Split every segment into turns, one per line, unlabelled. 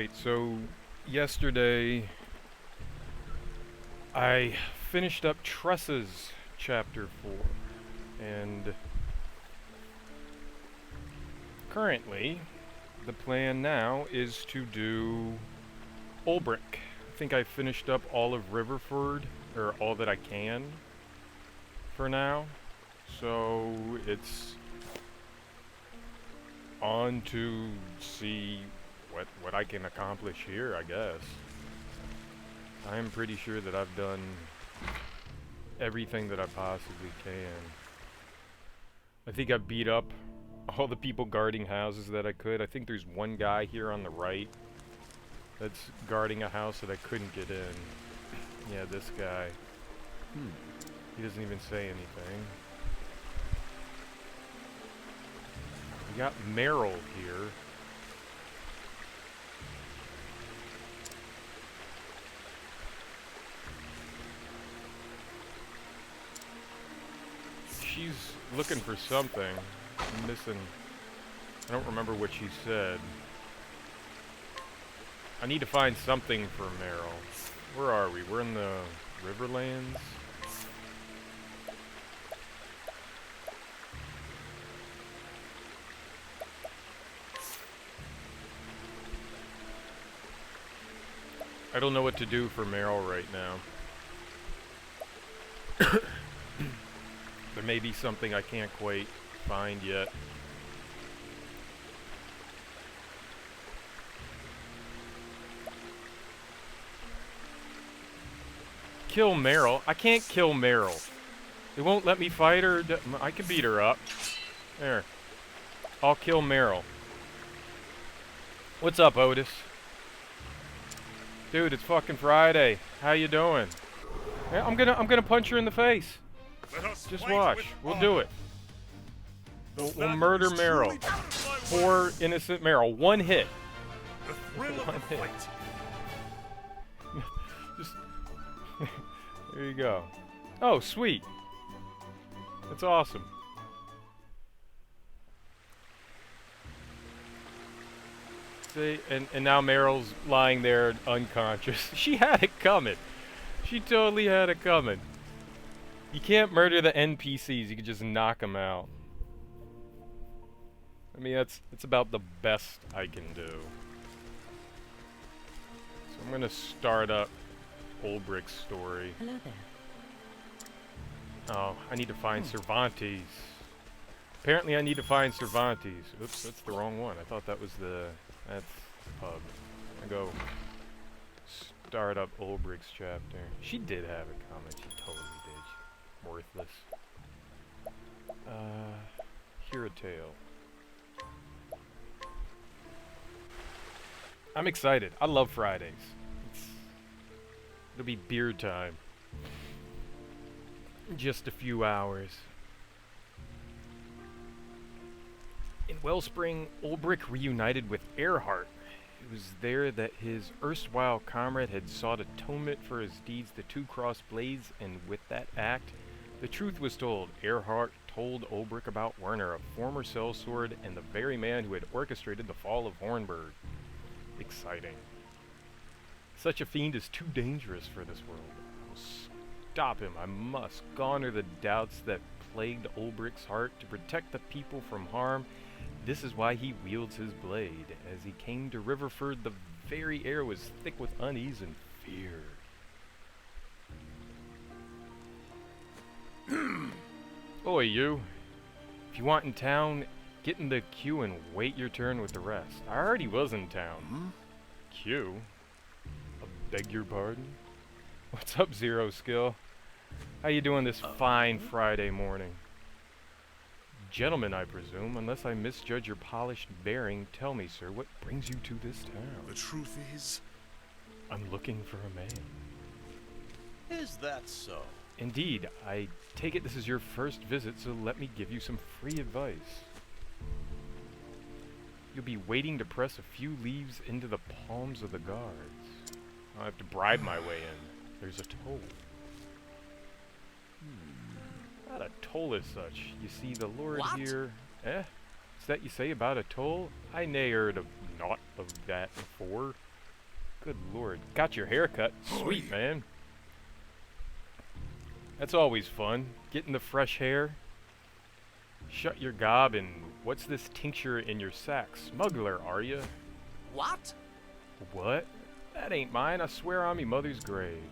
Alright, so yesterday I finished up Trusses Chapter 4, and currently the plan now is to do Ulbrich. I think I finished up all of Riverford, or all that I can for now, so it's on to see what I can accomplish here, I guess. I'm pretty sure that I've done everything that I possibly can. I think I beat up all the people guarding houses that I could. I think there's one guy here on the right that's guarding a house that I couldn't get in. Yeah, this guy. He doesn't even say anything. We got Meryl here. She's looking for something. I'm missing. I don't remember what she said. I need to find something for Meryl. Where are we? We're in the Riverlands. I don't know what to do for Meryl right now. There may be something I can't quite find yet. Kill Meryl? I can't kill Meryl. It won't let me fight her. I can beat her up. There. I'll kill Meryl. What's up, Otis? Dude, it's fucking Friday. How you doing? Yeah, I'm gonna punch her in the face. Just watch. We'll do it. We'll murder Meryl. Poor innocent Meryl. One hit. One hit. Just there you go. Oh, sweet. That's awesome. See, and now Meryl's lying there unconscious. She had it coming. She totally had it coming. You can't murder the NPCs, you can just knock them out. I mean, that's about the best I can do. So I'm gonna start up Ulbrich's story.
Hello there.
Oh, I need to find Cervantes. Apparently I need to find Cervantes. Oops, that's the wrong one. I thought that was that's the pub. I go start up Ulbrich's chapter. She did have a comment, she totally did. Worthless. Hear a tale. I'm excited. I love Fridays. It'll be beer time. In just a few hours. In Wellspring, Ulbrich reunited with Earhart. It was there that his erstwhile comrade had sought atonement for his deeds. The two crossed blades, and with that act, the truth was told. Earhart told Ulbrich about Werner, a former sellsword, and the very man who had orchestrated the fall of Hornburg. Exciting. Such a fiend is too dangerous for this world. I will stop him. I must garner the doubts that plagued Ulbrich's heart to protect the people from harm. This is why he wields his blade. As he came to Riverford, the very air was thick with unease and fear. Oi, you. If you want in town, get in the queue and wait your turn with the rest. I already was in town. Queue? I beg your pardon? What's up, Zero Skill? How you doing this fine Friday morning? Gentlemen, I presume, unless I misjudge your polished bearing, tell me, sir, what brings you to this town?
The truth is,
I'm looking for a man.
is that so?
Indeed, I take it this is your first visit, so let me give you some free advice. You'll be waiting to press a few leaves into the palms of the guards. I'll have to bribe my way in. There's a toll. Not a toll as such. You see, the Lord
What?
here... Is that you say about a toll? I ne'er heard of naught of that before. Good lord. Got your hair cut. Sweet, man. That's always fun. Getting the fresh hair. Shut your gob and what's this tincture in your sack? Smuggler, are you?
What?
What? That ain't mine. I swear on me mother's grave.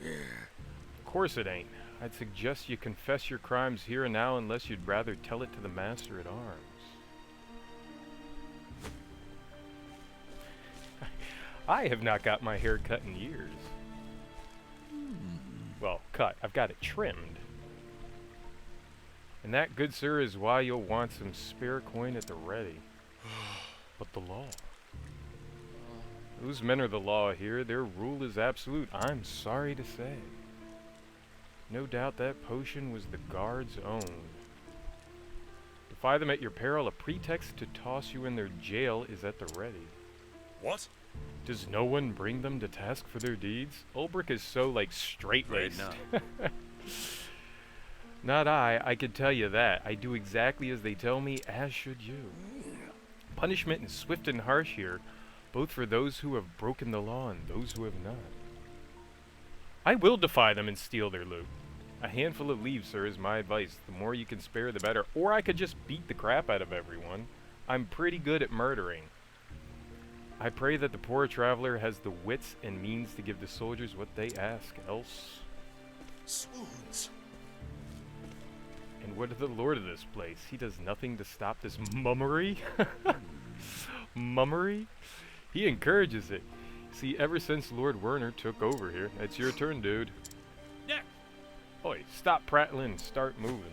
Of course it ain't. I'd suggest you confess your crimes here and now unless you'd rather tell it to the master at arms. I have not got my hair cut in years. Well, cut. I've got it trimmed. And that, good sir, is why you'll want some spare coin at the ready. But the law. Those men are the law here. Their rule is absolute, I'm sorry to say. No doubt that potion was the guard's own. Defy them at your peril. A pretext to toss you in their jail is at the ready.
What?
Does no one bring them to task for their deeds? Ulbrich is so, like, straight-laced.
Right
Not I can tell you that. I do exactly as they tell me, as should you. Punishment is swift and harsh here, both for those who have broken the law and those who have not. I will defy them and steal their loot. A handful of leaves, sir, is my advice. The more you can spare, the better. Or I could just beat the crap out of everyone. I'm pretty good at murdering. I pray that the poor traveler has the wits and means to give the soldiers what they ask, else...
Swoons.
And what of the lord of this place? He does nothing to stop this mummery? Mummery? He encourages it. See, ever since Lord Werner took over here, it's your turn, dude.
Yeah.
Oi, stop prattling and start moving.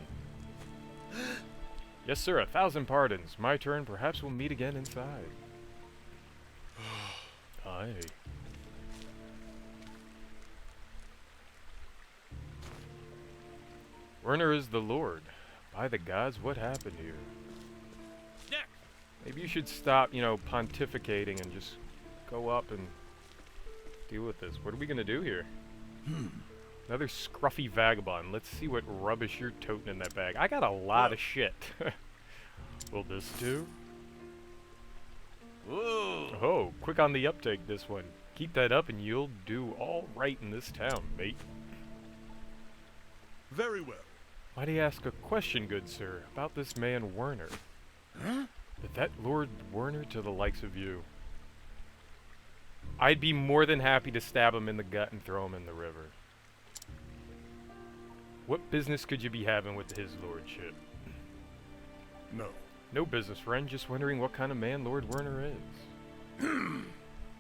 Yes, sir, 1,000 pardons. My turn. Perhaps we'll meet again inside. Aye. Werner is the Lord. By the gods, what happened here?
Yeah.
Maybe you should stop, you know, pontificating and just go up and deal with this. What are we gonna do here? Another scruffy vagabond. Let's see what rubbish you're toting in that bag. I got a lot of shit. Will this do?
Whoa.
Oh, quick on the uptake, this one. Keep that up and you'll do all right in this town, mate.
Very well.
Might I ask a question, good sir, about this man Werner?
Huh?
Did that Lord Werner to the likes of you? I'd be more than happy to stab him in the gut and throw him in the river. What business could you be having with his lordship?
No.
No business, friend. Just wondering what kind of man Lord Werner is.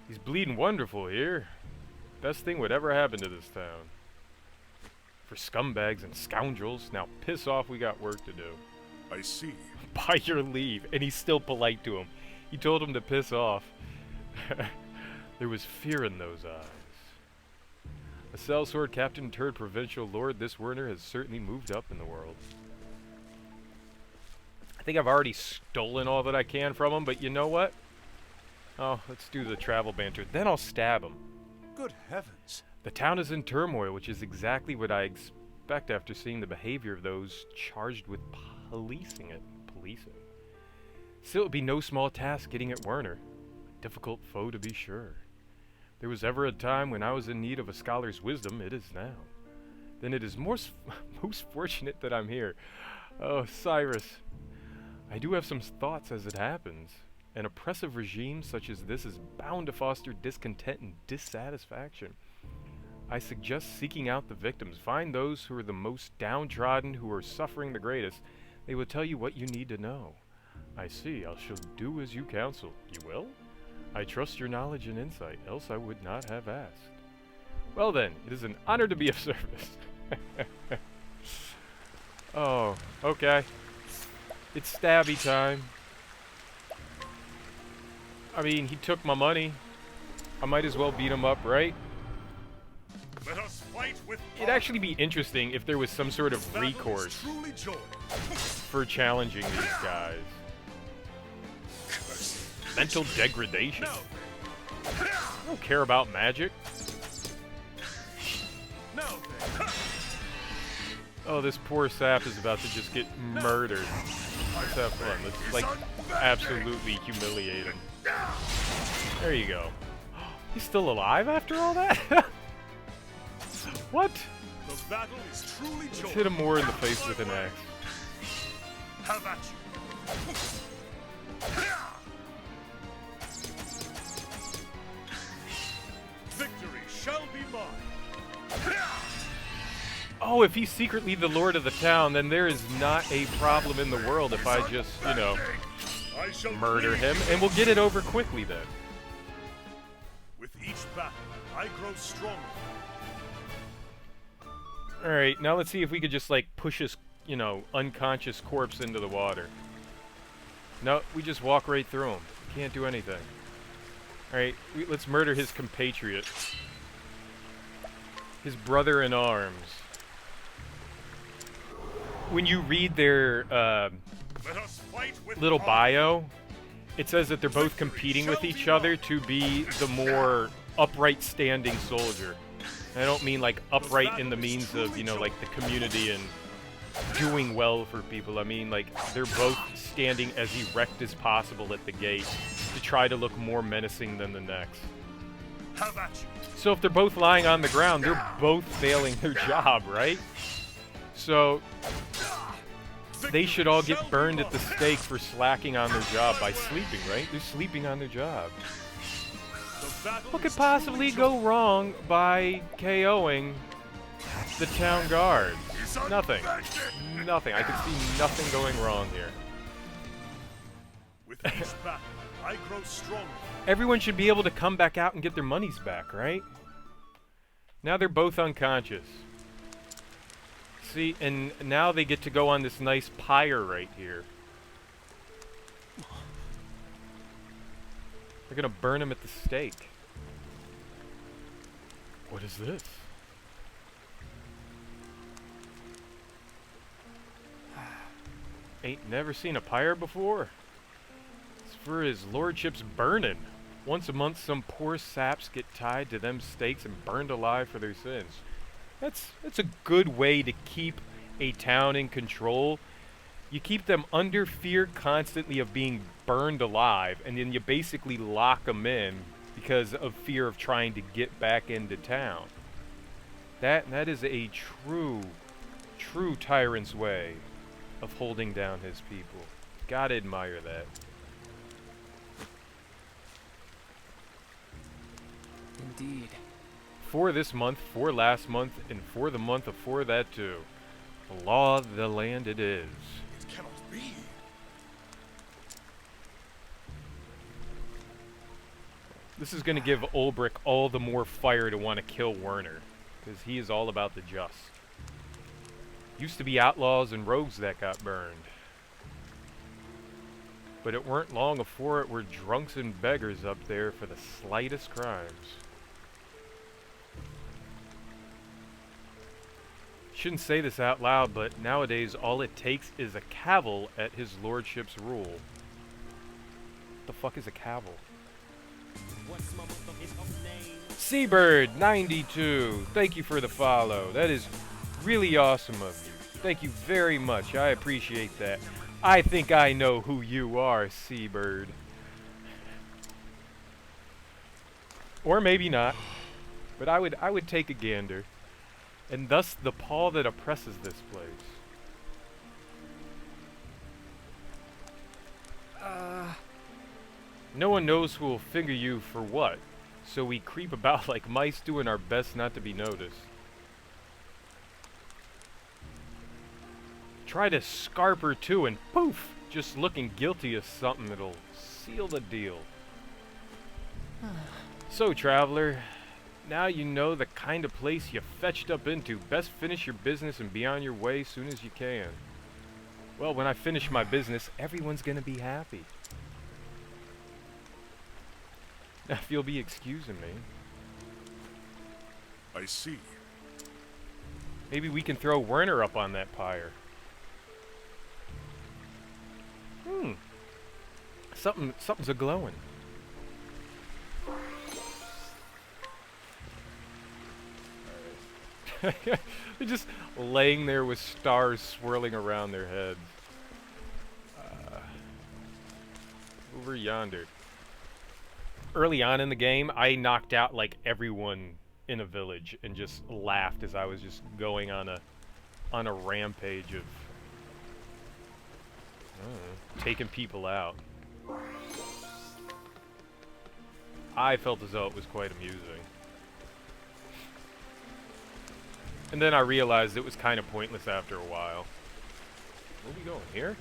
He's bleeding wonderful here. Best thing would ever happen to this town. For scumbags and scoundrels. Now piss off, we got work to do.
I see.
By your leave. And he's still polite to him. He told him to piss off. There was fear in those eyes. A sellsword captain turned provincial lord, this Werner has certainly moved up in the world. I think I've already stolen all that I can from him, but you know what? Oh, let's do the travel banter. Then I'll stab him.
Good heavens.
The town is in turmoil, which is exactly what I expect after seeing the behavior of those charged with policing it. Still, it would be no small task getting at Werner. A difficult foe, to be sure. There was ever a time when I was in need of a scholar's wisdom, it is now. Then it is most fortunate that I'm here. Oh, Cyrus. I do have some thoughts as it happens. An oppressive regime such as this is bound to foster discontent and dissatisfaction. I suggest seeking out the victims. Find those who are the most downtrodden, who are suffering the greatest. They will tell you what you need to know. I see. I shall do as you counsel. You will? I trust your knowledge and insight, else I would not have asked. Well then, it is an honor to be of service. Oh, okay. It's stabby time. I mean, he took my money. I might as well beat him up, right?
Let us fight with
It'd actually be interesting if there was some sort of recourse
truly joy.
for challenging these guys. Mental degradation.
No.
I don't care about magic.
No.
Oh, this poor sap is about to just get murdered. Let's have fun. Let's, like, absolutely humiliate him. There you go. He's still alive after all that? What?
The battle is truly
Let's
joined.
hit him more in the face with an axe.
Have at you. Victory shall be mine.
Oh, if he's secretly the lord of the town, then there is not a problem in the world if I just, you know,
I shall
murder
lead.
him, and we'll get it over quickly then.
With each battle, I grow stronger.
Alright, now let's see if we could just, like, push his, you know, unconscious corpse into the water. No, we just walk right through him. Can't do anything. Alright, let's murder his compatriot. His brother in arms. When you read their,
Let us fight with
little
honor.
bio, it says that they're both competing with each other to be the more upright standing soldier. And I don't mean like upright in the means of, you know, like the community and doing well for people. I mean like they're both standing as erect as possible at the gate to try to look more menacing than the next.
Have at you.
So if they're both lying on the ground, they're both failing their job, right? So they should all get burned at the stake for slacking on their job by sleeping, right? They're sleeping on their job. What could possibly go wrong by KOing the town guard? Nothing. Nothing. I could see nothing going wrong here.
With each battle, I grow stronger.
Everyone should be able to come back out and get their monies back, right? Now they're both unconscious. See, and now they get to go on this nice pyre right here. They're gonna burn him at the stake. What is this? Ain't never seen a pyre before. It's for his lordship's burning. Once a month, some poor saps get tied to them stakes and burned alive for their sins. That's a good way to keep a town in control. You keep them under fear constantly of being burned alive, and then you basically lock them in because of fear of trying to get back into town. That is a true tyrant's way of holding down his people. Gotta admire that.
Indeed.
For this month, for last month, and for the month before that too. The law of the land it is.
It cannot be.
This is gonna give Ulbrich all the more fire to want to kill Werner, because he is all about the just. Used to be outlaws and rogues that got burned. But it weren't long afore it were drunks and beggars up there for the slightest crimes. Shouldn't say this out loud, but nowadays all it takes is a cavil at his lordship's rule. What the fuck is a cavil? Seabird92, thank you for the follow. That is really awesome of you. Thank you very much. I appreciate that. I think I know who you are, Seabird. Or maybe not. But I would take a gander. And thus the paw that oppresses this place. No one knows who will finger you for what, so we creep about like mice doing our best not to be noticed. Try to scarp her too and poof, just looking guilty of something that'll seal the deal. So traveler, now you know the kind of place you fetched up into. Best finish your business and be on your way soon as you can. Well, when I finish my business, everyone's gonna be happy. Now, if you'll be excusing me,
I see.
maybe we can throw Werner up on that pyre. Something's a-glowing. They're just laying there with stars swirling around their heads. Over yonder. early on in the game, I knocked out like everyone in a village and just laughed as I was just going on a rampage of taking people out. I felt as though it was quite amusing. And then I realized it was kind of pointless after a while. Where are we going? Here?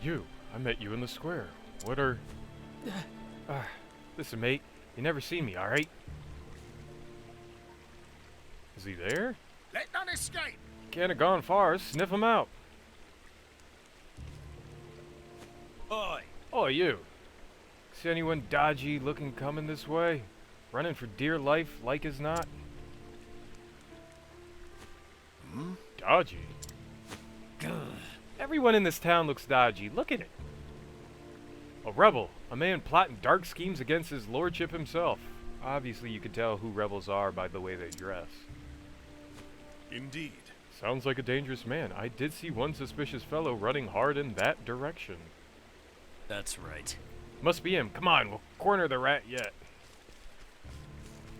You. I met you in the square. What are... listen, mate. You never seen me, alright? Is he there?
Let none escape!
Can't have gone far. Sniff him out.
Oi!
Oh, you. See anyone dodgy looking coming this way? Running for dear life like as not? Dodgy? Everyone in this town looks dodgy. Look at it. A rebel. A man plotting dark schemes against his lordship himself. Obviously, you can tell who rebels are by the way they dress.
Indeed.
Sounds like a dangerous man. I did see one suspicious fellow running hard in that direction.
That's right.
Must be him. Come on, we'll corner the rat yet.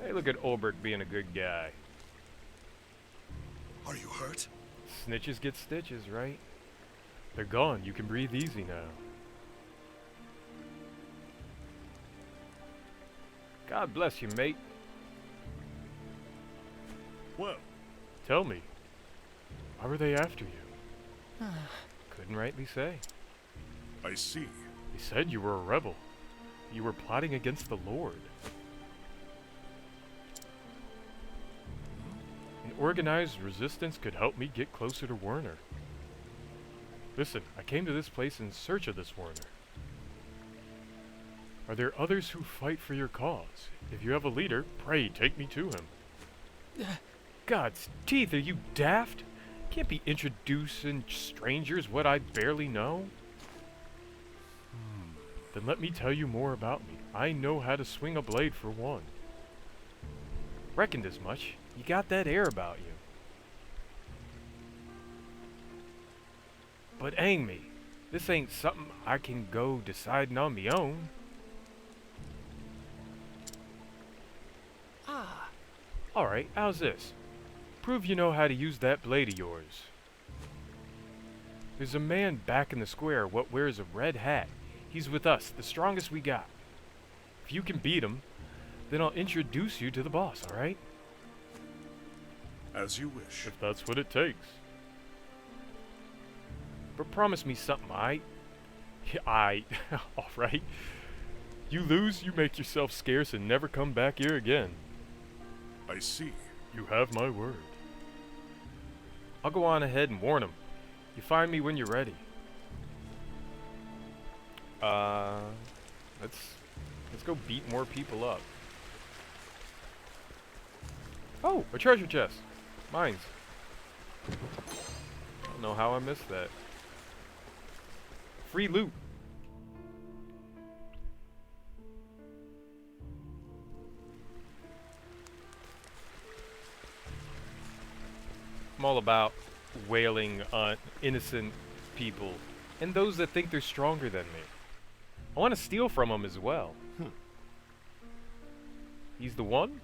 Hey, look at Ulbrich being a good guy.
Are you hurt?
Snitches get stitches, right? They're gone. You can breathe easy now. God bless you, mate.
Well,
Tell me, why were they after you? Couldn't rightly say.
I see.
They said you were a rebel. You were plotting against the Lord. An organized resistance could help me get closer to Werner. Listen, I came to this place in search of this Werner. Are there others who fight for your cause? If you have a leader, pray take me to him. God's teeth, are you daft? Can't be introducing strangers what I barely know. Then let me tell you more about me. I know how to swing a blade for one. Reckoned as much. You got that air about you. But hang me, this ain't something I can go deciding on me own. Alright, how's this? Prove you know how to use that blade of yours. There's a man back in the square what wears a red hat. He's with us, the strongest we got. If you can beat him, then I'll introduce you to the boss, alright?
As you wish.
If that's what it takes. But promise me something, alright? Alright. You lose, you make yourself scarce and never come back here again.
I see.
You have my word. I'll go on ahead and warn him. You find me when you're ready. Let's go beat more people up. Oh, a treasure chest. Mine's. I don't know how I missed that. Free loot. I'm all about wailing on innocent people and those that think they're stronger than me. I want to steal from them as well. He's the one?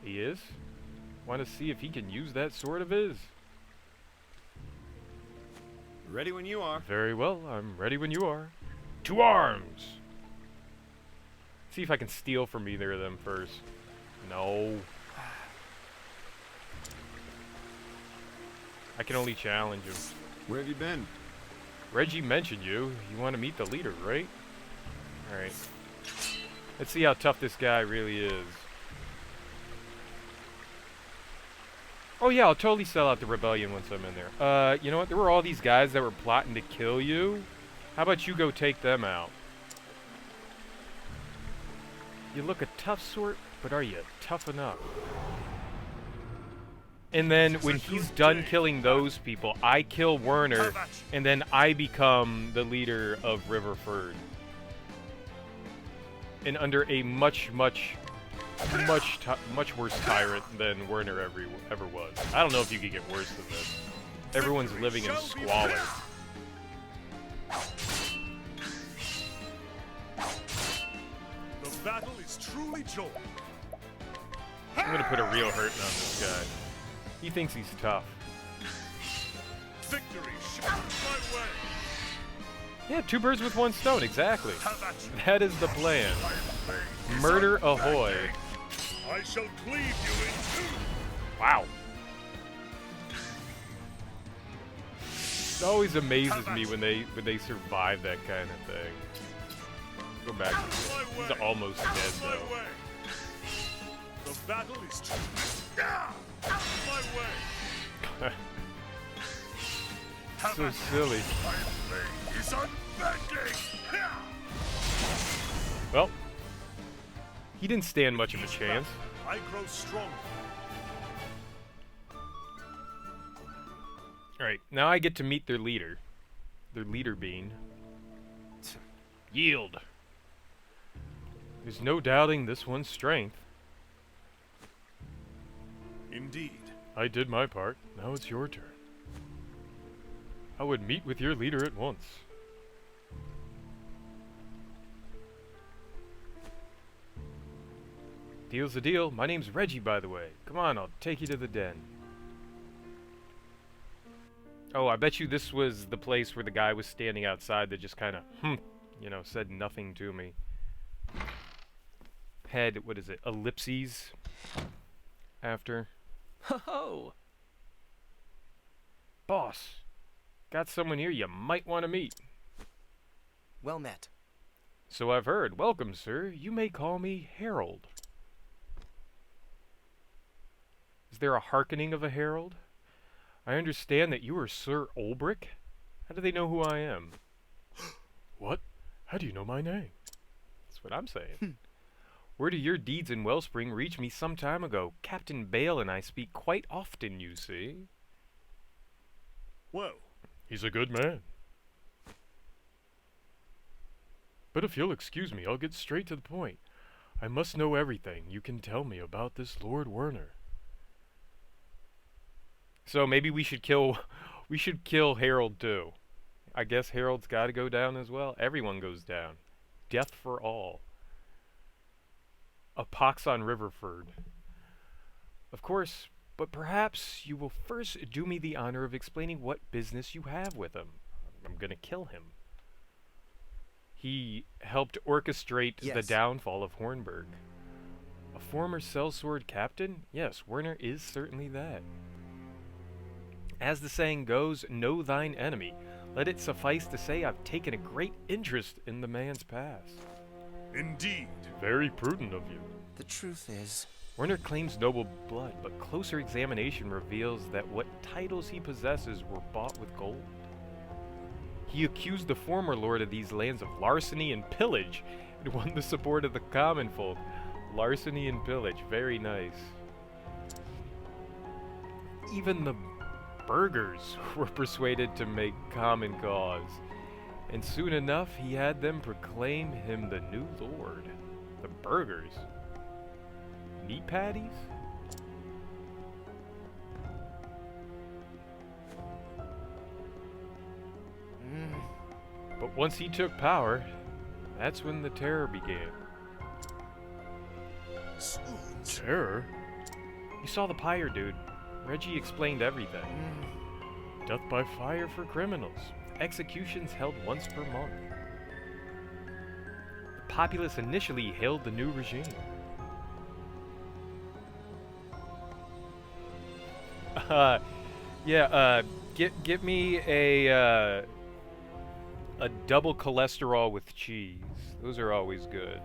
He is? Want to see if he can use that sword of his?
Ready when you are.
Very well, I'm ready when you are. To arms! See if I can steal from either of them first. No. I can only challenge him.
Where have you been?
Reggie mentioned you. You want to meet the leader, right? Alright. Let's see how tough this guy really is. Oh yeah, I'll totally sell out the rebellion once I'm in there. You know what? There were all these guys that were plotting to kill you. How about you go take them out? You look a tough sort, but are you tough enough? And then when he's done killing those people, I kill Werner, and then I become the leader of Riverford. And under a much, much much worse tyrant than Werner ever was. I don't know if you could get worse than this. Everyone's living in squalor.
The battle is truly joined.
I'm gonna put a real hurting on this guy. He thinks he's tough.
Victory shall my way.
Yeah, two birds with one stone, exactly.
Have at you.
That is the plan. Murder ahoy.
I shall cleave you in two.
Wow. It always amazes me when they survive that kind of thing. Go back. He's almost dead though.
The battle is true. My way.
So silly.
My blade is unbending.
Well, he didn't stand much of a chance.
I grow stronger.
Alright, now I get to meet their leader. Their leader being. Yield. There's no doubting this one's strength.
Indeed.
I did my part. Now it's your turn. I would meet with your leader at once. Deal's a deal. My name's Reggie, by the way. Come on, I'll take you to the den. Oh, I bet you this was the place where the guy was standing outside that just kind of, you know, said nothing to me. Had, what is it, ellipses after.
Ho-ho!
Boss, got someone here you might want to meet.
Well met.
So I've heard. Welcome, sir. You may call me Harold. Is there a hearkening of a herald? I understand that you are Sir Ulbrich. How do they know who I am? What? How do you know my name? That's what I'm saying. Word of your deeds in Wellspring reached me some time ago. Captain Bale and I speak quite often, you see.
Well,
He's a good man. But if you'll excuse me, I'll get straight to the point. I must know everything you can tell me about this Lord Werner. So maybe we should kill Harold too. I guess Harold's got to go down as well. Everyone goes down. Death for all. A pox on Riverford. Of course, but perhaps you will first do me the honor of explaining what business you have with him. I'm gonna kill him. He helped orchestrate the
Yes.
downfall of Hornburg. A former sellsword captain? Yes, Werner is certainly that. As the saying goes, know thine enemy. Let it suffice to say I've taken a great interest in the man's past.
indeed.
Very prudent of you.
The truth is,
Werner claims noble blood, but closer examination reveals that what titles he possesses were bought with gold. He accused the former lord of these lands of larceny and pillage, and won the support of the common folk. Larceny and pillage, very nice. Even the burghers were persuaded to make common cause, and soon enough he had them proclaim him the new lord. The burghers? Meat patties? But once he took power, that's when the terror began. Terror? You saw the pyre, dude. Reggie explained everything. Death by fire for criminals. Executions held once per month. The populace initially hailed the new regime. Get me a double cholesterol with cheese. Those are always good.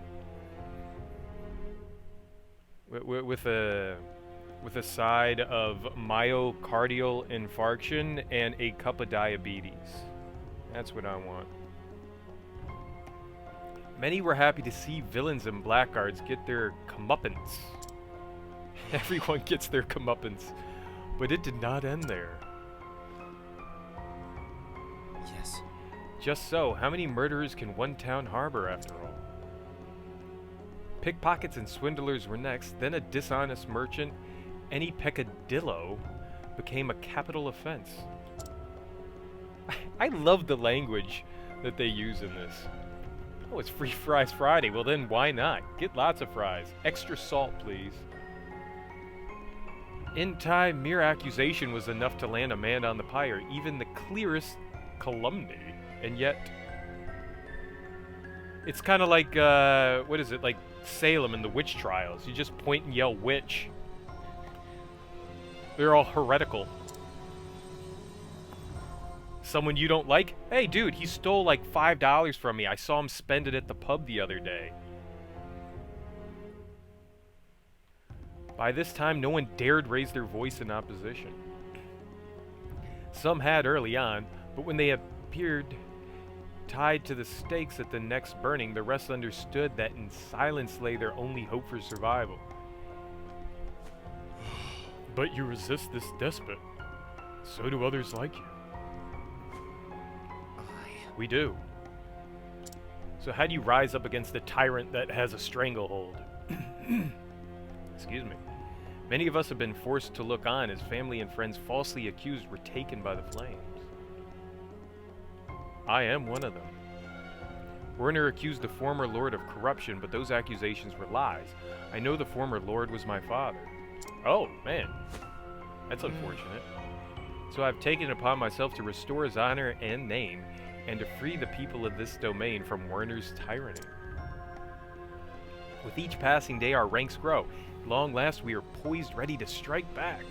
With a side of myocardial infarction and a cup of diabetes. That's what I want. Many were happy to see villains and blackguards get their comeuppance. Everyone gets their comeuppance. But it did not end there.
yes.
Just so, how many murderers can one town harbor after all? Pickpockets and swindlers were next, then a dishonest merchant. Any peccadillo became a capital offense. I love the language that they use in this. Oh, it's Free Fries Friday. Well then, why not? Get lots of fries. Extra salt, please. In time, mere accusation was enough to land a man on the pyre, even the clearest calumny. And yet, it's kind of like, what is it, like Salem and the witch trials. You just point and yell witch. They're all heretical. Someone you don't like? Hey dude, he stole like $5 from me. I saw him spend it at the pub the other day. By this time, no one dared raise their voice in opposition. Some had early on, but when they appeared tied to the stakes at the next burning, the rest understood that in silence lay their only hope for survival. But you resist this despot. So do others like you. We do. So how do you rise up against a tyrant that has a stranglehold? Excuse me. Many of us have been forced to look on as family and friends falsely accused were taken by the flames. I am one of them. Werner accused the former lord of corruption, but those accusations were lies. I know the former lord was my father. Oh, man. That's unfortunate. So I've taken it upon myself to restore his honor and name, and to free the people of this domain from Werner's tyranny. With each passing day, our ranks grow. At long last, we are poised, ready to strike back.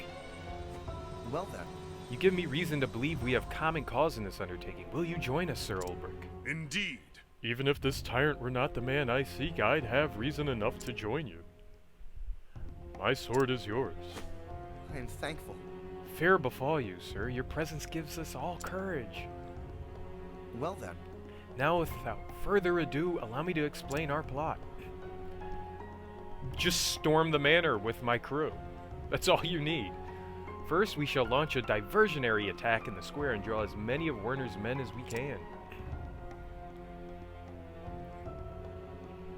Well then.
You give me reason to believe we have common cause in this undertaking. Will you join us, Sir Ulbrich?
Indeed.
Even if this tyrant were not the man I seek, I'd have reason enough to join you. My sword is yours.
I am thankful.
Fair befall you, sir. Your presence gives us all courage.
Well then.
Now, without further ado, allow me to explain our plot. Just storm the manor with my crew. That's all you need. First, we shall launch a diversionary attack in the square and draw as many of Werner's men as we can.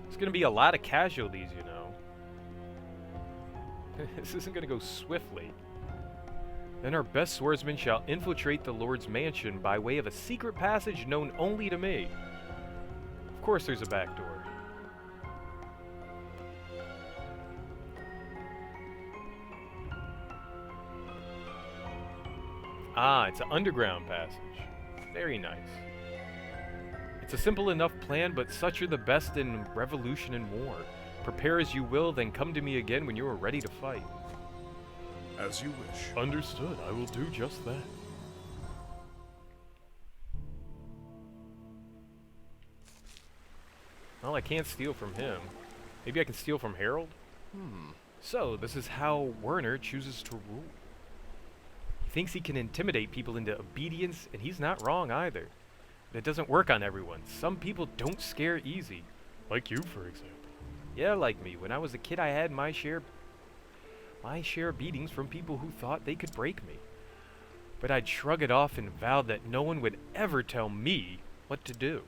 It's gonna be a lot of casualties, you know. This isn't gonna go swiftly. Then our best swordsman shall infiltrate the Lord's mansion by way of a secret passage known only to me. Of course there's a back door. Ah, it's an underground passage. Very nice. It's a simple enough plan, but such are the best in revolution and war. Prepare as you will, then come to me again when you are ready to fight.
As you wish.
Understood. I will do just that. Well, I can't steal from him. Maybe I can steal from Harold? So, this is how Werner chooses to rule. He thinks he can intimidate people into obedience, and he's not wrong either. But it doesn't work on everyone. Some people don't scare easy. Like you, for example. Yeah, like me. When I was a kid, I had my share of beatings from people who thought they could break me. But I'd shrug it off and vowed that no one would ever tell me what to do.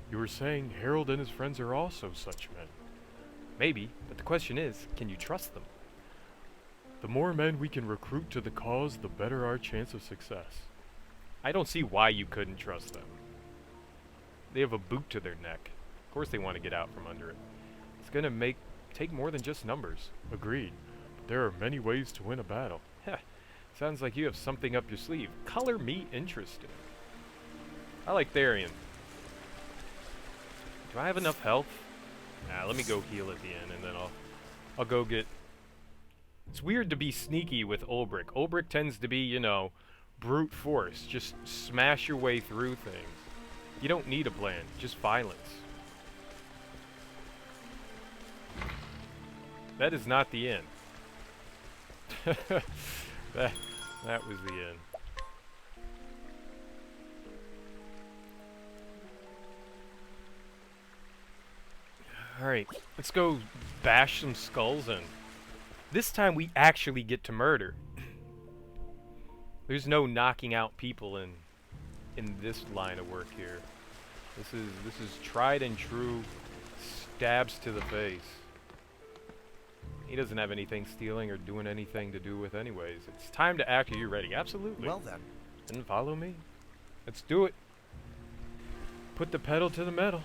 You were saying Harold and his friends are also such men. Maybe, but the question is, can you trust them? The more men we can recruit to the cause, the better our chance of success. I don't see why you couldn't trust them. They have a boot to their neck. Of course they want to get out from under it. It's gonna take more than just numbers. Agreed. But there are many ways to win a battle. Heh. Sounds like you have something up your sleeve. Color me interested. I like Therian. Do I have enough health? Nah, let me go heal at the end, and then I'll go get... It's weird to be sneaky with Ulbrich. Ulbrich tends to be, you know, brute force. Just smash your way through things. You don't need a plan, just violence. That is not the end. that was the end. Alright, let's go bash some skulls in. This time we actually get to murder. There's no knocking out people in this line of work here. This is tried and true Dabs to the face. He doesn't have anything stealing or doing anything to do with anyways. It's time to act. Are you ready? Absolutely.
Well then.
Then follow me. Let's do it. Put the pedal to the metal.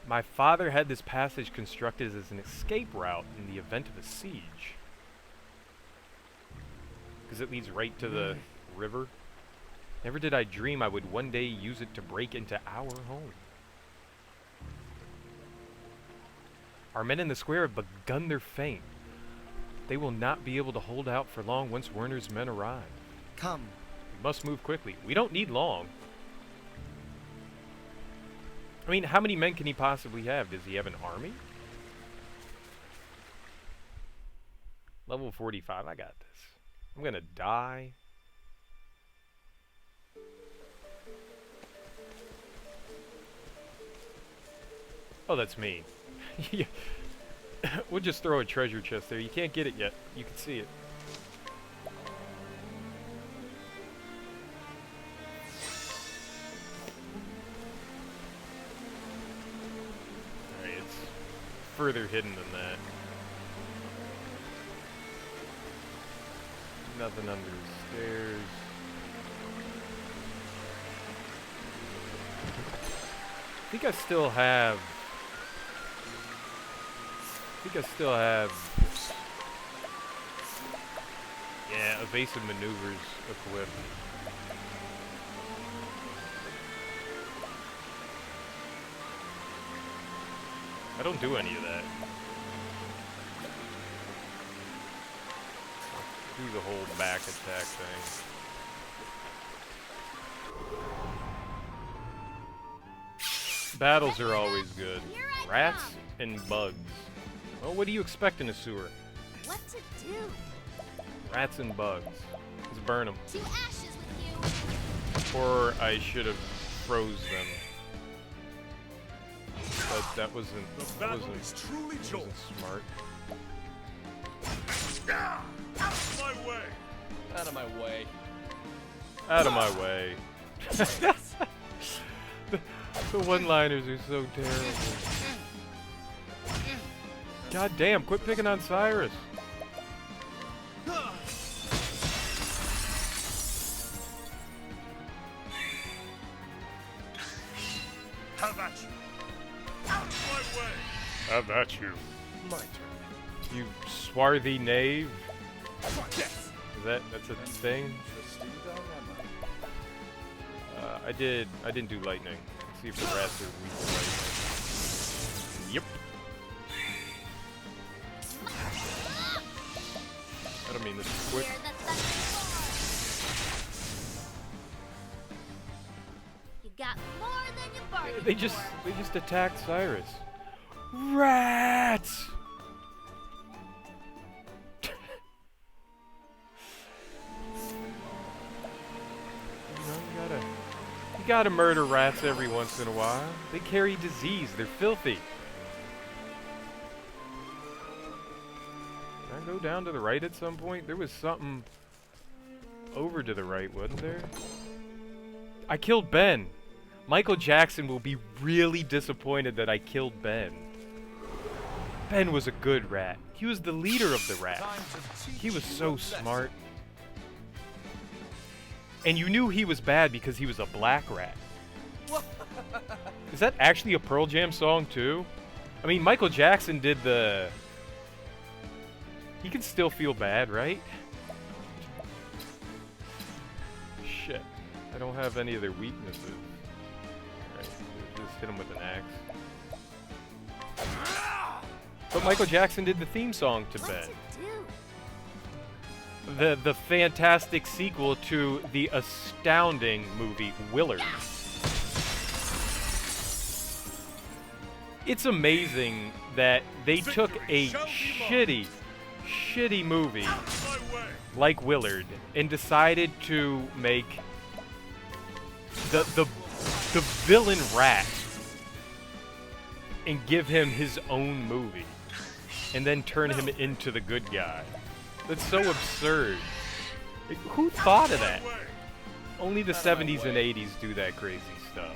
My father had this passage constructed as an escape route in the event of a siege. Because it leads right to the river. Never did I dream I would one day use it to break into our home. Our men in the square have begun their feint. They will not be able to hold out for long once Werner's men arrive.
Come.
We must move quickly. We don't need long. I mean, how many men can he possibly have? Does he have an army? Level 45, I got this. I'm gonna die. Oh, that's me. Yeah. We'll just throw a treasure chest there. You can't get it yet. You can see it. Alright, it's further hidden than that. Nothing under the stairs. I think I still have... yeah, evasive maneuvers equipped. I don't do any of that. I'll do the whole back attack thing. Battles are always good. Rats and bugs. Well, what do you expect in a sewer?
What to do?
Rats and bugs. Let's burn them.
To ashes with you.
Or I should have froze them. But that wasn't
Truly
smart.
Out of my way!
Out of my way.
Out of my way. The one-liners are so terrible. God damn, quit picking on Cyrus.
Have at you! Out of my way!
Have at you.
My turn.
You swarthy knave.
Yes!
That's a thing? I didn't do lightning. Let's see if the rats are weak to lightning. Yep. I don't mean this is quick.
You got more than you bargained
They just attacked Cyrus. Rats! You gotta murder rats every once in a while. They carry disease. They're filthy. Can I go down to the right at some point? There was something over to the right, wasn't there? I killed Ben. Michael Jackson will be really disappointed that I killed Ben. Ben was a good rat. He was the leader of the rats. He was so smart. And you knew he was bad because he was a black rat. Is that actually a Pearl Jam song too? I mean, Michael Jackson did the... He can still feel bad, right? Shit. I don't have any of their weaknesses. Alright, just hit him with an axe. But Michael Jackson did the theme song to Ben.
What to do?
The fantastic sequel to the astounding movie Willard. It's amazing that they took a shitty movie like Willard and decided to make the villain rat and give him his own movie and then turn him into the good guy. That's so absurd. Like, who thought of that? Only the 70s and 80s do that crazy stuff.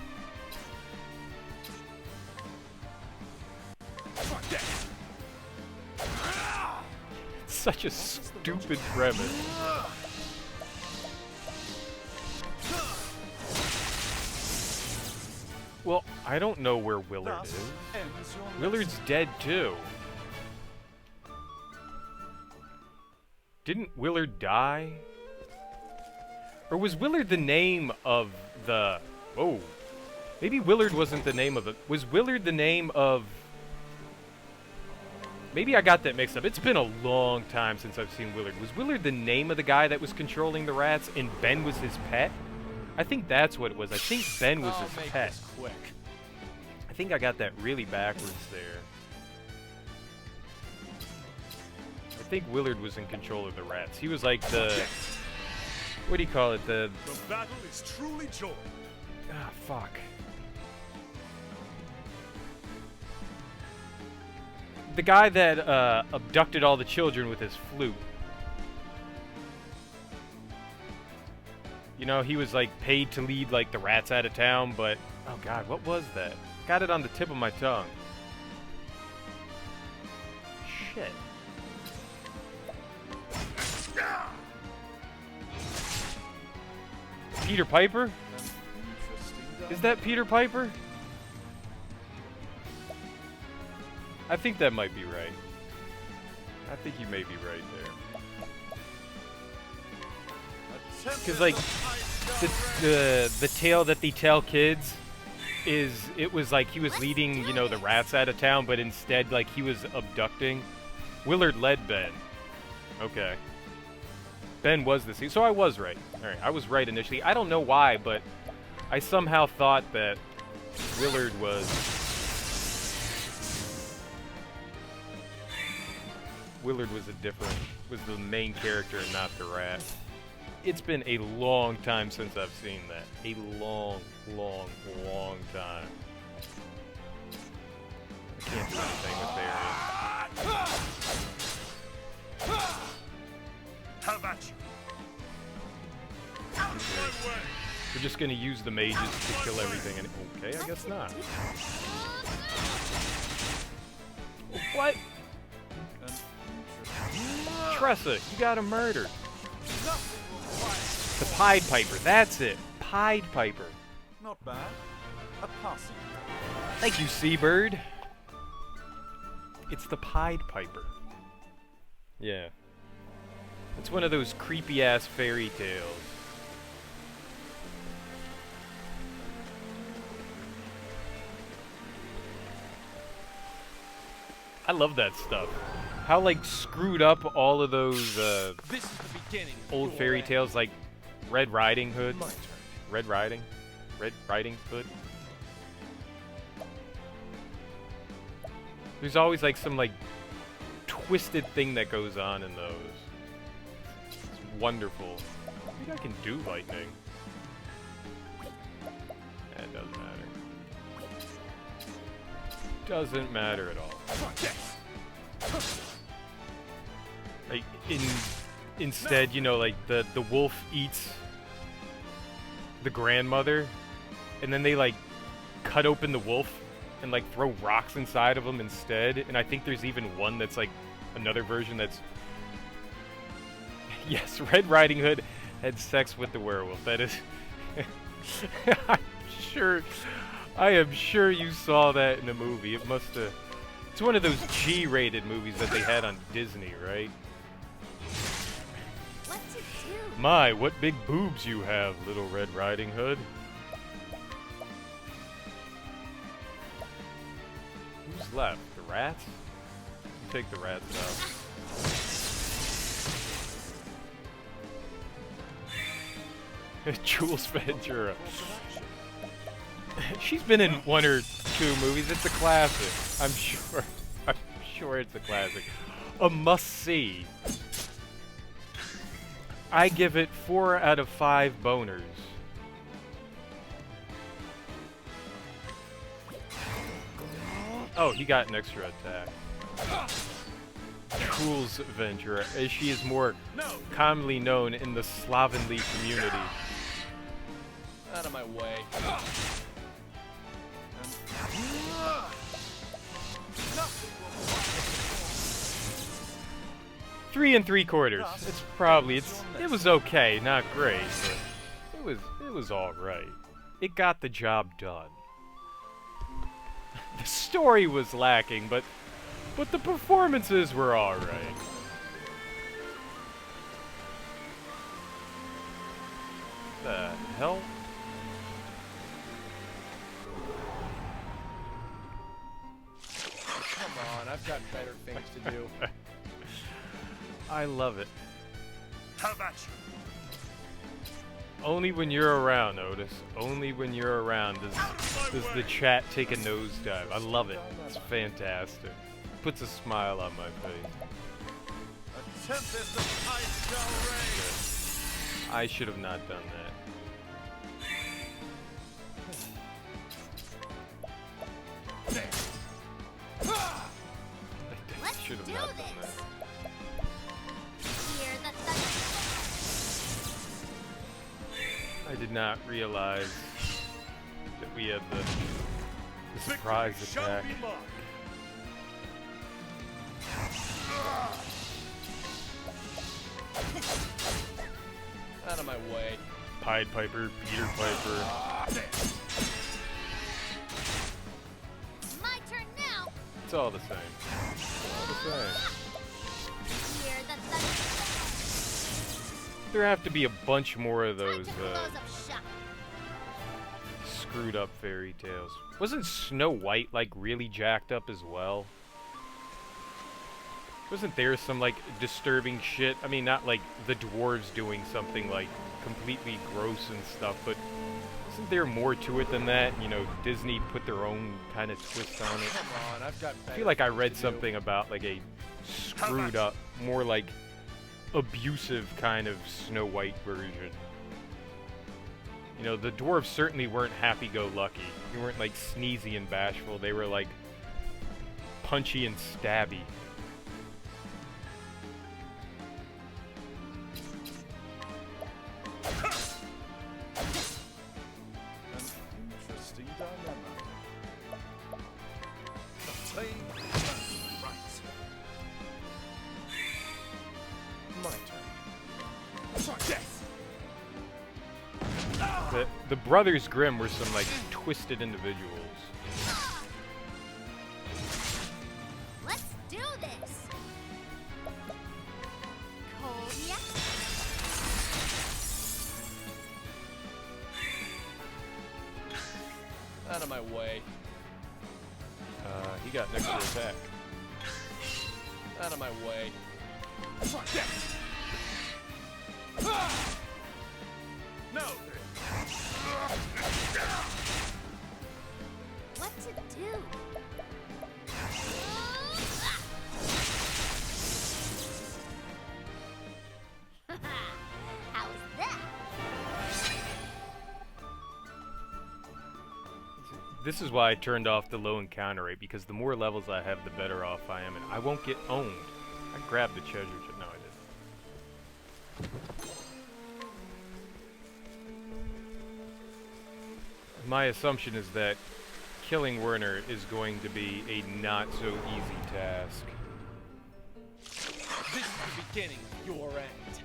such a stupid premise. Well, I don't know where Willard is. Willard's dead too. Didn't Willard die? Or was Willard the name of the... Oh. Maybe Willard wasn't the name of it. Was Willard the name of... Maybe I got that mixed up. It's been a long time since I've seen Willard. Was Willard the name of the guy that was controlling the rats and Ben was his pet? I think that's what it was. I think Ben was his pet.
Quick.
I think I got that really backwards there. I think Willard was in control of the rats. He was like the... What do you call it?
The battle is truly joined.
Ah, fuck. The guy that abducted all the children with his flute. You know, he was like paid to lead like the rats out of town, but oh god, what was that? Got it on the tip of my tongue. Shit. Peter Piper? Is that Peter Piper? I think that might be right. I think you may be right there. Because, like, the tale that they tell kids is, it was like he was leading, you know, the rats out of town, but instead, like, he was abducting. Willard led Ben. Okay. Ben was this. So I was right. Alright, I was right initially. I don't know why, but I somehow thought that Willard was... Willard was was the main character and not the rat. It's been a long time since I've seen that. A long, long, long time. I can't do anything with Arian.
How about you? Out of my way!
We're just gonna use the mages to kill everything and okay, I guess not. What? Tressa, you got him murdered. The Pied Piper, that's it. Pied Piper.
Not bad. A possum.
Thank you, Seabird. It's the Pied Piper. Yeah. It's one of those creepy-ass fairy tales. I love that stuff. How, like, screwed up all of those,
This is the beginning.
old fairy tales, like Red Riding Hood. Red Riding Hood. There's always, like, some, like, twisted thing that goes on in those. It's wonderful. I think I can do lightning. It doesn't matter. Doesn't matter at all. Like, instead, you know, like, the wolf eats the grandmother, and then they, like, cut open the wolf and, like, throw rocks inside of him instead, and I think there's even one that's, like, another version that's... Yes, Red Riding Hood had sex with the werewolf. That is... I am sure you saw that in a movie. It must have... It's one of those G-rated movies that they had on Disney, right?
What to do?
My, what big boobs you have, Little Red Riding Hood. Who's left? The rats? You take the rats out. Jules Ventura. She's been in one or two movies. It's a classic. I'm sure it's a classic. A must-see. I give it 4 out of 5 boners. Oh, he got an extra attack. Jules Ventura, as she is more commonly known in the slovenly community.
Out of my way.
3 3/4. It's probably it was okay, not great, but it was all right. It got the job done. The story was lacking, but the performances were all right. The hell?
Come on, I've got better things to do.
I love it.
How about you?
Only when you're around, Otis. Only when you're around does the chat take a nosedive. I love it. It's fantastic. Puts a smile on my face.
A tempest of ice shall rage.
I should have not done that. I should have not done that.
Hear the thunder.
I did not realize that we had the surprise
Victory shall
attack.
be mine.
Out of my way.
Pied Piper, Peter Piper.
My turn now.
It's all the same. All the same.
Hear the thunder.
There have to be a bunch more of
Time
those
to close up shop.
screwed up fairy tales. Wasn't Snow White like really jacked up as well? Wasn't there some like disturbing shit? I mean, not like the dwarves doing something like completely gross and stuff, but isn't there more to it than that? You know, Disney put their own kind of twist on it.
Come on, I've got better
I feel like I
things
read
to do.
something about like a screwed up, more like abusive kind of Snow White version. You know, the dwarves certainly weren't happy-go-lucky. They weren't like sneezy and bashful. They were like punchy and stabby.
An interesting dilemma. The flame burns bright. My turn. Death!
The Brothers Grimm were some like twisted individuals.
Let's do this. Cold, yeah.
Out of my way.
He got next to attack.
Out of my way.
Death! No!
What to do? How's that?
This is why I turned off the low encounter rate, because the more levels I have, the better off I am, and I won't get owned. I grabbed the treasure chest. No, I didn't. My assumption is that killing Werner is going to be a not so easy task.
This is the beginning of your end.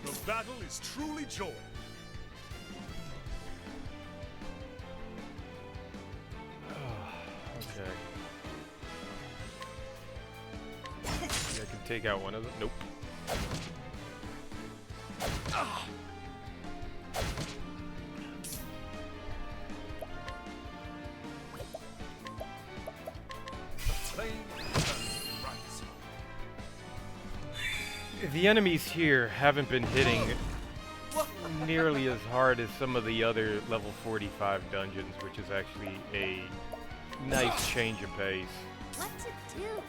The battle is truly joined.
Okay. Maybe I can take out one of them. Nope.
The flame burns bright.
The enemies here haven't been hitting nearly as hard as some of the other level 45 dungeons, which is actually a nice change of pace.
What to do?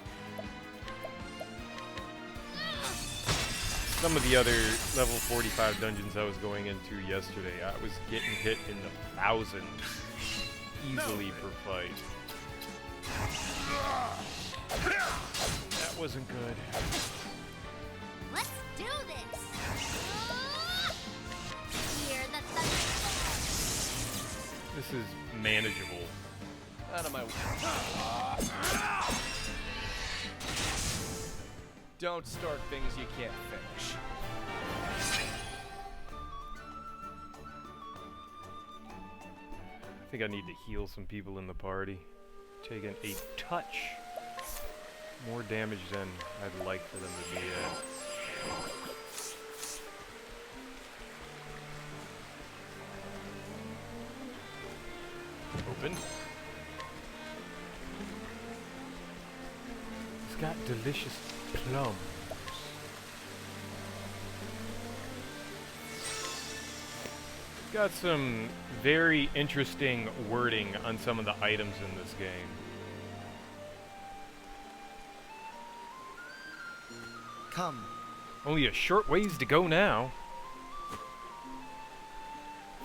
Some of the other level 45 dungeons I was going into yesterday, I was getting hit in the thousands easily per fight. That wasn't good.
Let's do this. Hear the thunder.
This is manageable.
Out of my way. Don't start things you can't finish.
I think I need to heal some people in the party. Taking a touch more damage than I'd like for them to be at. Open. It's got delicious plums. Got some very interesting wording on some of the items in this game.
Come.
Only a short ways to go now.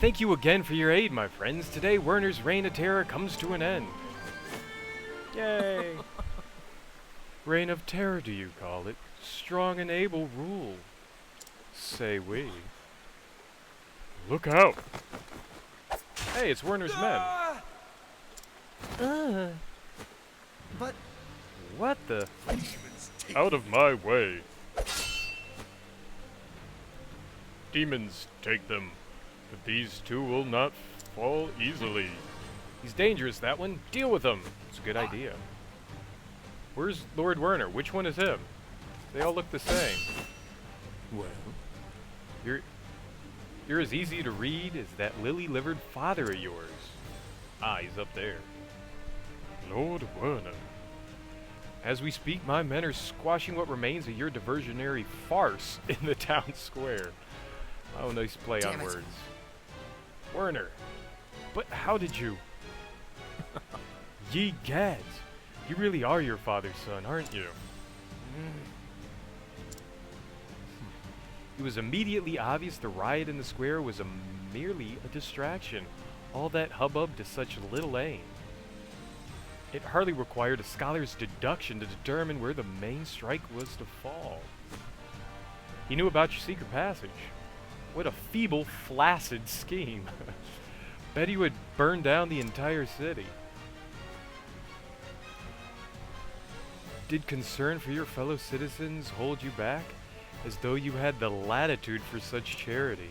Thank you again for your aid, my friends. Today, Werner's reign of terror comes to an end. Yay! Reign of terror, do you call it? Strong and able rule, say we. Look out! Hey, it's Werner's men.
But
What the?
Demons take
Out of my way. Demons take them, but these two will not fall easily. He's dangerous, that one. Deal with him. It's a good idea. Where's Lord Werner? Which one is him? They all look the same.
Well,
You're as easy to read as that lily-livered father of yours. Ah, he's up there. Lord Werner. As we speak, my men are squashing what remains of your diversionary farce in the town square. Oh, nice play
Damn
on
it.
words. Werner. But how did you... Ye gads. You really are your father's son, aren't you? It was immediately obvious the riot in the square was merely a distraction. All that hubbub to such little aim. It hardly required a scholar's deduction to determine where the main strike was to fall. He knew about your secret passage. What a feeble, flaccid scheme. Bet he would burn down the entire city. Did concern for your fellow citizens hold you back? As though you had the latitude for such charity.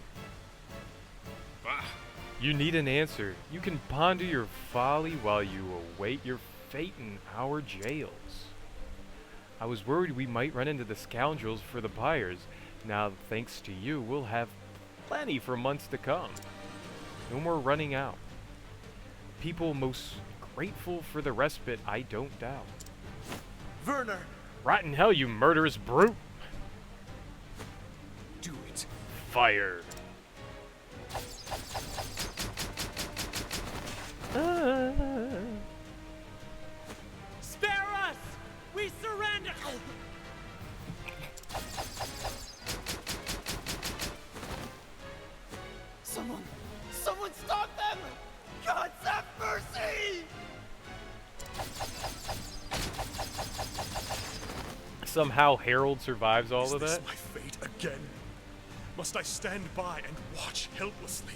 Bah!
You need an answer. You can ponder your folly while you await your fate in our jails. I was worried we might run into the scoundrels for the pyres. Now, thanks to you, we'll have plenty for months to come. No more running out. People most grateful for the respite, I don't doubt.
Werner,
Rotten hell, you murderous brute!
do it.
Fire!
Spare us! We surrender!
Someone stop them! God have mercy!
Somehow Harold survives all
Is
of
this
that?
my fate again? Must I stand by and watch helplessly?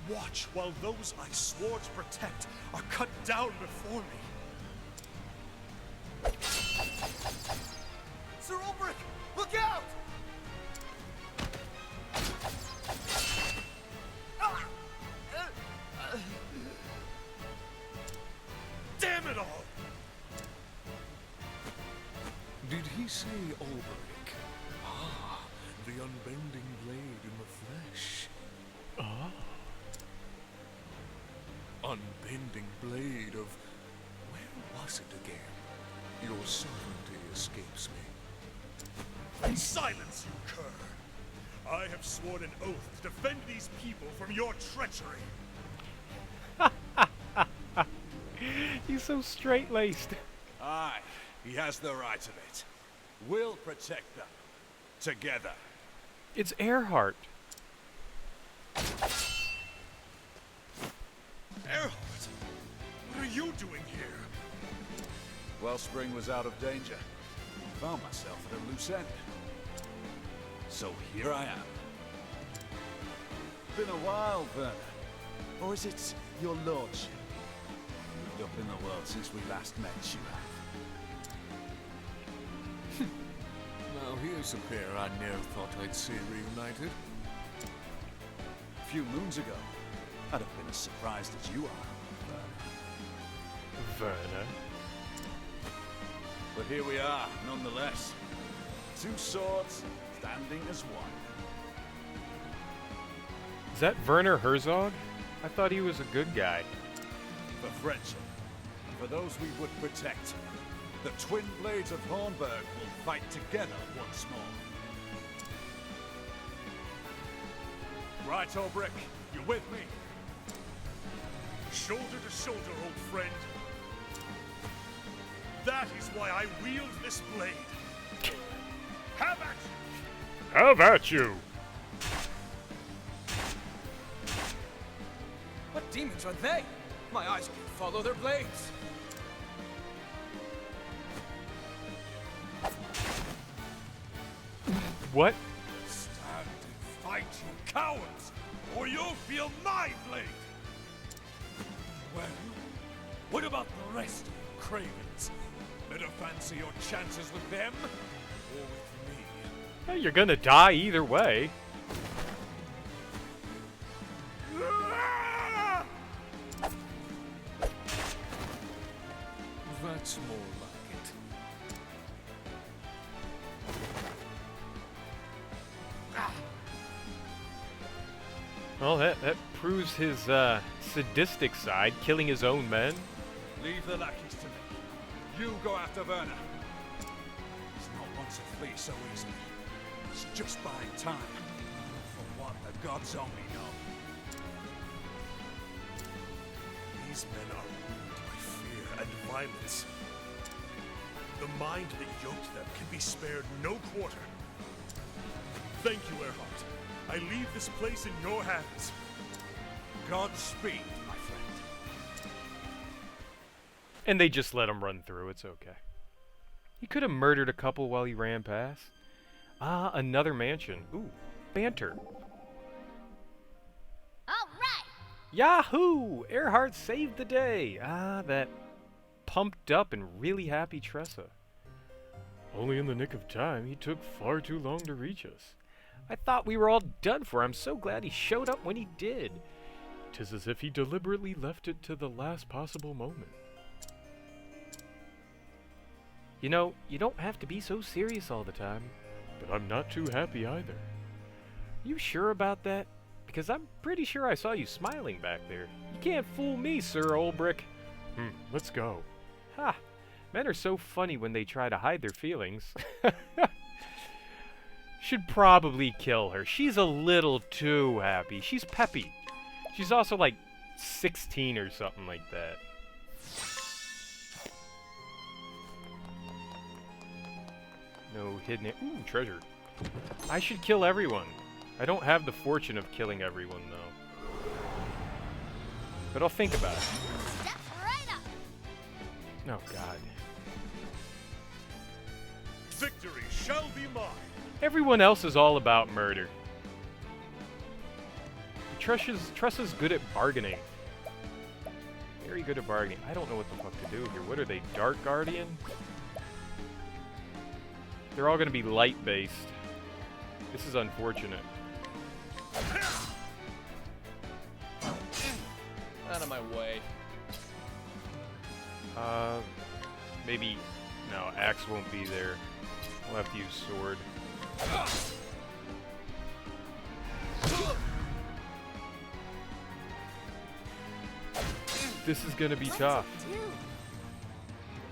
Watch while those I swore to protect are cut down before me.
Sir Ulbrich, look out!
Damn it all!
Did he say Ulbrich? Ah, the unbending blade in the flesh.
Ah.
Unbending blade of... Where was it again? Your sovereignty escapes me.
Silence, you cur! I have sworn an oath to defend these people from your treachery.
He's so straight-laced.
Aye, he has the right of it. We'll protect them. Together.
It's Earhart.
Earhart, what are you doing here?
Wellspring was out of danger. Found myself at a loose end. So here I am. Been a while, Werner. Or is it your lordship? up in the world since we last met, you have.
Now here's a pair I never thought I'd see reunited.
A few moons ago, I'd have been as surprised as you are.
Werner.
But here we are, nonetheless. Two swords standing as one.
Is that Werner Herzog? I thought he was a good guy.
For friendship, and for those we would protect, the twin blades of Hornburg will fight together once more. Right, Ulbrich, you with me?
Shoulder to shoulder, old friend. That is why I wield this blade. Have at you!
Have at you!
What demons are they? My eyes can follow their blades.
What?
Stand and fight, you cowards, or you'll feel my blade! Well, what about the rest of you cravens? Better fancy your chances with them, or with me?
Well, you're gonna die either way.
That's more like it.
Well, that proves his sadistic side, killing his own men.
Leave the lackeys to me. You go after Werner. He's not one to flee so easily. He's just buying time for what the gods only know.
These men are ruled by fear and violence. The mind that yoked them can be spared no quarter. Thank you, Earhart. I leave this place in your hands.
Godspeed, my friend.
And they just let him run through. It's okay. He could have murdered a couple while he ran past. Ah, another mansion. Ooh, banter.
All right.
Yahoo! Earhart saved the day. Ah, that pumped up and really happy Tressa. Only in the nick of time. He took far too long to reach us. I thought we were all done for. I'm so glad he showed up when he did. 'Tis as if he deliberately left it to the last possible moment. You know, you don't have to be so serious all the time. But I'm not too happy either. You sure about that? Because I'm pretty sure I saw you smiling back there. You can't fool me, Sir Ulbrich. Let's go. Ha! Men are so funny when they try to hide their feelings. Should probably kill her. She's a little too happy. She's peppy. She's also like 16 or something like that. No hidden... Ooh, treasure. I should kill everyone. I don't have the fortune of killing everyone, though. But I'll think about it.
Step right up.
Oh, God.
Victory shall be mine.
Everyone else is all about murder. Tressa's good at bargaining. Very good at bargaining. I don't know what the fuck to do here. What are they, Dark Guardian? They're all gonna be light-based. This is unfortunate.
Out of my way.
Maybe... No, axe won't be there. We'll have to use sword. This is gonna be tough.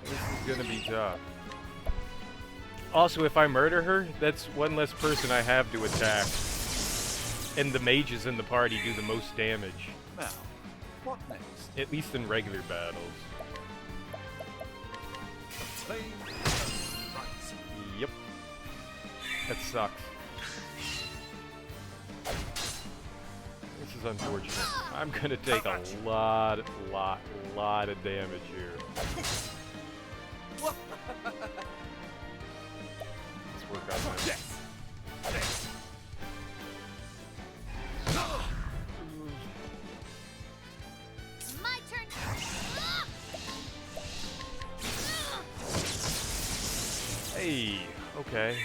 This is gonna be tough. Also, if I murder her, that's one less person I have to attack. And the mages in the party do the most damage.
Now, what next?
At least in regular battles.
Plain right.
Yep. That sucks. This is unfortunate. I'm gonna take a lot of damage here. Let's work on that.
My turn.
Hey, okay.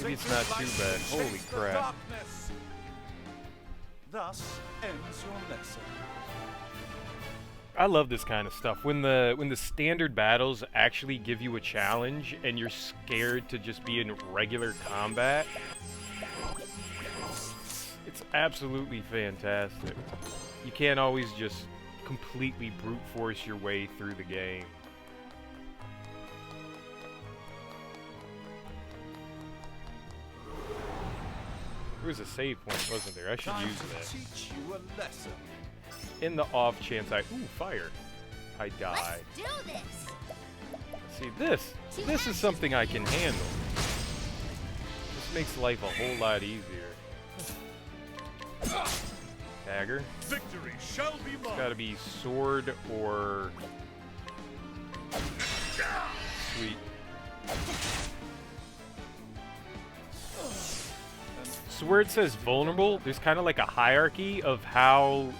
Maybe it's not too bad. Holy crap.
Thus ends your lesson.
I love this kind of stuff. When the standard battles actually give you a challenge and you're scared to just be in regular combat. It's absolutely fantastic. You can't always just completely brute force your way through the game. There was a save point, wasn't there? I should use that.
Teach you a lesson.
In the off chance I fire, I die.
Let's do this.
See, this is something I can handle. This makes life a whole lot easier. Dagger.
Victory shall be
It's
mine.
gotta be sword or... Sweet. So where it says vulnerable, there's kind of like a hierarchy of how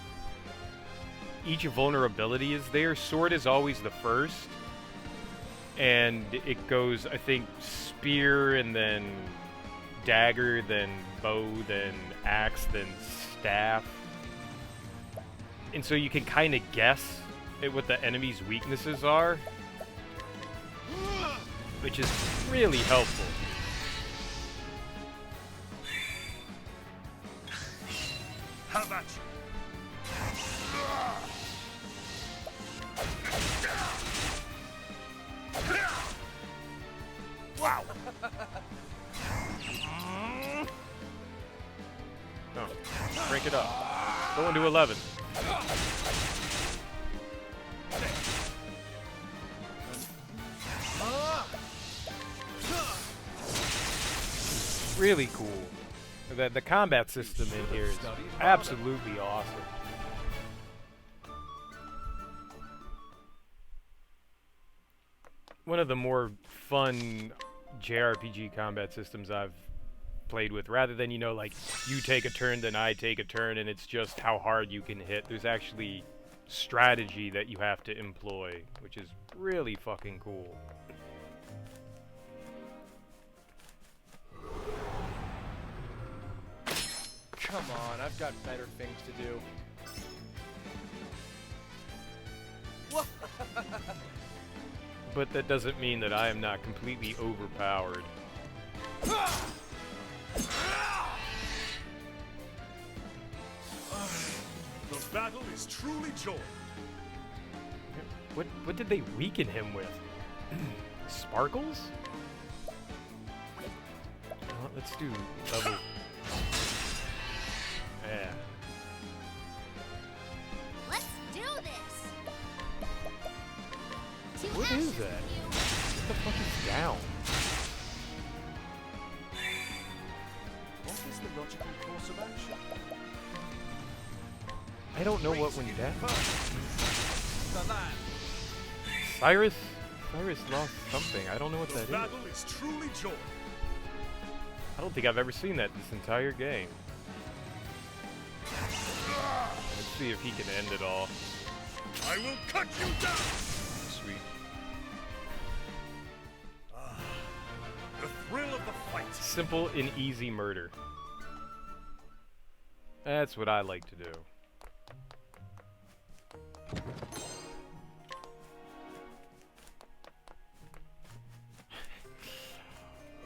each vulnerability is there. Sword is always the first. And it goes, I think, spear, and then dagger, then bow, then axe, then staff. And so you can kind of guess at what the enemy's weaknesses are, which is really helpful.
How about you?
Wow. No. Break it up. Going to 11. Really cool. The combat system in here is absolutely awesome. One of the more fun JRPG combat systems I've played with, rather than, you know, like, you take a turn, then I take a turn, and it's just how hard you can hit. There's actually strategy that you have to employ, which is really fucking cool.
Come on, I've got better things to do.
But that doesn't mean that I am not completely overpowered.
The battle is truly joy.
What did they weaken him with? Sparkles? Well, let's do level... Yeah.
Let's do this. Two
What is
actions
that?
with you.
What the fuck is down?
What is the logical course of action?
I don't know what went down.
The land.
Cyrus lost something. I don't know what
The
that is.
battle is truly joy.
I don't think I've ever seen that this entire game. Let's see if he can end it all.
I will cut you down.
Sweet.
The thrill of the fight.
Simple and easy murder. That's what I like to do.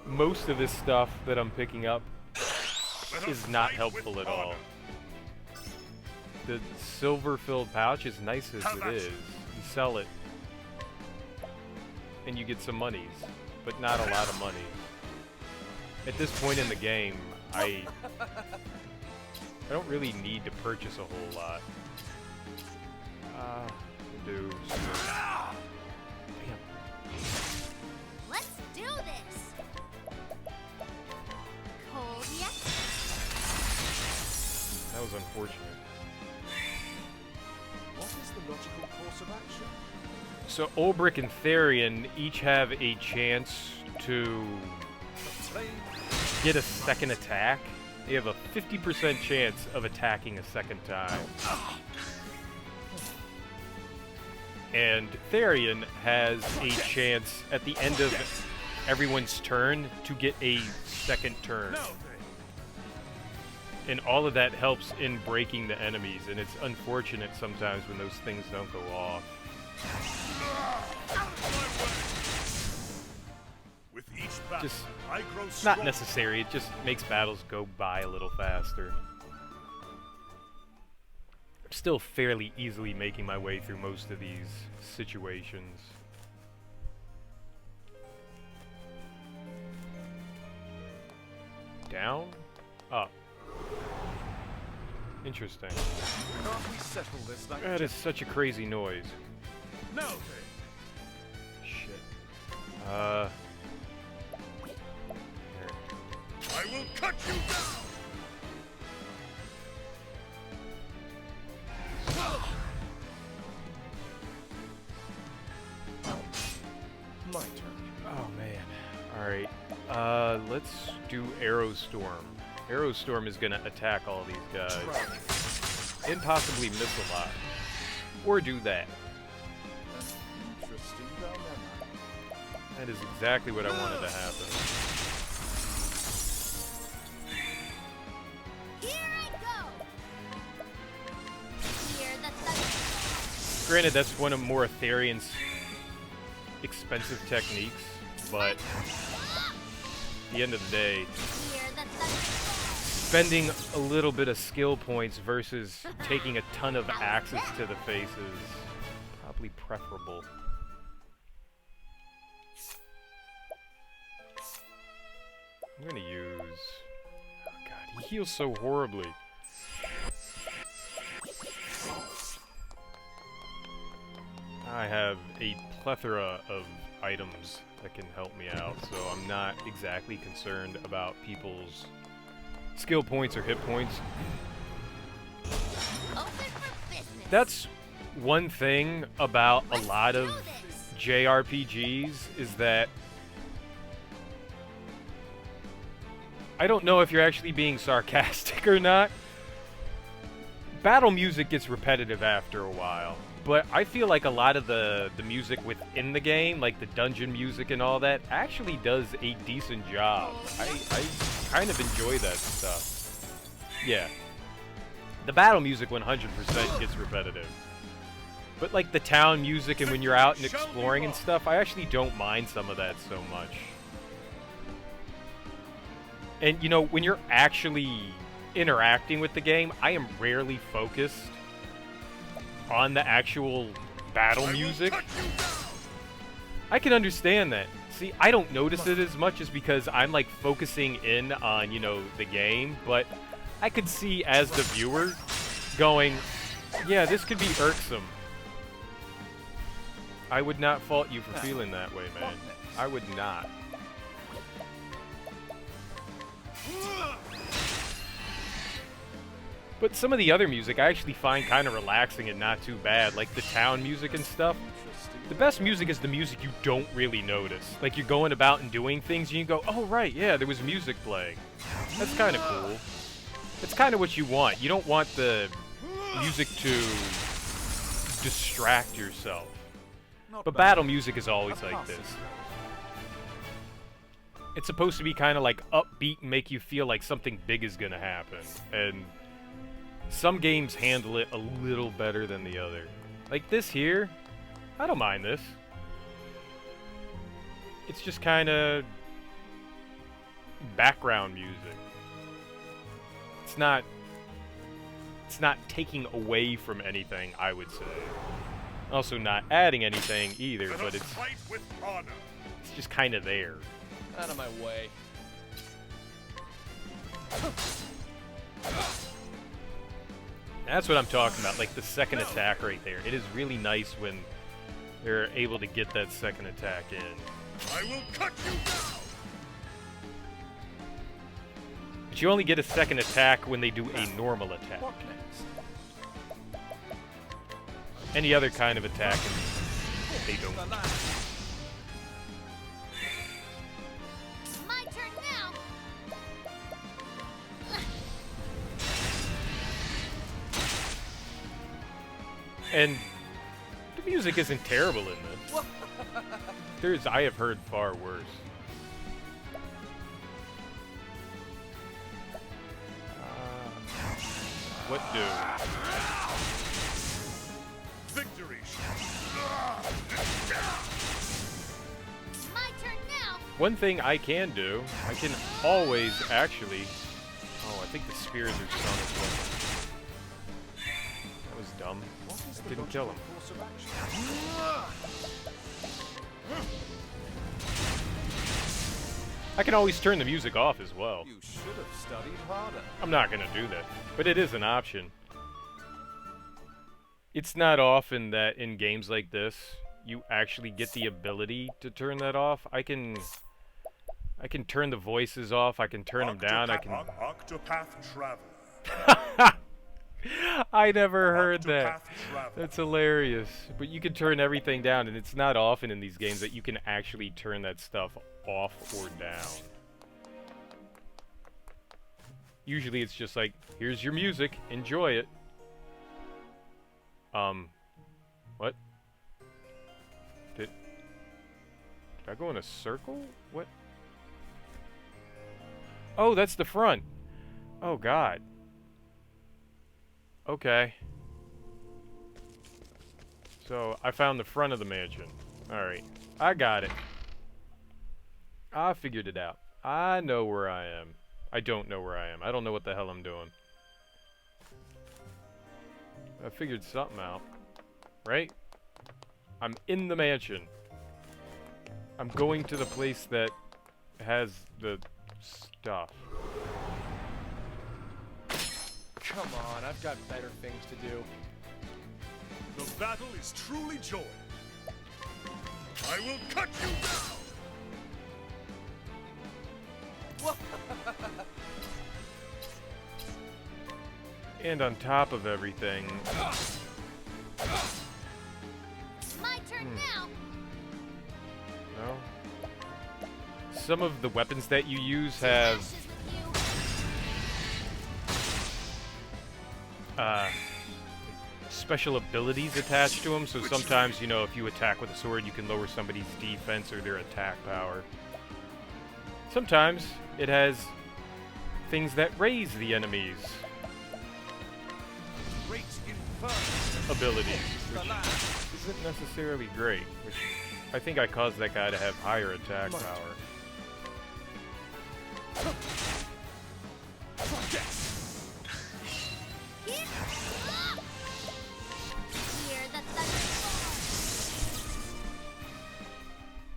Most of this stuff that I'm picking up is not helpful at all. The silver-filled pouch, as nice as it is, you sell it, and you get some monies, but not a lot of money. At this point in the game, I don't really need to purchase a whole lot. We'll do some... Damn.
Let's do this. Cold yet?
That was unfortunate.
What is the logical course of action?
So Ulbrich and Therian each have a chance to get a second attack. They have a 50% chance of attacking a second time. And Therian has a chance at the end of everyone's turn to get a second turn. And all of that helps in breaking the enemies, and it's unfortunate sometimes when those things don't go off.
With each battle,
Just
I grow
not
stronger.
necessary, it just makes battles go by a little faster. I'm still fairly easily making my way through most of these situations. Down? Up. Interesting.
Can't we settle this like
That is such a crazy noise.
No,
Shit. There.
I will cut you down.
My turn.
Oh man. Alright. Let's do Arrowstorm. Arrowstorm is gonna attack all these guys. And possibly miss a lot. Or do that.
Interesting dilemma.
That is exactly what I wanted to happen.
Here I go. Hear the thunder.
Granted, that's one of more Therian's expensive techniques, but at the end of the day,
Hear the thunder.
spending a little bit of skill points versus taking a ton of axes to the face is probably preferable. I'm gonna use... Oh god, he heals so horribly. I have a plethora of items that can help me out, so I'm not exactly concerned about people's skill points or hit points.
Open for business.
That's one thing about a
Let's
lot
do
of
this.
JRPGs is that I don't know if you're actually being sarcastic or not. Battle music gets repetitive after a while, but I feel like a lot of the music within the game, like the dungeon music and all that, actually does a decent job. I kind of enjoy that stuff. Yeah. The battle music 100% gets repetitive. But like the town music and when you're out and exploring and stuff, I actually don't mind some of that so much. And you know, when you're actually interacting with the game, I am rarely focused on the actual battle music. I can understand that. See, I don't notice it as much as because I'm like focusing in on, you know, the game, but I could see as the viewer going, yeah, this could be irksome. I would not fault you for feeling that way, man. I would not. But some of the other music I actually find kind of relaxing and not too bad, like the town music and stuff. The best music is the music you don't really notice. Like you're going about and doing things and you go, oh right, yeah, there was music playing. That's kind of cool. It's kind of what you want. You don't want the music to distract yourself. But battle music is always like this. It's supposed to be kind of like upbeat and make you feel like something big is gonna happen. And some games handle it a little better than the other. Like this here, I don't mind this. It's just kind of background music. It's not taking away from anything, I would say. Also not adding anything either, but it's just kind of there.
Out of my way.
That's what I'm talking about, like the second attack right there. It is really nice when they're able to get that second attack in.
I will cut you down.
But you only get a second attack when they do a normal attack.
What next?
Any other kind of attack, they don't.
My turn now.
And music isn't terrible in this. I have heard far worse. What do?
Victory!
My turn now.
One thing I can do, I can always actually... Oh, I think the spears are strong as well. That was dumb. That didn't kill him.
Course of action.
I can always turn the music off as well.
You should have studied harder.
I'm not gonna do that, but it is an option. It's not often that in games like this, you actually get the ability to turn that off. I can turn the voices off, I can turn them down, I can...
Octopath Traveler.
I never heard that.
Octopath Traveler.
That's hilarious. But you can turn everything down, and it's not often in these games that you can actually turn that stuff off or down. Usually it's just like, here's your music, enjoy it. What? Did I go in a circle? What? Oh, that's the front. Oh, God. Okay. So, I found the front of the mansion. Alright. I got it. I figured it out. I know where I am. I don't know where I am. I don't know what the hell I'm doing. I figured something out. Right? I'm in the mansion. I'm going to the place that has the stuff.
Come on, I've got better things to do.
The battle is truly joy. I will cut you down.
And on top of everything...
My turn now.
No? Some of the weapons that you use have...
Ashes with
special abilities attached to them, so sometimes, you know, if you attack with a sword, you can lower somebody's defense or their attack power. Sometimes it has things that raise the enemy's
Great inferno.
abilities,
The
which
last.
isn't necessarily great, which I think I caused that guy to have higher attack power.
Hear the thunder.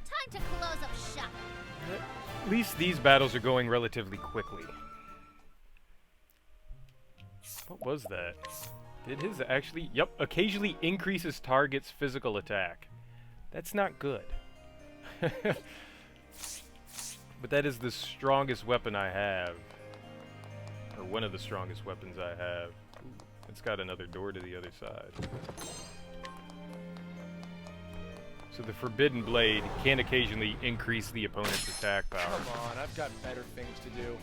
Time to close up shop.
At least these battles are going relatively quickly. What was that? Did his actually... Yep, occasionally increases target's physical attack. That's not good. But that is the strongest weapon I have. Or one of the strongest weapons I have. Ooh, it's got another door to the other side. So the Forbidden Blade can occasionally increase the opponent's attack power.
Come on, I've got better things to do.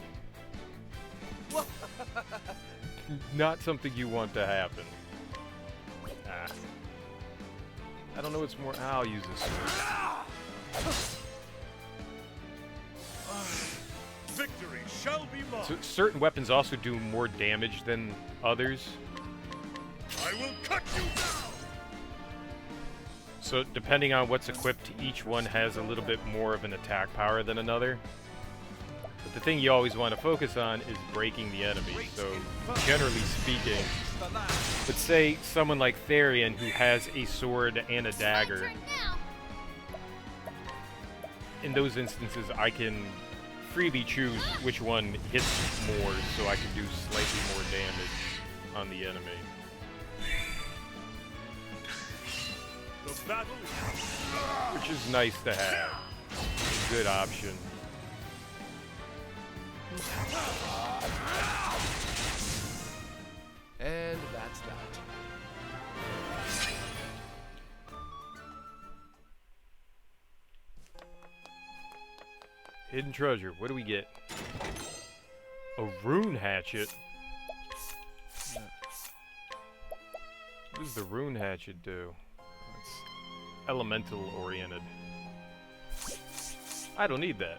Not something you want to happen. Ah. I don't know what's more... I'll use this sword.
Victory shall be mine.
So certain weapons also do more damage than others.
I will cut you down.
So depending on what's equipped, each one has a little bit more of an attack power than another. But the thing you always want to focus on is breaking the enemy. So generally speaking,
The last.
but say someone like Therian who has a sword and a
My
dagger,
turn now.
in those instances I can freely choose which one hits more so I can do slightly more damage on the enemy.
The battle is...
Which is nice to have. A good option.
And that's that.
Hidden treasure. What do we get? A rune hatchet. What does the rune hatchet do? elemental oriented. I don't need that.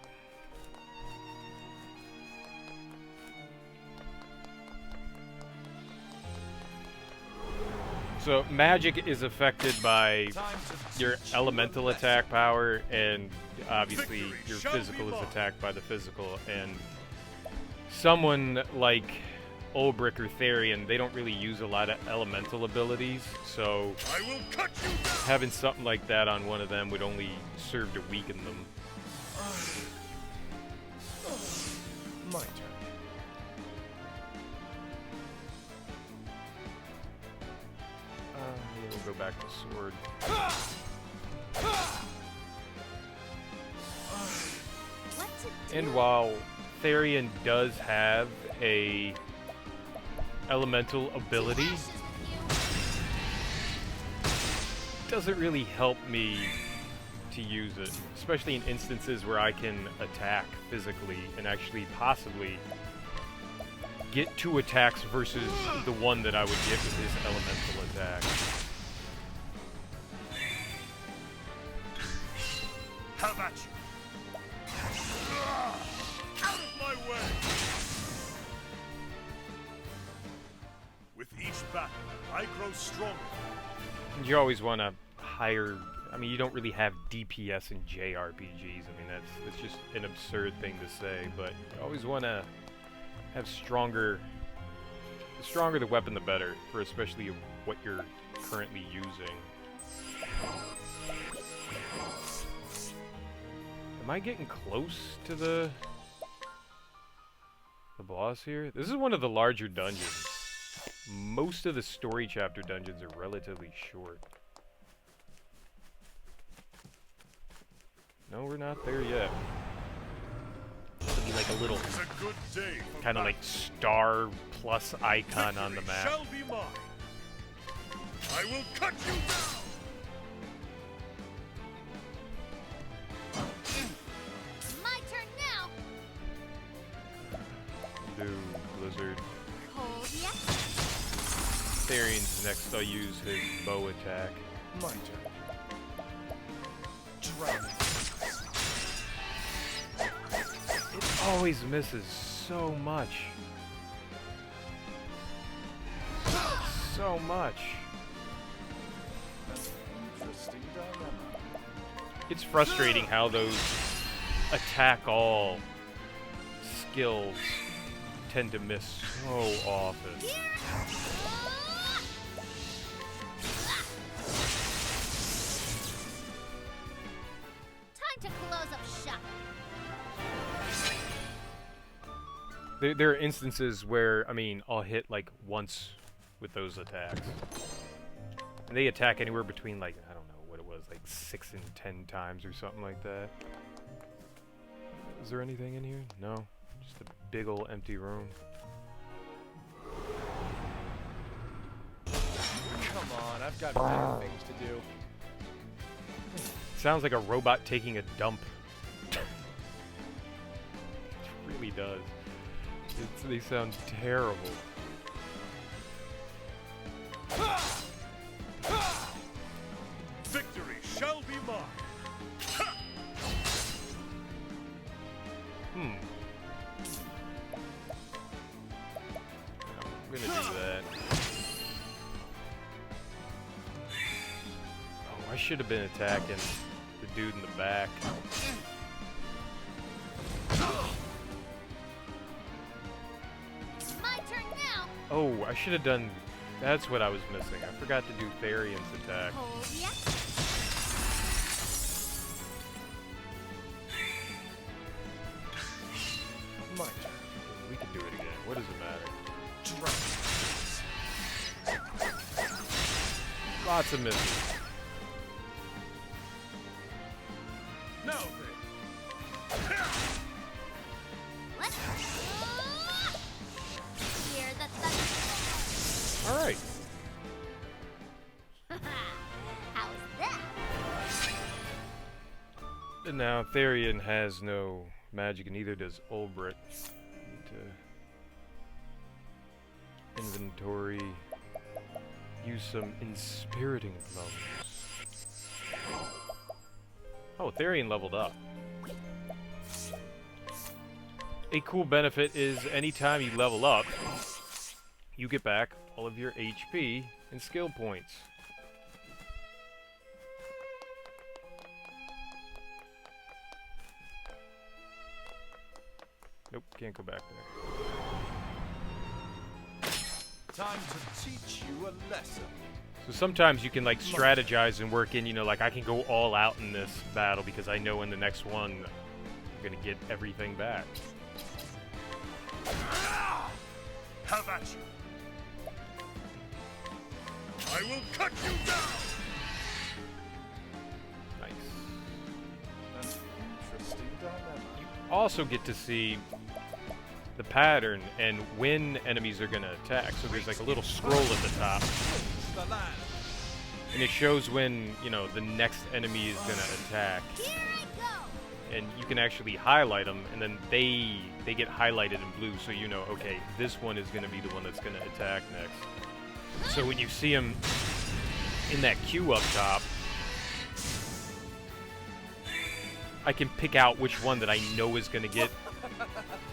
So magic is affected by your elemental attack power, and obviously your physical is attacked by the physical. And someone like Ulbrich or Therian, they don't really use a lot of elemental abilities, so having something like that on one of them would only serve to weaken them.
My turn.
Yeah, we'll go back to sword. And while Therian does have a elemental ability, doesn't really help me to use it, especially in instances where I can attack physically and actually possibly get 2 attacks versus the one that I would get with his elemental attack.
How about you? Out of my way! With each battle, I grow stronger.
You always want to higher. I mean, you don't really have DPS in JRPGs. I mean, that's just an absurd thing to say, but you always want to have stronger. The stronger the weapon, the better, for especially what you're currently using. Am I getting close to the boss here? This is one of the larger dungeons. Most of the story chapter dungeons are relatively short. No, we're not there yet. It'll be like a little kind of like star plus icon on the map.
Shall be mine. I will cut you down.
My turn now.
Do Blizzard.
Cold yet?
Therian's next. I'll use his bow attack.
My turn. Drown.
It always misses so much. So much.
Interesting dilemma.
It's frustrating how those attack all skills tend to miss so often.
Time to close up shop.
There are instances where, I mean, I'll hit like once with those attacks. And they attack anywhere between like, I don't know what it was, like 6 and 10 times or something like that. Is there anything in here? No. Just a big ol' empty room.
Come on, I've got better things to do.
Sounds like a robot taking a dump. It really does. They sound terrible.
Victory shall be mine.
I'm gonna do that. Oh, I should have been attacking the dude in the back.
My turn now.
Oh, I should have done... That's what I was missing. I forgot to do Therian's attack.
Cold yet?
My turn.
We can do it again. What does it matter? Lots of misses.
Now then.
Let's hear the thunder.
Alright.
How's that?
And now Therian has no magic, and neither does Ulbrich. Need to inventory. Use some inspiriting blows. Oh, Therian leveled up. A cool benefit is anytime you level up, you get back all of your HP and skill points. Nope, can't go back there.
Time to teach you a lesson.
So sometimes you can like strategize and work in, you know, like I can go all out in this battle because I know in the next one I'm gonna get everything back.
Have at you. I will cut you down.
Nice.
That's an interesting dilemma.
Also get to see the pattern and when enemies are gonna attack. So there's like a little scroll at the top,
The land.
and it shows when, you know, the next enemy is gonna attack.
Here I go!
And you can actually highlight them, and then they get highlighted in blue, so you know, okay, this one is gonna be the one that's gonna attack next. So when you see them in that queue up top, I can pick out which one that I know is gonna get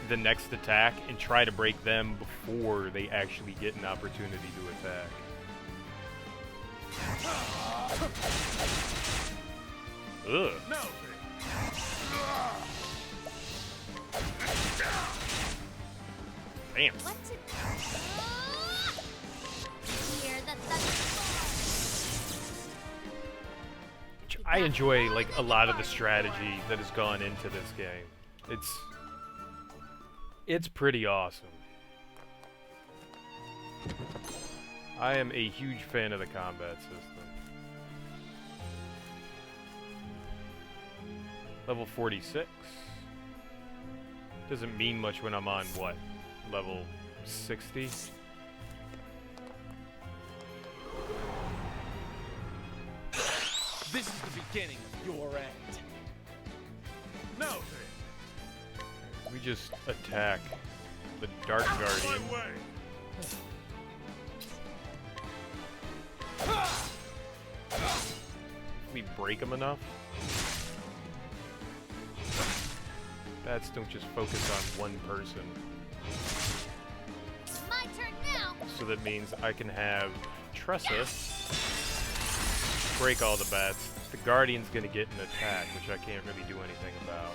the next attack and try to break them before they actually get an opportunity to attack. Ugh.
No.
Damn.
What's it? Hear the thunder.
I enjoy like a lot of the strategy that has gone into this game. It's pretty awesome. I am a huge fan of the combat system. Level 46. Doesn't mean much when I'm on what? Level 60?
This is the beginning of your end.
No.
We just attack the Dark
My
Guardian.
way.
We break them enough. Bats don't just focus on one person.
My turn now!
So that means I can have Tressa break all the bats. The Guardian's gonna get an attack, which I can't really do anything about.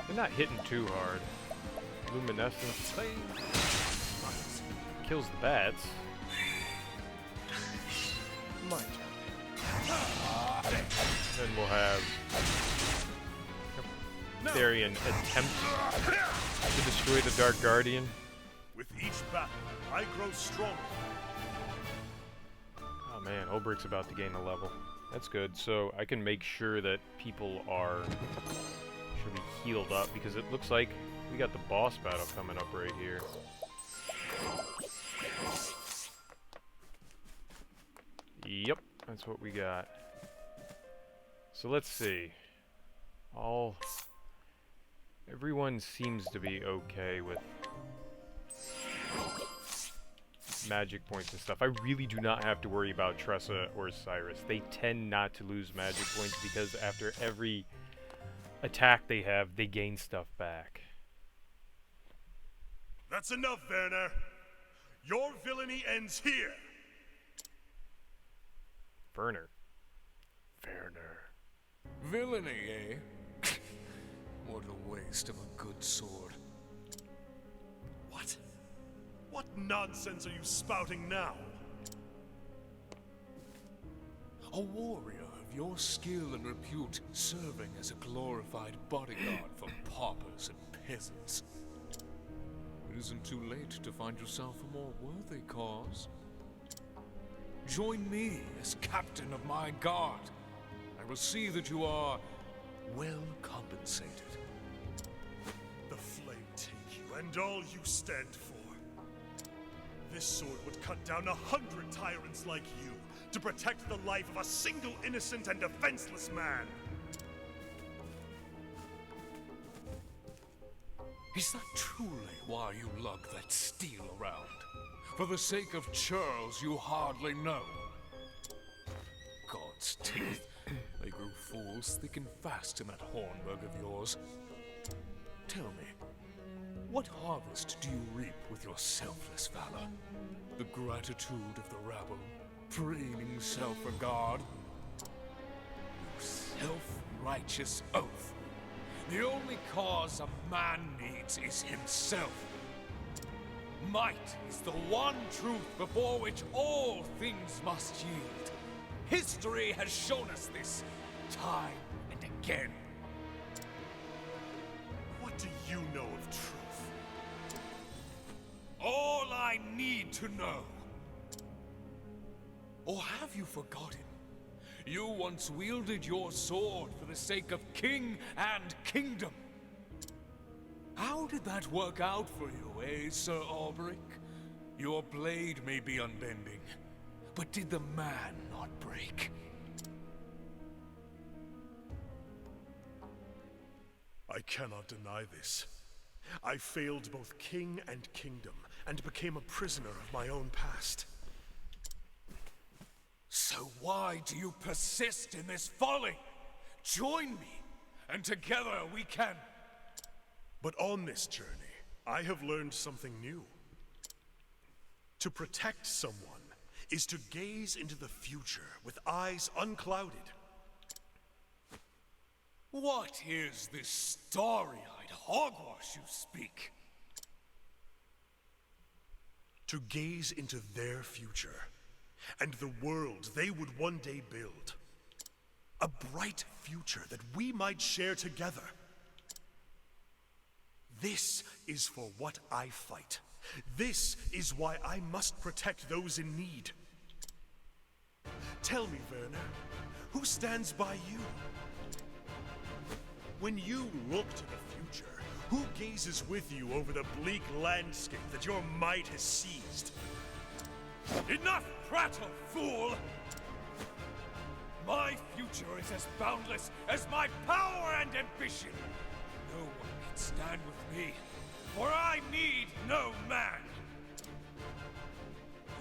They're not hitting too hard. Luminescence kills the bats.
My turn.
Then we'll have Therian attempt to destroy the Dark Guardian.
With each battle, I grow stronger.
Oh man, Ulbrich's about to gain a level. That's good. So I can make sure that people are should be healed up because it looks like we got the boss battle coming up right here. Yep, that's what we got. So let's see. Everyone seems to be okay with magic points and stuff. I really do not have to worry about Tressa or Cyrus. They tend not to lose magic points because after every attack they have, they gain stuff back.
That's enough, Werner. Your villainy ends here.
Werner.
Villainy, eh? What a waste of a good sword.
What? What nonsense are you spouting now?
A warrior of your skill and repute serving as a glorified bodyguard for paupers and peasants. It isn't too late to find yourself a more worthy cause. Join me as captain of my guard. I will see that you are well compensated.
The flame take you and all you stand for. This sword would cut down 100 tyrants like you to protect the life of a single innocent and defenseless man.
Is that truly why you lug that steel around? For the sake of churls you hardly know? God's teeth. walls thick and fast in that Hornburg of yours. Tell me, what harvest do you reap with your selfless valor? The gratitude of the rabble, preening self-regard? You self-righteous oaf. The only cause a man needs is himself. Might is the one truth before which all things must yield. History has shown us this time and again.
What do you know of truth?
All I need to know. Or have you forgotten? You once wielded your sword for the sake of king and kingdom. How did that work out for you, eh, Sir Albrecht? Your blade may be unbending, but did the man not break?
I cannot deny this. I failed both king and kingdom, and became a prisoner of my own past.
So why do you persist in this folly? Join me, and together we can...
But on this journey, I have learned something new. To protect someone is to gaze into the future with eyes unclouded.
What is this starry-eyed hogwash you speak?
To gaze into their future, and the world they would one day build. A bright future that we might share together. This is for what I fight. This is why I must protect those in need. Tell me, Werner, who stands by you? When you look to the future, who gazes with you over the bleak landscape that your might has seized?
Enough prattle, fool! My future is as boundless as my power and ambition. No one can stand with me, for I need no man.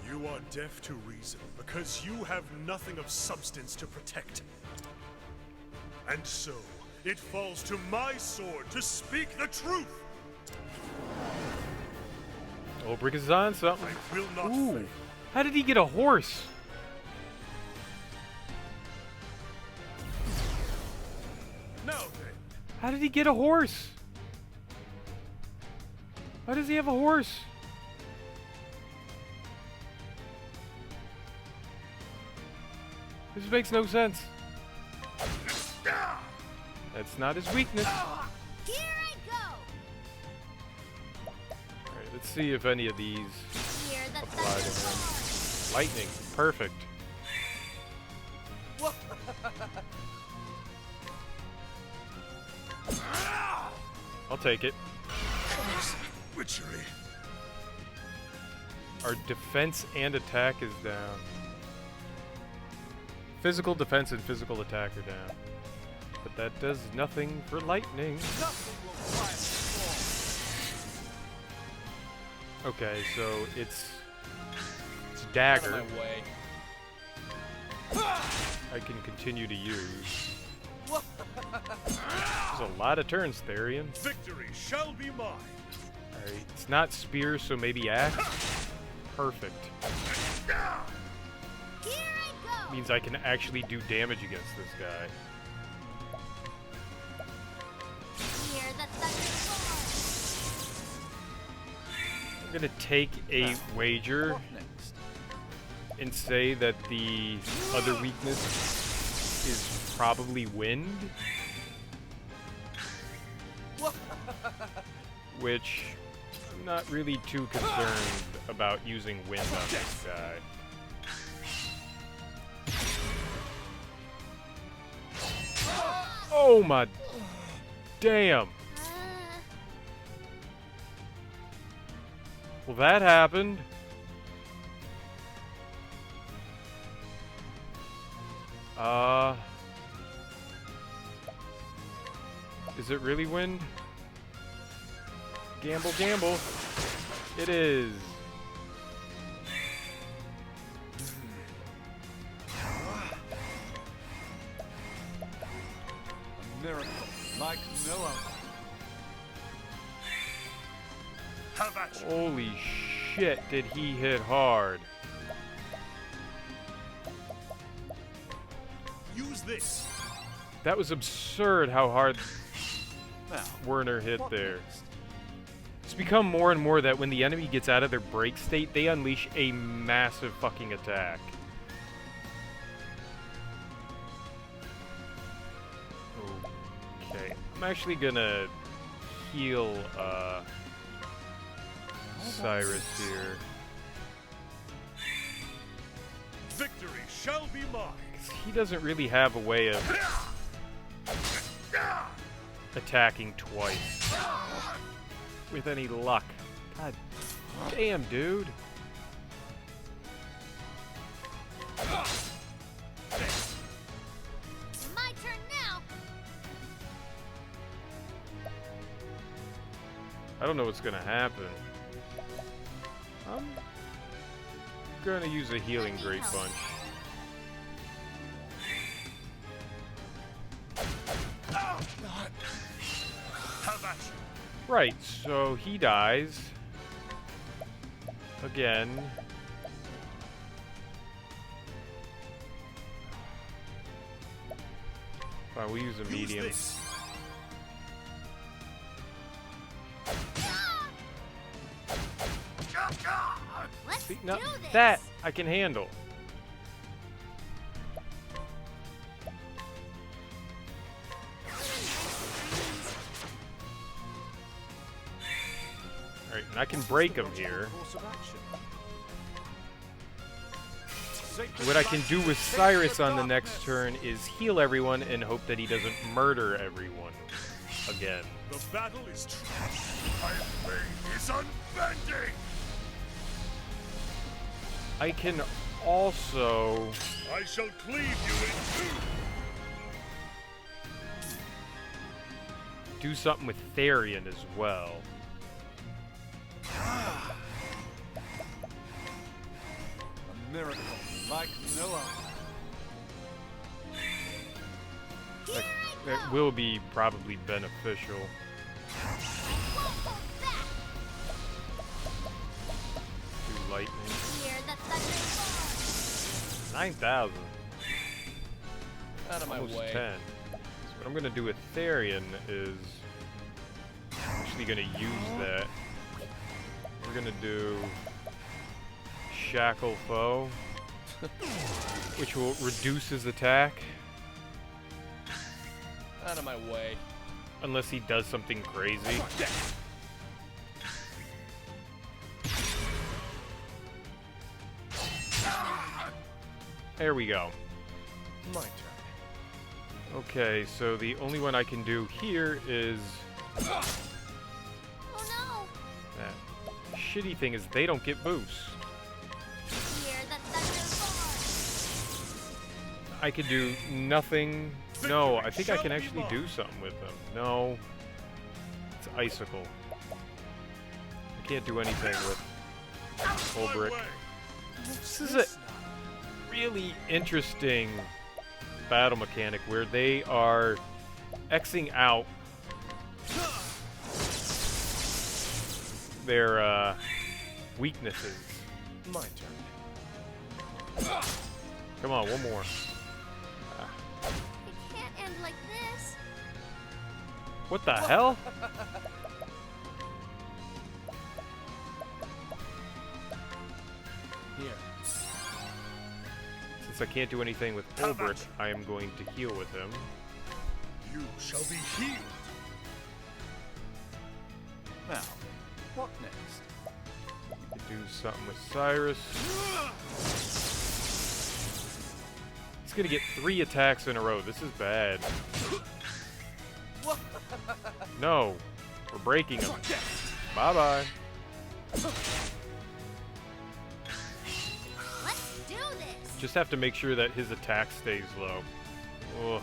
You are deaf to reason because you have nothing of substance to protect. And so, it falls to my sword to speak the truth.
Ulbrich is on something.
I will not
Ooh,
fail.
how did he get a horse?
Now then,
How did he get a horse? Why does he have a horse? This makes no sense. That's not his weakness.
Here I go!
Alright, let's see if any of these
Hear the
apply to him.
thunder.
Lightning. Perfect. I'll take it.
witchery.
Our defense and attack is down. Physical defense and physical attack are down. But that does nothing for lightning.
Nothing will quiet the storm.
Okay, so it's
Out of
dagger.
my way.
I can continue to use. There's a lot of turns, Therian.
Victory shall be mine.
Alright, it's not spear, so maybe axe. Perfect.
Here I go!
Means I can actually do damage against this guy.
Hear the thunder.
I'm gonna take a wager
What next?
and say that the other weakness is probably wind. Which I'm not really too concerned about using wind on this guy. Oh my damn. Well, that happened. Is it really wind? Gamble, gamble. It is.
miracle like no other.
Have at you.
Holy shit, did he hit hard.
Use this.
That was absurd how hard
Now,
Werner hit
what
there.
next?
It's become more and more that when the enemy gets out of their break state, they unleash a massive fucking attack. Okay, I'm actually gonna heal Cyrus here.
Victory shall be mine.
'Cause he doesn't really have a way of attacking twice. With any luck. God damn, dude.
My turn now.
I don't know what's gonna happen. I'm gonna use a healing
Let me
great
help.
bunch.
Have at you.
Right, so he dies. Again. Fine, we'll use a
Use
medium.
this.
Let's
See,
do
now
this.
that I can handle. Alright, and I can break him here.
Course of action.
What I can do with Cyrus on the next turn is heal everyone and hope that he doesn't murder everyone again.
The battle is true. My blade is unbending.
I can also...
I shall cleave you in two.
do something with Therian as well.
A miracle like no other.
Here I
That
go.
will be probably beneficial.
Won't hold back.
Do lightning.
Hear the thunder roar.
9,000.
Out of my
Almost
way.
10. So what I'm going to do with Therian is... I'm actually going to use that. We're going to do... Shackle Foe. Which will reduce his attack.
Out of my way.
Unless he does something crazy. There we go.
My turn.
Okay, so the only one I can do here is...
Oh no.
That shitty thing is they don't get boosts.
Hear the thunder roar.
I could do nothing. No, I think I can actually do something with them. No. It's Icicle. I can't do anything with Full Brick. This is a really interesting battle mechanic where they are Xing out their weaknesses.
My turn.
Come on, one more.
It can't end like this.
What the hell?
Here.
Since I can't do anything with Ulbrich, I am going to heal with him.
You shall be healed.
Now, what next?
Could do something with Cyrus. He's gonna get 3 attacks in a row. This is bad. No, we're breaking him. Bye bye.
Let's do this.
Just have to make sure that his attack stays low. Ugh.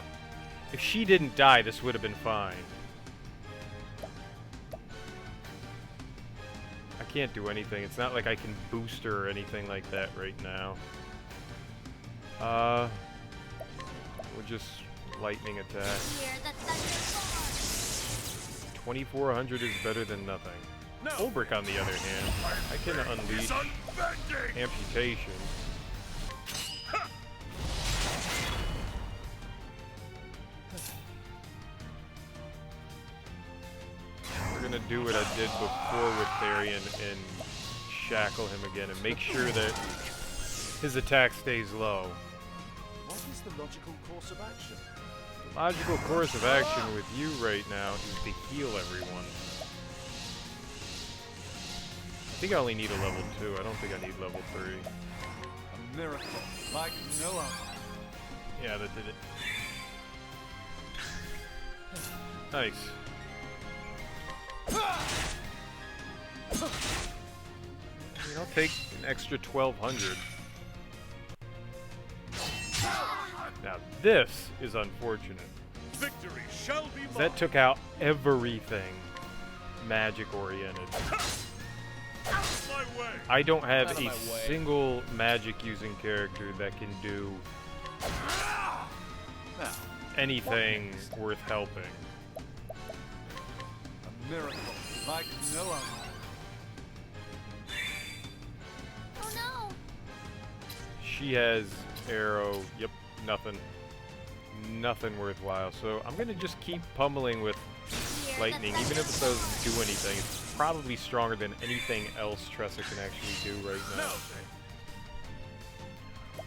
If she didn't die, this would have been fine. I can't do anything. It's not like I can boost her or anything like that right now. We'll just lightning attack.
Hear the thunder roar.
2400 is better than nothing.
No.
Ulbrich, on the other hand, I can unleash amputation. We're gonna do what I did before with Therian and shackle him again and make sure that his attack stays low.
What is the logical course of action?
The logical course of action with you right now is to heal everyone. I think I only need a level 2. I don't think I need level 3.
A miracle like no other.
Yeah, that did it. Nice. I'll take an extra 1200. Now this is unfortunate.
Victory shall be mine.
That took out everything magic oriented.
My way.
I don't have
Out of
a
my way.
single magic using character that can do
Now,
anything worth helping.
A miracle like no other.
Oh no!
She has arrow. Yep, nothing. Nothing worthwhile. So I'm gonna just keep pummeling with
Hear
lightning,
the
even if it
thunder
doesn't do anything. It's probably stronger than anything else Tressa can actually do right now.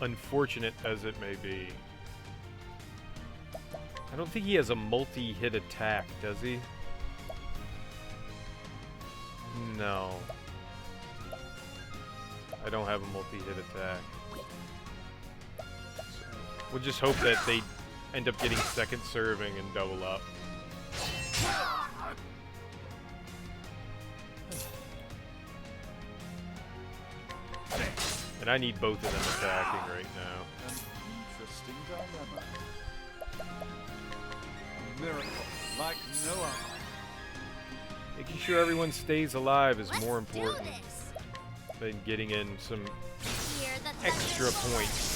Unfortunate as it may be. I don't think he has a multi-hit attack, does he? No. I don't have a multi-hit attack. So we'll just hope that they end up getting second serving and double up. And I need both of them attacking right now.
an interesting dilemma.
A miracle like no other.
Making sure everyone stays alive is
Let's
more
do
important
this.
than getting in some
Hear the thunder
extra
roar.
points.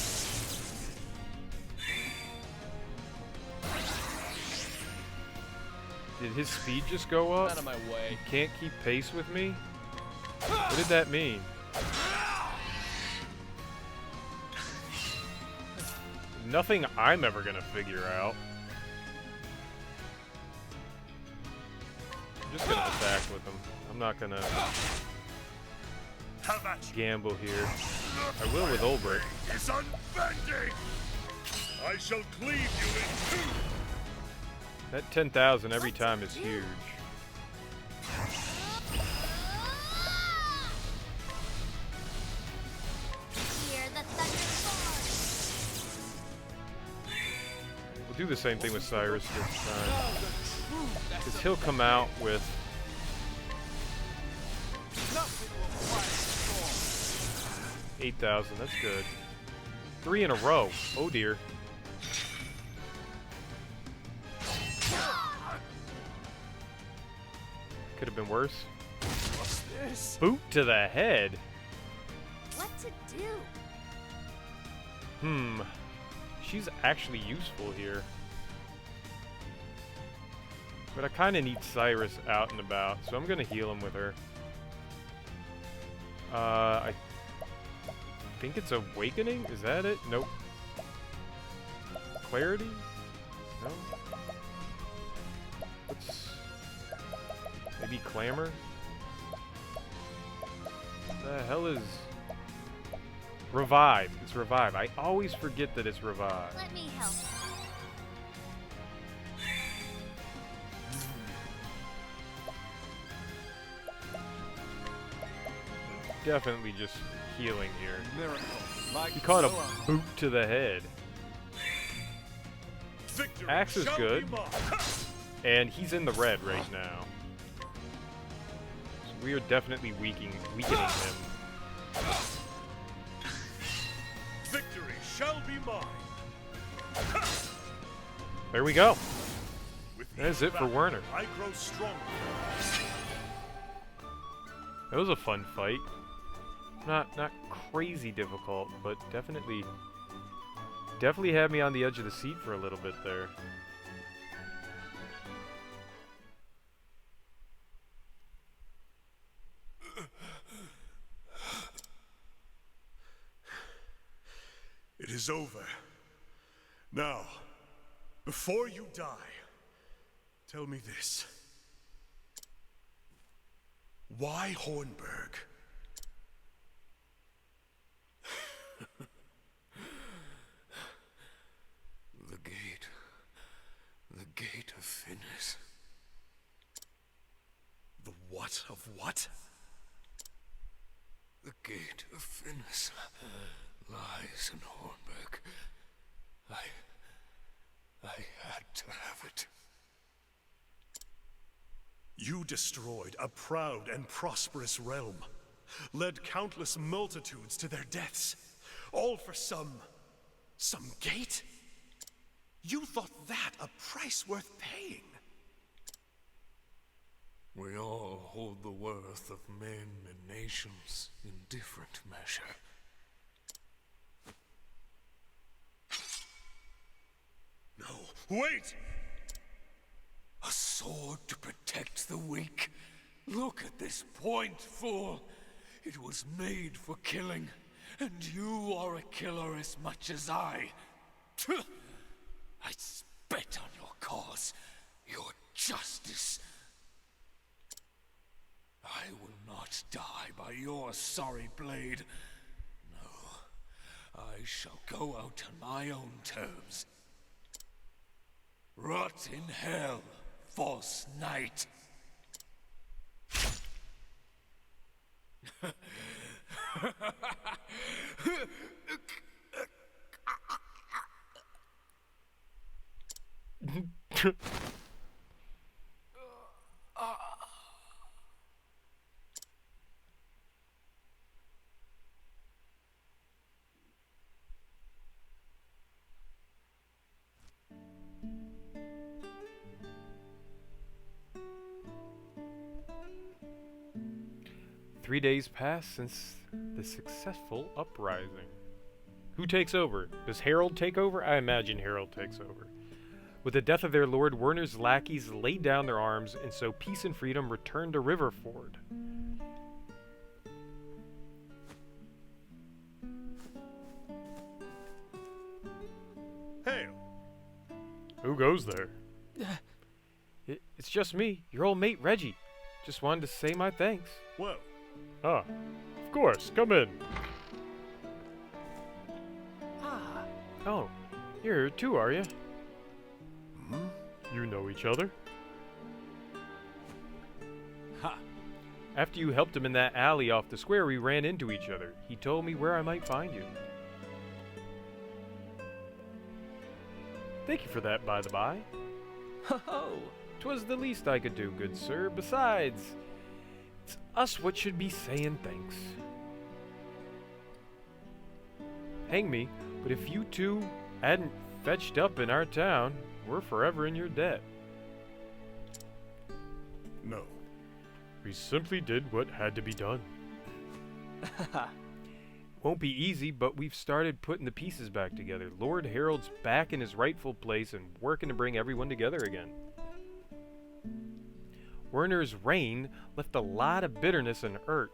Did his speed just go
Out
up?
of my way.
Can't keep pace with me? What did that mean? Nothing I'm ever gonna figure out. I'm just gonna attack with him. I'm not gonna
How about you?
gamble here. I will with Ulbrich.
It's unbending. I shall cleave you in two.
That 10,000 every time is huge.
Hear the thunder roar.
We'll do the same thing with Cyrus this time. Because he'll come out with...
Nothing will quiet the storm.
8,000, that's good. 3 in a row. Oh dear. Could have been worse.
What's this?
Boot to the head.
What to do?
She's actually useful here. But I kind of need Cyrus out and about, so I'm going to heal him with her. I think it's Awakening? Is that it? Nope. Clarity? No? What's... Maybe Clamor? The hell is... Revive. It's Revive. I always forget that it's Revive.
Let me help.
Definitely just healing here.
Miracle like
He caught a
no other.
boot to the head.
Victory
Axe is
shall
good.
be mine.
And he's in the red right now. So we are definitely weakening him.
Victory shall be mine.
There we go.
With
That's
each
it for
battle,
Werner.
I grow stronger.
That was a fun fight. Not crazy difficult, but definitely definitely had me on the edge of the seat for a little bit there.
It is over. Now, before you die, tell me this. Why Hornburg? The gate of Finis. The what of what? The gate of Finis lies in Hornburg. I had to have it. You destroyed a proud and prosperous realm, led countless multitudes to their deaths, all for some gate? You thought that a price worth paying? We all hold the worth of men and nations in different measure. No, wait! A sword to protect the weak. Look at this point, fool. It was made for killing, and you are a killer as much as I. I spit on your cause, your justice. I will not die by your sorry blade. No, I shall go out on my own terms. Rot in hell, false knight.
Three days pass since the successful uprising. Who takes over? Does Harold take over? I imagine Harold takes over. With the death of their lord, Werner's lackeys laid down their arms, and so peace and freedom returned to Riverford.
Hail!
Who goes there? It's just me, your old mate Reggie. Just wanted to say my thanks.
Well,
Ah, of course, come in.
Ah.
Oh, you're here too, are you? You know each other?
Ha!
After you helped him in that alley off the square, we ran into each other. He told me where I might find you. Thank you for that, by the by. Ho-ho! 'Twas the least I could do, good sir. Besides, it's us what should be saying thanks. Hang me, but if you two hadn't fetched up in our town, we're forever in your debt.
no.
We simply did what had to be done. Won't be easy, but we've started putting the pieces back together. Lord Harold's back in his rightful place and working to bring everyone together again. Werner's reign left a lot of bitterness and hurt,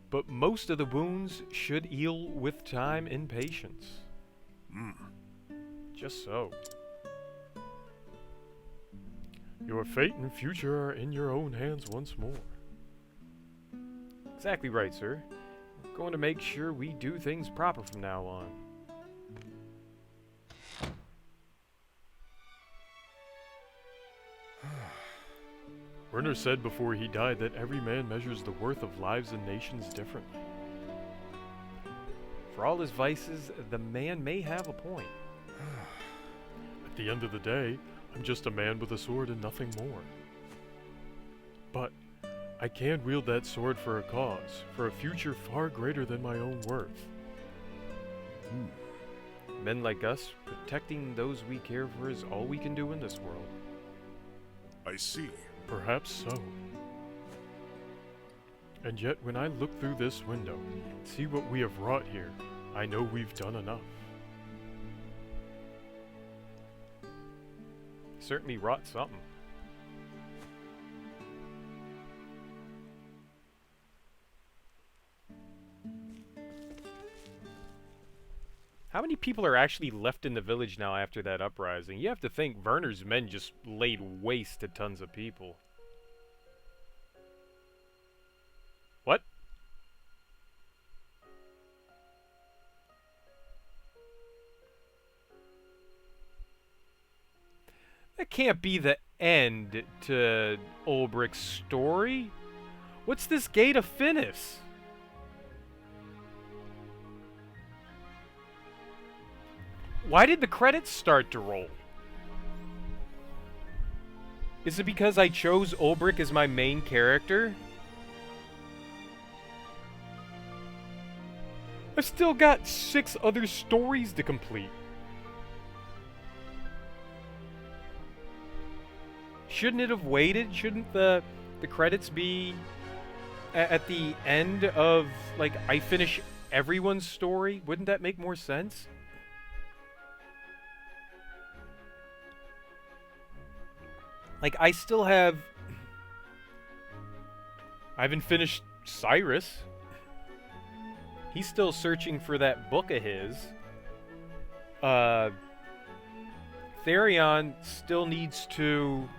but most of the wounds should heal with time and patience. Just so. Your fate and future are in your own hands once more. Exactly right, sir. We're going to make sure we do things proper from now on. Werner said before he died that every man measures the worth of lives and nations differently. For all his vices, the man may have a point. At the end of the day, I'm just a man with a sword and nothing more. But I can wield that sword for a cause, for a future far greater than my own worth. Men like us, protecting those we care for is all we can do in this world.
I see.
Perhaps so. And yet when I look through this window, see what we have wrought here, I know we've done enough. certainly wrought something. How many people are actually left in the village now after that uprising? You have to think Werner's men just laid waste to tons of people. What? That can't be the end to Ulbrich's story. What's this Gate of Finis? Why did the credits start to roll? Is it because I chose Ulbrich as my main character? I've still got 6 other stories to complete. Shouldn't it have waited? Shouldn't the credits be at the end of, like, I finish everyone's story? Wouldn't that make more sense? Like, I still have... I haven't finished Cyrus. He's still searching for that book of his. Therion still needs to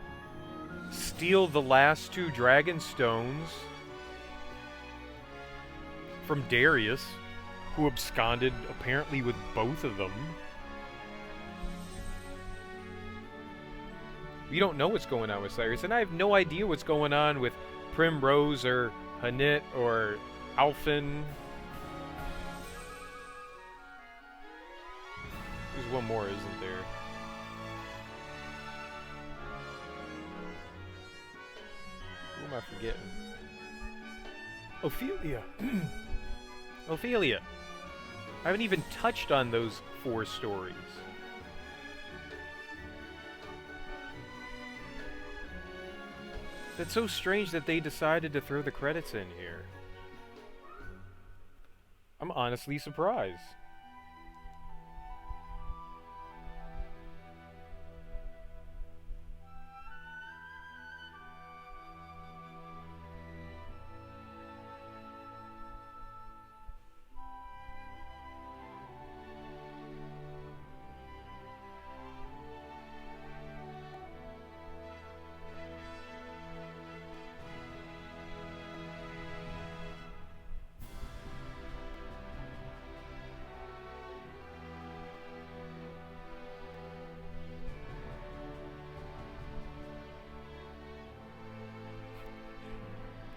steal the last 2 dragon stones from Darius, who absconded apparently with both of them. We don't know what's going on with Cyrus, and I have no idea what's going on with Primrose or Hanit or Alphen. There's one more, isn't there? Who am I forgetting? Ophelia. Ophelia. I haven't even touched on those 4 stories. It's so strange that they decided to throw the credits in here. I'm honestly surprised.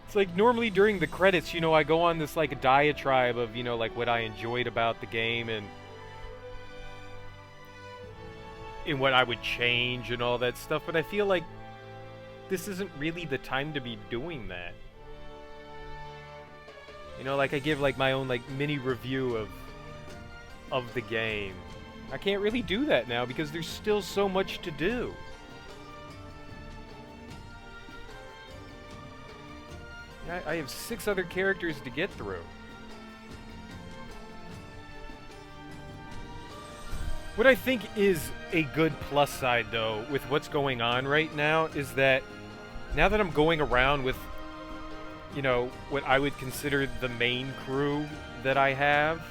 It's like normally during the credits, you know, I go on this like diatribe of, you know, like what I enjoyed about the game and what I would change and all that stuff, but I feel like this isn't really the time to be doing that. You know, like I give like my own like mini review of the game. I can't really do that now because there's still so much to do. I have 6 other characters to get through. What I think is a good plus side, though, with what's going on right now is that now that I'm going around with, you know, what I would consider the main crew that I have,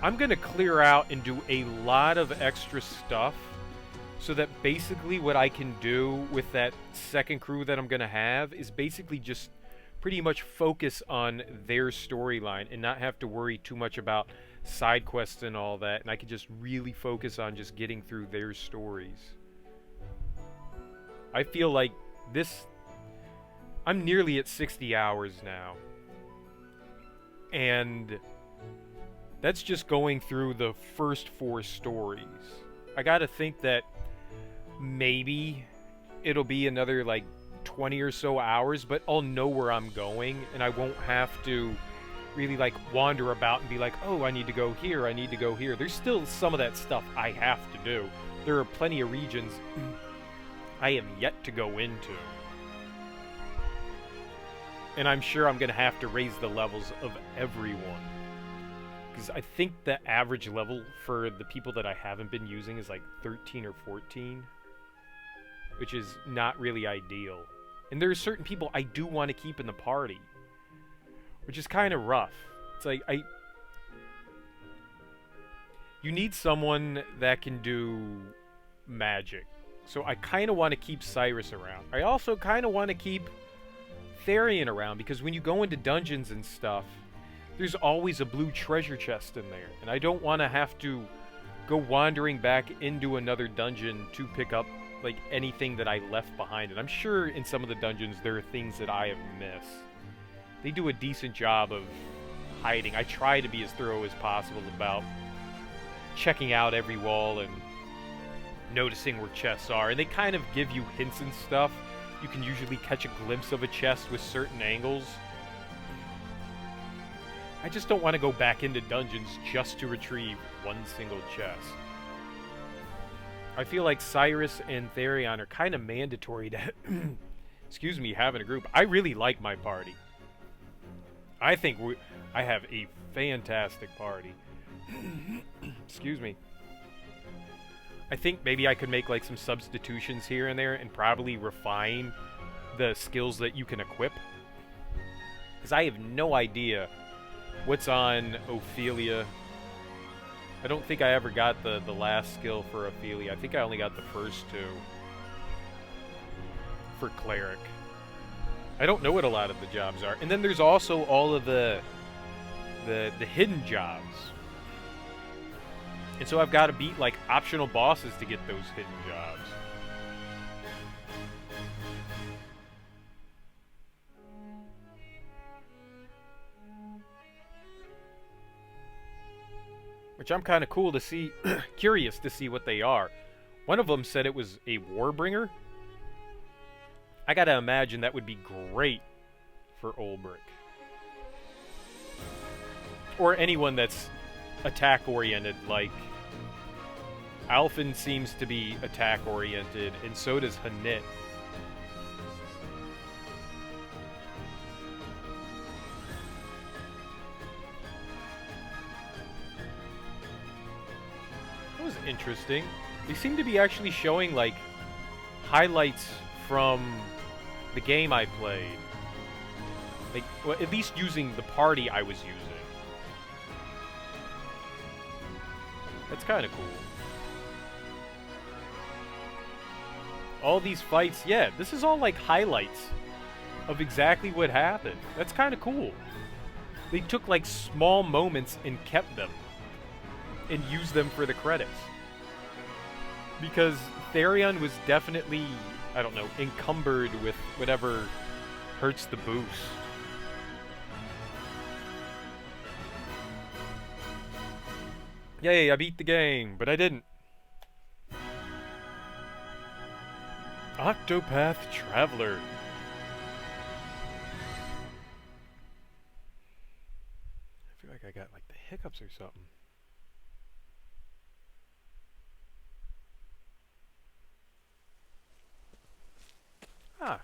I'm going to clear out and do a lot of extra stuff so that basically what I can do with that second crew that I'm going to have is basically just pretty much focus on their storyline and not have to worry too much about side quests and all that, and I can just really focus on just getting through their stories. I feel like this... I'm nearly at 60 hours now. And that's just going through the first 4 stories. I gotta think that maybe it'll be another like 20 or so hours, but I'll know where I'm going and I won't have to really like wander about and be like, oh, I need to go here, I need to go here. There's still some of that stuff I have to do. There are plenty of regions I have yet to go into. And I'm sure I'm going to have to raise the levels of everyone. Because I think the average level for the people that I haven't been using is like 13 or 14. Which is not really ideal. And there are certain people I do want to keep in the party. Which is kind of rough. It's like, you need someone that can do magic. So I kind of want to keep Cyrus around. I also kind of want to keep Therion around, because when you go into dungeons and stuff, there's always a blue treasure chest in there. And I don't want to have to go wandering back into another dungeon to pick up like anything that I left behind. And I'm sure in some of the dungeons there are things that I have missed. They do a decent job of hiding. I try to be as thorough as possible about checking out every wall and noticing where chests are. And they kind of give you hints and stuff. You can usually catch a glimpse of a chest with certain angles. I just don't want to go back into dungeons just to retrieve one single chest. I feel like Cyrus and Therion are kind of mandatory to, excuse me, have in a group. I really like my party. I think I have a fantastic party. Excuse me. I think maybe I could make like some substitutions here and there and probably refine the skills that you can equip. Because I have no idea what's on Ophelia. I don't think I ever got the last skill for Ophelia. I think I only got the first two for Cleric. I don't know what a lot of the jobs are. And then there's also all of the hidden jobs. And so I've got to beat like optional bosses to get those hidden jobs. Which I'm kind of cool to see, curious to see what they are. One of them said it was a Warbringer. I gotta imagine that would be great for Ulbrich. Or anyone that's attack-oriented, like Alphen seems to be attack-oriented, and so does Hanit. That was interesting. They seem to be actually showing, like, highlights from the game I played. Like, well, at least using the party I was using. That's kind of cool. All these fights, yeah, this is all like highlights of exactly what happened. That's kind of cool. They took like small moments and kept them and used them for the credits. Because Therion was definitely, I don't know, encumbered with whatever hurts the boost. Yay, I beat the game, but I didn't. Octopath Traveler. I feel like I got like the hiccups or something. Ah.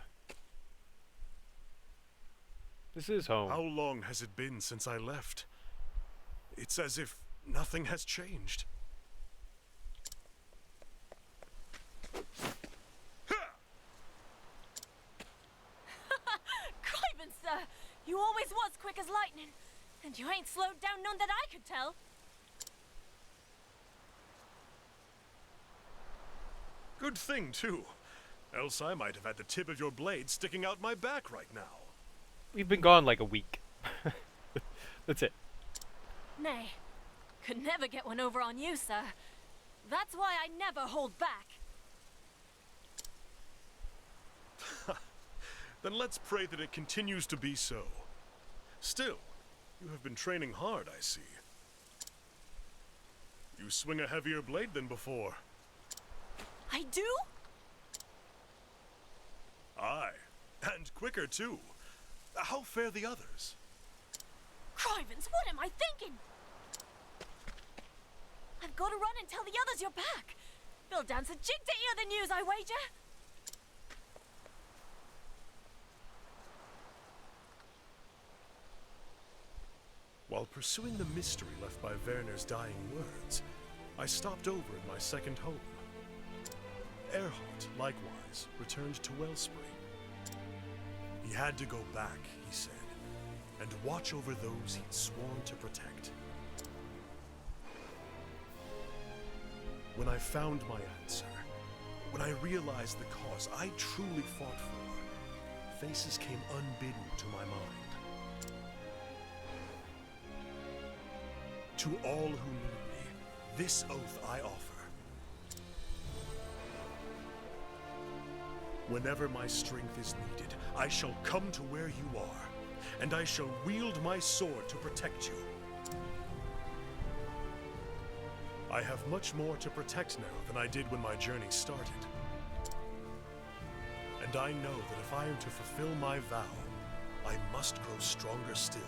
This is home.
How long has it been since I left? It's as if nothing has changed.
Craven, sir! You always was quick as lightning, and you ain't slowed down none that I could tell.
Good thing, too. Else I might have had the tip of your blade sticking out my back right now.
We've been gone like a week. That's it.
Nay, could never get one over on you, sir. That's why I never hold back.
Then let's pray that it continues to be so. Still, you have been training hard, I see. You swing a heavier blade than before.
I do?
Aye, and quicker too. How fare the others?
Crivens, what am I thinking? I've got to run and tell the others you're back. They'll dance a jig to hear the news, I wager.
While pursuing the mystery left by Werner's dying words, I stopped over in my second home. Erhardt, likewise, returned to Wellspring. He had to go back, he said, and watch over those he'd sworn to protect. When I found my answer, when I realized the cause I truly fought for, faces came unbidden to my mind. To all who need me, this oath I offer. Whenever my strength is needed, I shall come to where you are, and I shall wield my sword to protect you. I have much more to protect now than I did when my journey started. And I know that if I am to fulfill my vow, I must grow stronger still.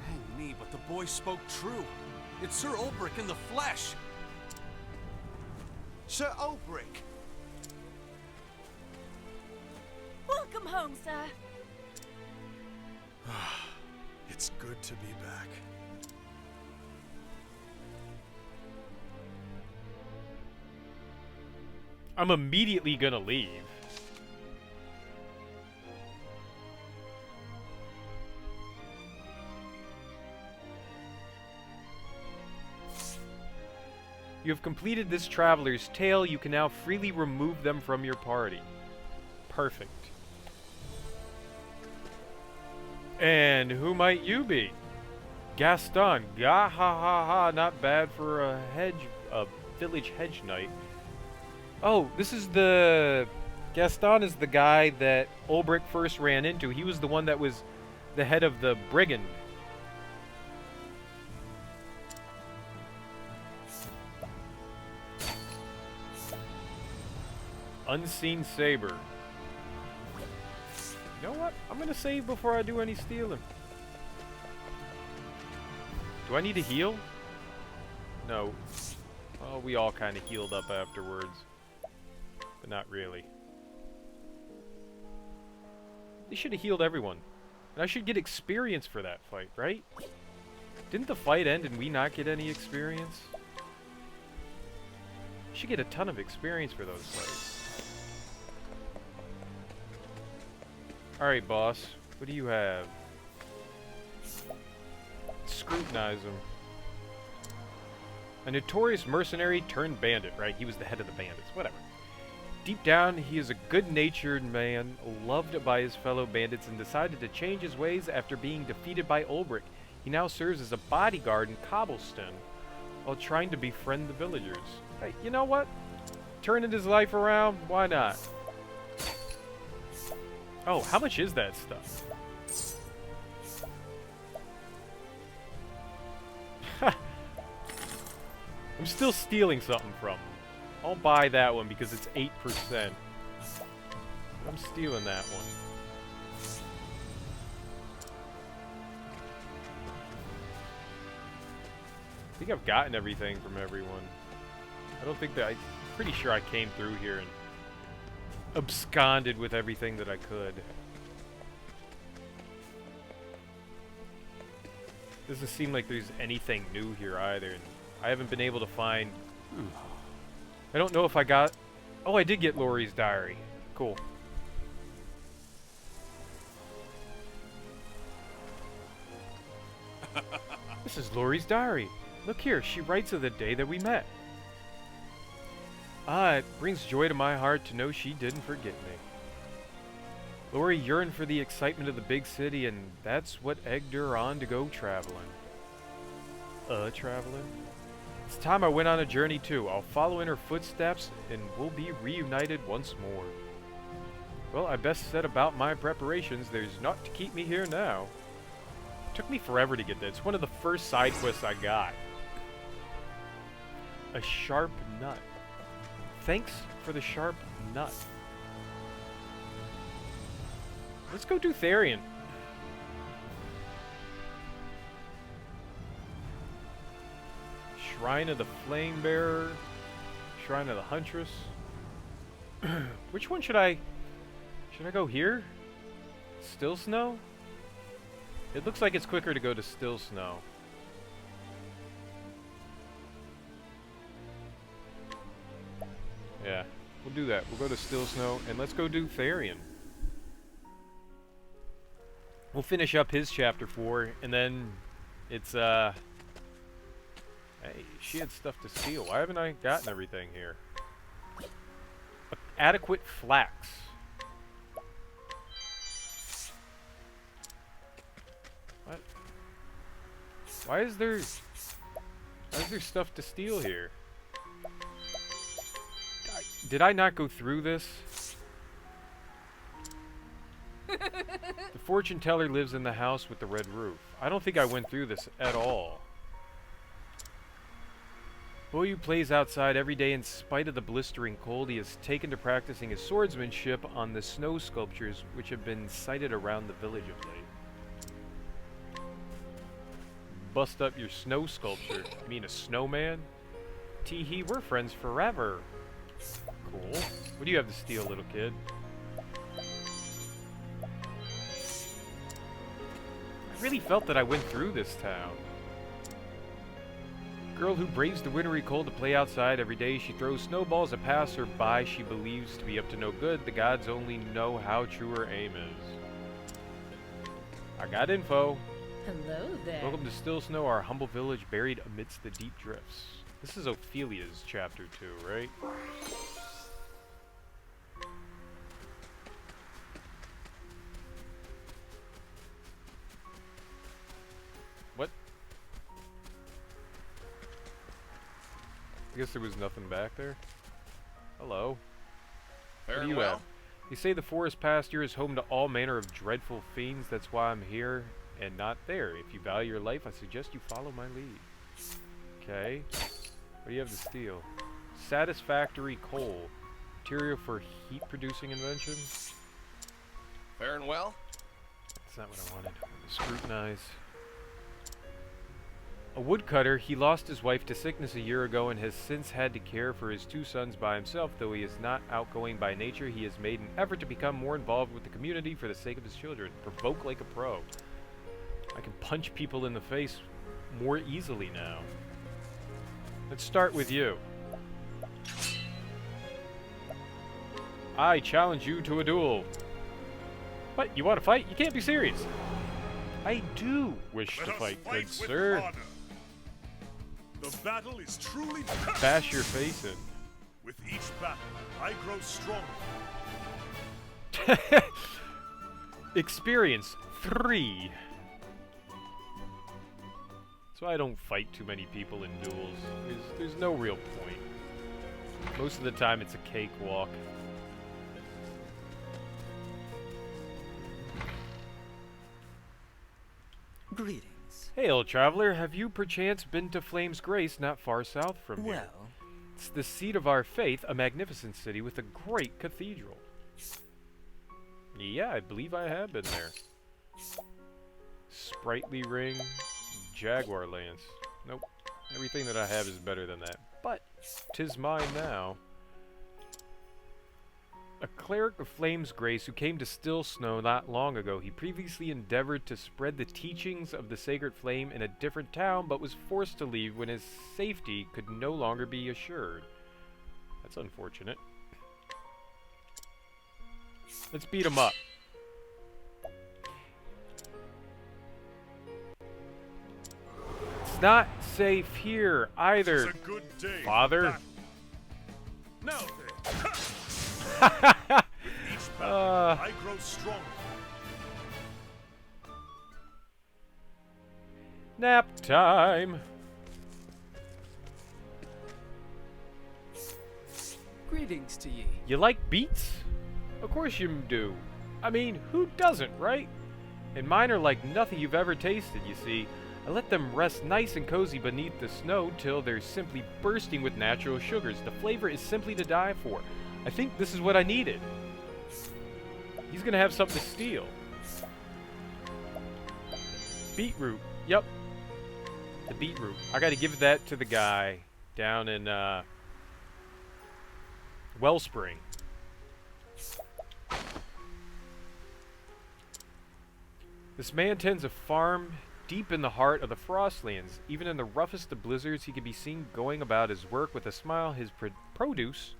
Hang me, but the boy spoke true. It's Sir Ulbricht in the flesh. Sir Ulbricht!
Welcome home, sir.
It's good to be back.
I'm immediately gonna leave. You have completed this traveler's tale. You can now freely remove them from your party. Perfect. And who might you be? Gaston. Gah ha ha ha. Not bad for a village hedge knight. Oh, this is the... Gaston is the guy that Ulbricht first ran into. He was the one that was the head of the brigand. Unseen saber. You know what? I'm gonna save before I do any stealing. Do I need to heal? No. Oh, we all kind of healed up afterwards. But not really. They should have healed everyone. And I should get experience for that fight, right? Didn't the fight end and we not get any experience? Should get a ton of experience for those fights. Alright, boss. What do you have? Scrutinize him. A notorious mercenary turned bandit, right? He was the head of the bandits. Whatever. Deep down, he is a good-natured man, loved by his fellow bandits, and decided to change his ways after being defeated by Ulbricht. He now serves as a bodyguard in Cobblestone, while trying to befriend the villagers. Hey, you know what? Turning his life around? Why not? Oh, how much is that stuff? I'm still stealing something from him. I'll buy that one because it's 8%. I'm stealing that one. I think I've gotten everything from everyone. I don't think that I'm pretty sure I came through here and absconded with everything that I could. Doesn't seem like there's anything new here either, and I haven't been able to find... I don't know if I got... Oh, I did get Laurie's diary. Cool. This is Laurie's diary. Look here, she writes of the day that we met. Ah, it brings joy to my heart to know she didn't forget me. Laurie yearned for the excitement of the big city, and that's what egged her on to go traveling. Traveling? It's time I went on a journey too. I'll follow in her footsteps, and we'll be reunited once more. Well, I best set about my preparations. There's naught to keep me here now. It took me forever to get that. It's one of the first side quests I got. A sharp nut. Thanks for the sharp nut. Let's go do Therian. Shrine of the Flame Bearer. Shrine of the Huntress. Which one should I... Should I go here? Still Snow? It looks like it's quicker to go to Still Snow. Yeah, we'll do that. We'll go to Still Snow, and let's go do Therian. We'll finish up his chapter 4, and then it's, Hey, she had stuff to steal. Why haven't I gotten everything here? Adequate flax. What? Why is there stuff to steal here? Did I not go through this? The fortune teller lives in the house with the red roof. I don't think I went through this at all. Boy who plays outside every day in spite of the blistering cold, he has taken to practicing his swordsmanship on the snow sculptures which have been sighted around the village of late. Bust up your snow sculpture. You mean a snowman? Tee-hee, we're friends forever. Cool. What do you have to steal, little kid? I really felt that I went through this town. Girl who braves the wintry cold to play outside every day. She throws snowballs at passer-by she believes to be up to no good. The gods only know how true her aim is. I got info.
Hello there.
Welcome to Still Snow, our humble village buried amidst the deep drifts. This is Ophelia's chapter 2, right? What? I guess there was nothing back there. Hello. What do you have? You say the forest pasture is home to all manner of dreadful fiends. That's why I'm here and not there. If you value your life, I suggest you follow my lead. Okay. What do you have to steal? Satisfactory coal. Material for heat-producing invention.
Faring well?
That's not what I wanted. Scrutinize. A woodcutter, he lost his wife to sickness a year ago and has since had to care for his 2 sons by himself. Though he is not outgoing by nature, he has made an effort to become more involved with the community for the sake of his children. Provoke like a pro. I can punch people in the face more easily now. Let's start with you. I challenge you to a duel. What? You want to fight? You can't be serious. I do wish to fight, good sir.
Honor. The battle is truly
Bash your face in.
With each battle, I grow stronger.
Experience 3. So I don't fight too many people in duels. There's no real point. Most of the time it's a cakewalk.
Greetings.
Hail, traveler. Have you perchance been to Flame's Grace, not far south from here?
Well,
It's the seat of our faith, a magnificent city with a great cathedral. Yeah, I believe I have been there. Sprightly ring, jaguar lance. Nope. Everything that I have is better than that. But 'tis mine now. A cleric of Flame's Grace who came to Still Snow not long ago. He previously endeavored to spread the teachings of the sacred flame in a different town, but was forced to leave when his safety could no longer be assured. That's unfortunate. Let's beat him up. It's not safe here either,
It's a good day.
Father.
Now then. With each battle, I grow stronger.
Nap time.
greetings to ye.
You like beets? Of course you do. I mean, who doesn't, right? And mine are like nothing you've ever tasted, you see. I let them rest nice and cozy beneath the snow till they're simply bursting with natural sugars. The flavor is simply to die for. I think this is what I needed. He's gonna have something to steal. Beetroot. Yep. The beetroot. I gotta give that to the guy down in Wellspring. This man tends a farm deep in the heart of the Frostlands. Even in the roughest of blizzards, he can be seen going about his work with a smile. His produce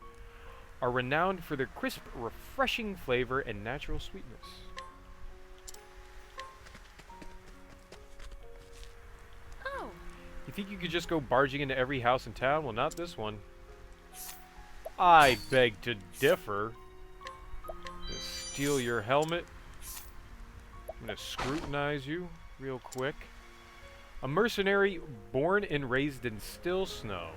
are renowned for their crisp, refreshing flavor and natural sweetness.
Oh.
You think you could just go barging into every house in town? Well, not this one. I beg to differ. Just steal your helmet. I'm gonna scrutinize you real quick. A mercenary born and raised in still snow.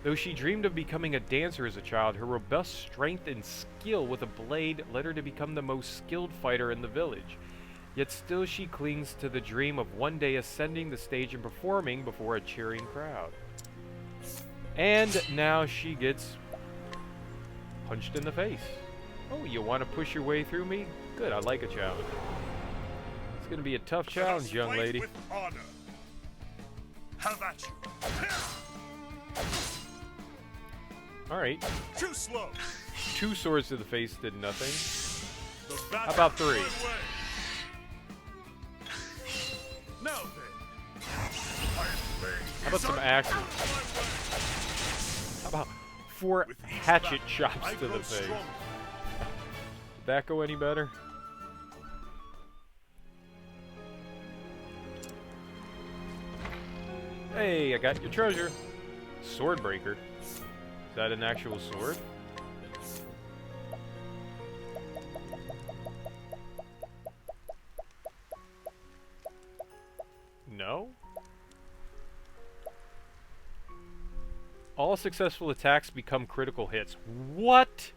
Though she dreamed of becoming a dancer as a child, her robust strength and skill with a blade led her to become the most skilled fighter in the village. Yet still she clings to the dream of one day ascending the stage and performing before a cheering crowd. And now she gets punched in the face. Oh, you want to push your way through me? Good, I like a challenge. It's going to be a tough challenge, young lady.
With honor. How about you?
Alright.
Too slow.
2 swords to the face did nothing.
The
How about 3?
Now then.
How about some axes? How about 4 hatchet chops to the face? Did that go any better? Hey, I got your treasure. Swordbreaker. Is that an actual sword? No? All successful attacks become critical hits. What?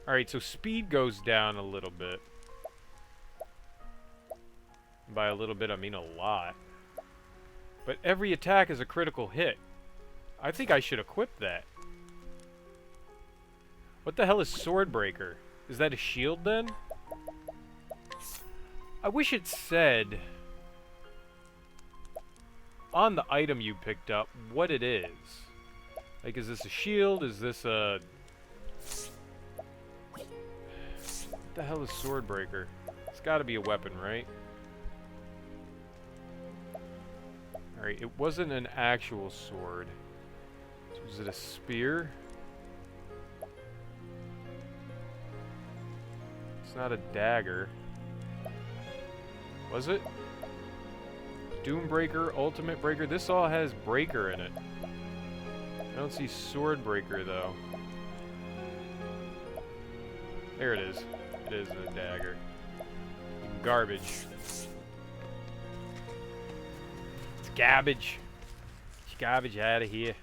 Alright, so speed goes down a little bit. By a little bit, I mean a lot. But every attack is a critical hit. I think I should equip that. What the hell is Swordbreaker? Is that a shield then? I wish it said on the item you picked up what it is. Like, is this a shield? Is this a... What the hell is Swordbreaker? It's gotta be a weapon, right? Alright, it wasn't an actual sword. So was it a spear? It's not a dagger. Was it? Doombreaker, Ultimate Breaker. This all has breaker in it. I don't see Swordbreaker though. There it is. It is a dagger. Garbage. Garbage. Get garbage out of here.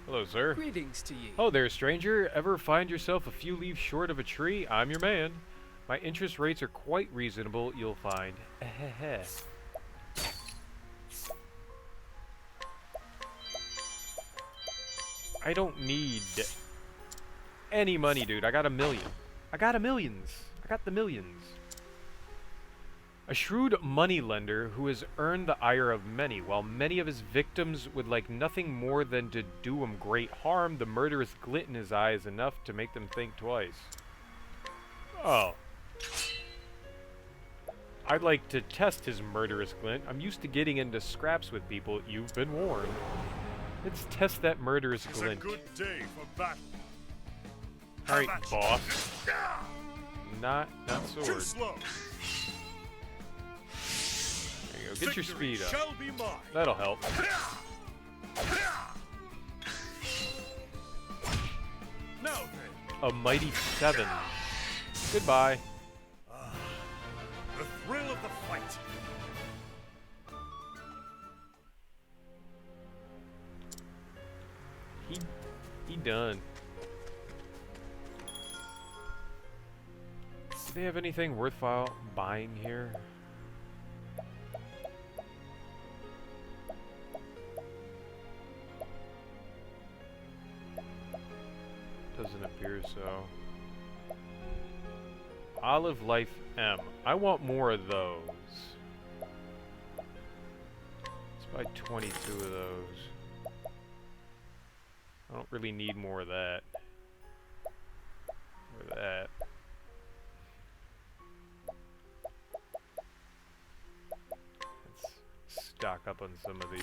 Hello, sir.
Greetings to ye.
Oh there, stranger. Ever find yourself a few leaves short of a tree? I'm your man. My interest rates are quite reasonable, you'll find. I don't need any money, dude. I got $1 million. I got millions. I got the millions. A shrewd moneylender who has earned the ire of many, while many of his victims would like nothing more than to do him great harm, the murderous glint in his eye is enough to make them think twice. Oh. I'd like to test his murderous glint. I'm used to getting into scraps with people. You've been warned. Let's test that murderous glint.
It's a good day for battle.
Alright, boss. Not sword.
Too slow.
There you go. Get your speed up.
Shall be mine.
That'll help.
Now then.
A mighty 7. Goodbye.
The thrill of the fight.
He done. Do they have anything worthwhile buying here? Doesn't appear so. Olive Life M. I want more of those. Let's buy 22 of those. don't really need more of that. Or that. Let's stock up on some of these.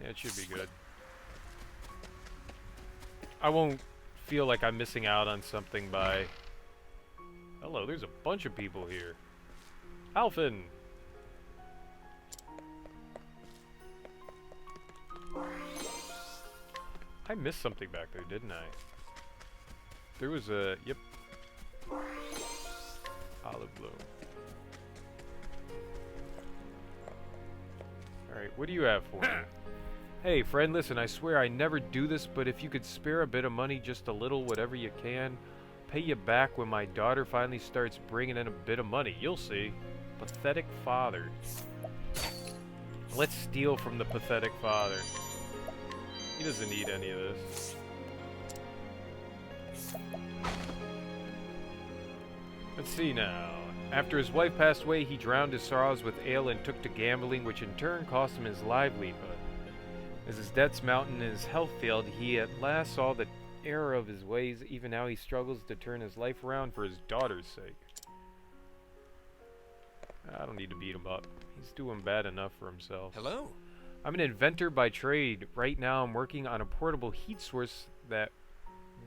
Yeah, it should be good. I won't feel like I'm missing out on something by... Hello, there's a bunch of people here. Alphen! I missed something back there, didn't I? There was a... Yep. Olive bloom. Alright, what do you have for me? Hey, friend, listen, I swear I never do this, but if you could spare a bit of money, just a little, whatever you can, pay you back when my daughter finally starts bringing in a bit of money. You'll see. Pathetic father. Let's steal from the pathetic father. He doesn't need any of this. Let's see now. After his wife passed away, he drowned his sorrows with ale and took to gambling, which in turn cost him his livelihood. As his debts mounted and his health failed, he at last saw the error of his ways. Even now he struggles to turn his life around for his daughter's sake. I don't need to beat him up. He's doing bad enough for himself.
Hello.
I'm an inventor by trade. Right now I'm working on a portable heat source that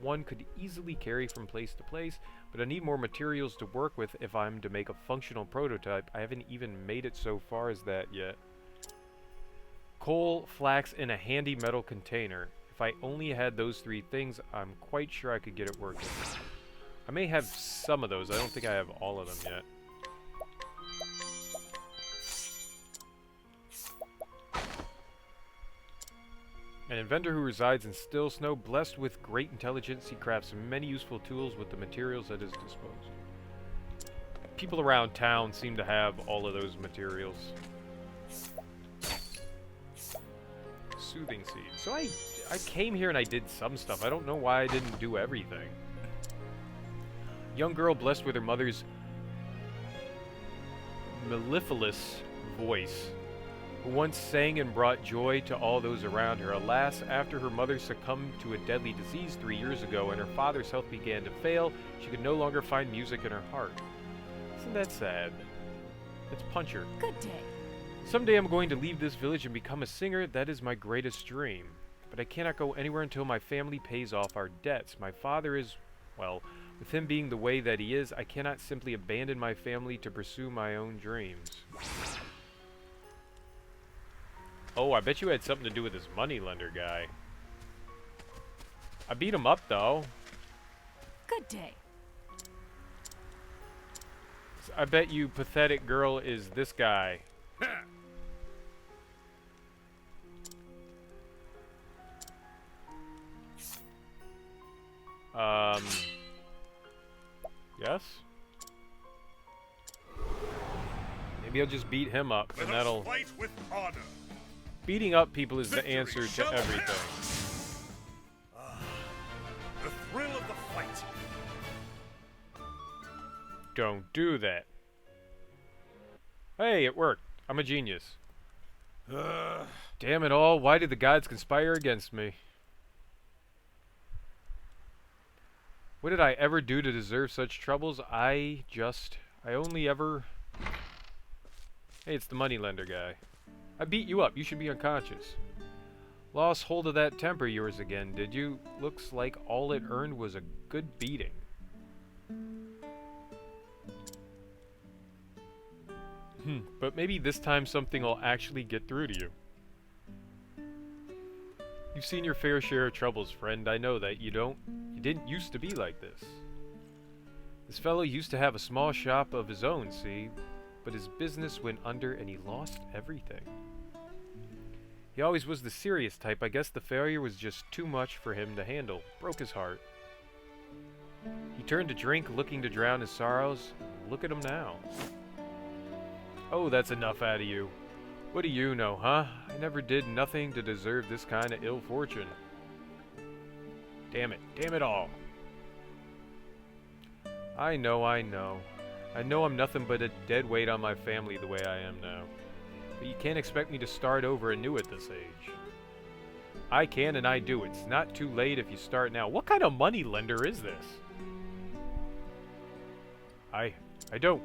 one could easily carry from place to place, but I need more materials to work with if I'm to make a functional prototype. I haven't even made it so far as that yet. Coal, flax, and a handy metal container. If I only had those three things, I'm quite sure I could get it working. I may have some of those. I don't think I have all of them yet. An inventor who resides in still snow, blessed with great intelligence, he crafts many useful tools with the materials at his disposal. People around town seem to have all of those materials. Soothing seed. So I came here and I did some stuff. I don't know why I didn't do everything. Young girl blessed with her mother's mellifluous voice, who once sang and brought joy to all those around her. Alas, after her mother succumbed to a deadly disease 3 years ago and her father's health began to fail, she could no longer find music in her heart. Isn't that sad? Let's punch her.
Good day.
Someday I'm going to leave this village and become a singer. That is my greatest dream. But I cannot go anywhere until my family pays off our debts. My father is, well, with him being the way that he is, I cannot simply abandon my family to pursue my own dreams. Oh, I bet you had something to do with this moneylender guy. I beat him up, though.
Good day.
I bet you pathetic girl is this guy. Yes? Maybe I'll just beat him up, and that'll...
Fight with honor.
Beating up people is the answer to everything.
The thrill of the fight.
Don't do that. Hey, it worked. I'm a genius. Damn it all, why did the gods conspire against me? What did I ever do to deserve such troubles? I only ever... Hey, it's the moneylender guy. I beat you up. You should be unconscious. Lost hold of that temper yours again, did you? Looks like all it earned was a good beating. But maybe this time something will actually get through to you. You've seen your fair share of troubles, friend. I know that. You didn't used to be like this. This fellow used to have a small shop of his own, see? But his business went under and he lost everything. He always was the serious type. I guess the failure was just too much for him to handle. Broke his heart. He turned to drink, looking to drown his sorrows. Look at him now. Oh, that's enough out of you. What do you know, huh? I never did nothing to deserve this kind of ill fortune. Damn it all. I know. I know I'm nothing but a dead weight on my family the way I am now. But you can't expect me to start over anew at this age. I can and I do. It's not too late if you start now. What kind of money lender is this? I don't.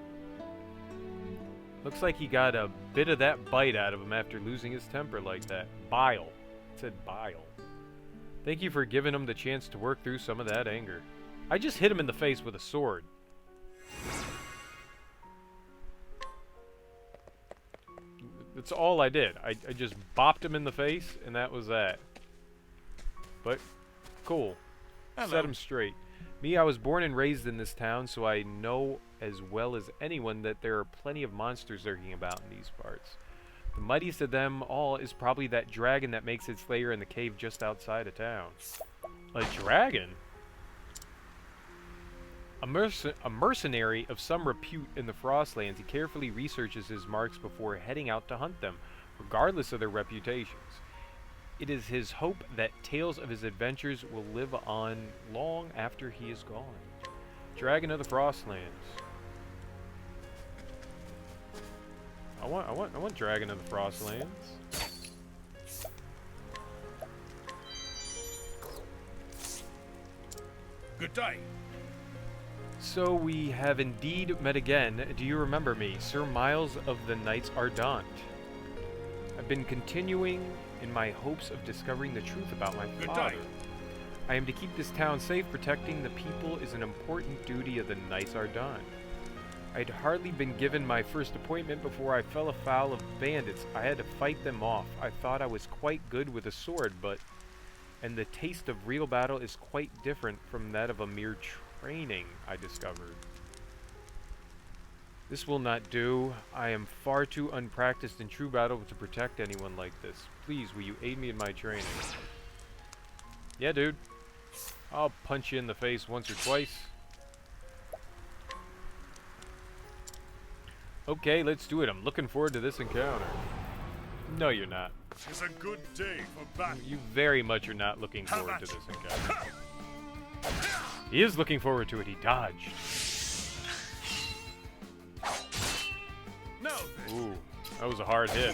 Looks like he got a bit of that bite out of him after losing his temper like that. Bile. It said bile. Thank you for giving him the chance to work through some of that anger. I just hit him in the face with a sword. That's all I did. I just bopped him in the face, and that was that. But, cool.
Hello.
Set him straight. Me, I was born and raised in this town, so I know as well as anyone that there are plenty of monsters lurking about in these parts. The mightiest of them all is probably that dragon that makes its lair in the cave just outside of town. A dragon? A mercenary of some repute in the Frostlands, he carefully researches his marks before heading out to hunt them, regardless of their reputations. It is his hope that tales of his adventures will live on long after he is gone. Dragon of the Frostlands. I want Dragon of the Frostlands.
Good day.
So we have indeed met again. Do you remember me, Sir Miles of the Knights Ardent? I've been continuing in my hopes of discovering the truth about my father. I am to keep this town safe. Protecting the people is an important duty of the Knights Ardent. I'd hardly been given my first appointment before I fell afoul of bandits. I had to fight them off. I thought I was quite good with a sword, and the taste of real battle is quite different from that of a mere training, I discovered. This will not do. I am far too unpracticed in true battle to protect anyone like this. Please, will you aid me in my training? Yeah, dude. I'll punch you in the face once or twice. Okay, let's do it. I'm looking forward to this encounter. No, you're not.
It's a good day for battle.
You very much are not looking forward to this encounter. He is looking forward to it. He dodged.
Now then.
Ooh, that was a hard hit.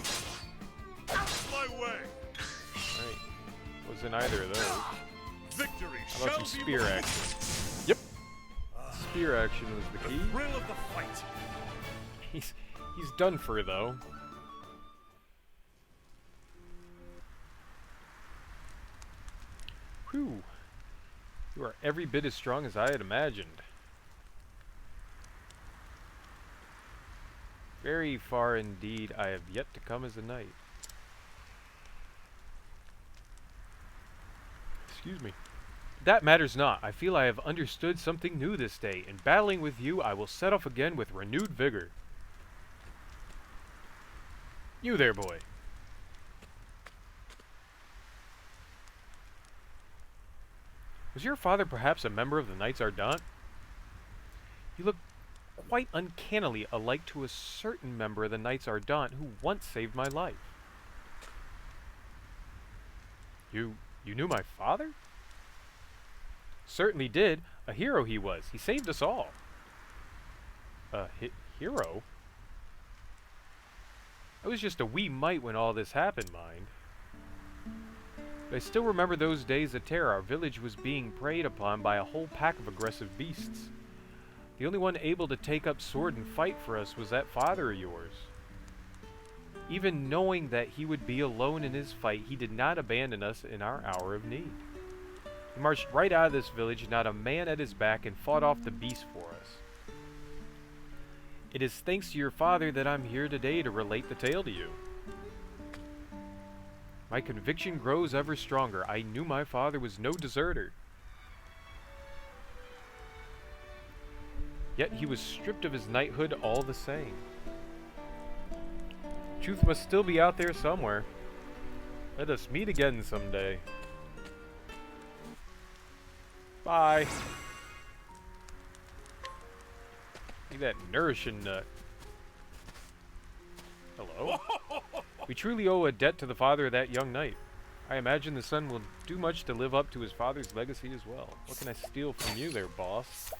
My way.
Right. Wasn't either of those.
Victory.
How about some spear action? Yep. Spear action was the key.
Thrill of the fight.
He's done for, though. Whew. You are every bit as strong as I had imagined. Very far indeed. I have yet to come as a knight. Excuse me. That matters not. I feel I have understood something new this day. In battling with you, I will set off again with renewed vigor. You there, boy. Was your father perhaps a member of the Knights Ardent? You look quite uncannily alike to a certain member of the Knights Ardent who once saved my life. You knew my father? Certainly did. A hero he was. He saved us all. A hero? I was just a wee mite when all this happened, mind. But I still remember those days at Terra. Our village was being preyed upon by a whole pack of aggressive beasts. The only one able to take up sword and fight for us was that father of yours. Even knowing that he would be alone in his fight, he did not abandon us in our hour of need. He marched right out of this village, not a man at his back, and fought off the beast for us. It is thanks to your father that I'm here today to relate the tale to you. My conviction grows ever stronger. I knew my father was no deserter. Yet he was stripped of his knighthood all the same. Truth must still be out there somewhere. Let us meet again someday. Bye. Look at that nourishing nut. Hello? We truly owe a debt to the father of that young knight. I imagine the son will do much to live up to his father's legacy as well. What can I steal from you there, boss?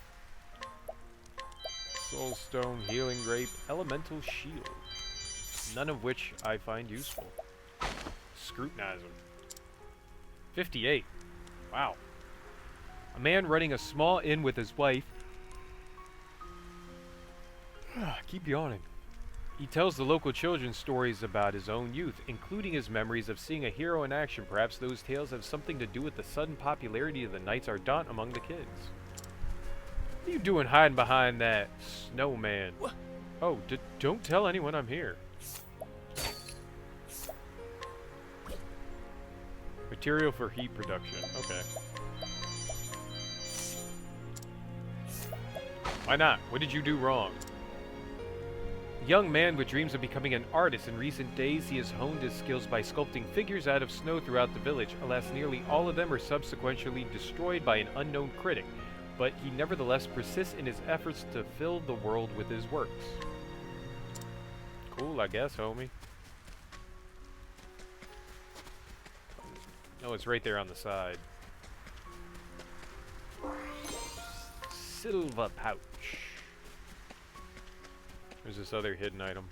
Soulstone, Healing Grape, Elemental Shield. None of which I find useful. Scrutinize them. 58. Wow. A man running a small inn with his wife. Keep yawning. He tells the local children stories about his own youth, including his memories of seeing a hero in action. Perhaps those tales have something to do with the sudden popularity of the Knights Ardent among the kids. What are you doing hiding behind that snowman? Oh, don't tell anyone I'm here. Material for heat production. Okay. Why not? What did you do wrong? A young man with dreams of becoming an artist. In recent days, he has honed his skills by sculpting figures out of snow throughout the village. Alas, nearly all of them are subsequently destroyed by an unknown critic, but he nevertheless persists in his efforts to fill the world with his works. Cool, I guess, homie. Oh, it's right there on the side. Silver pouch. There's this other hidden item.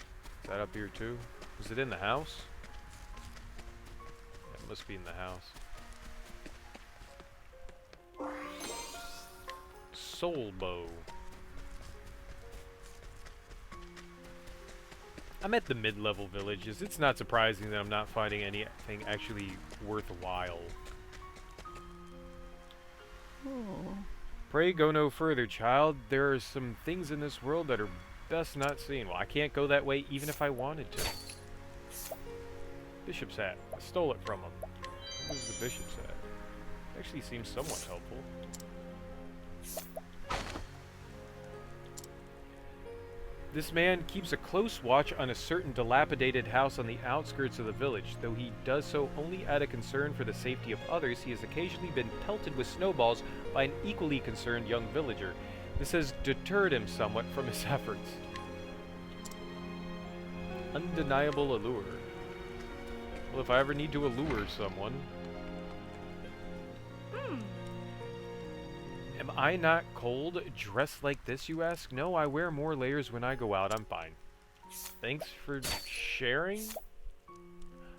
Is that up here too? Is it in the house? Yeah, it must be in the house. Soul bow. I'm at the mid-level villages. It's not surprising that I'm not finding anything actually worthwhile.
Oh.
Pray go no further, child. There are some things in this world that are best not seen. Well, I can't go that way even if I wanted to. Bishop's hat. I stole it from him. What is the bishop's hat? Actually seems somewhat helpful. This man keeps a close watch on a certain dilapidated house on the outskirts of the village. Though he does so only out of concern for the safety of others, he has occasionally been pelted with snowballs by an equally concerned young villager. This has deterred him somewhat from his efforts. Undeniable allure. Well, if I ever need to allure someone... Am I not cold, dressed like this, you ask? No, I wear more layers when I go out. I'm fine. Thanks for sharing?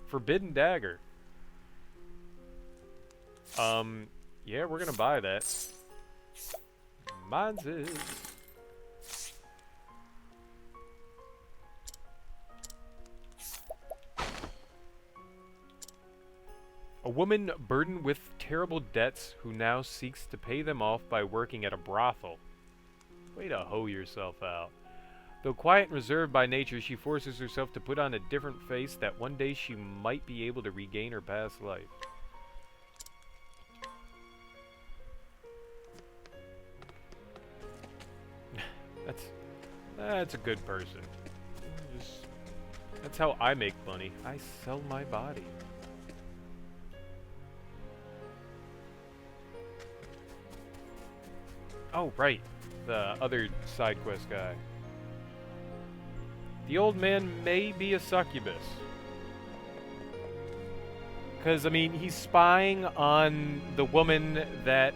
Forbidden dagger. Yeah, we're gonna buy that. Mine's is. A woman burdened with terrible debts who now seeks to pay them off by working at a brothel. Way to hoe yourself out. Though quiet and reserved by nature, she forces herself to put on a different face that one day she might be able to regain her past life. That's a good person. That's how I make money. I sell my body. Oh, right. The other side quest guy. The old man may be a succubus. Because, I mean, he's spying on the woman that,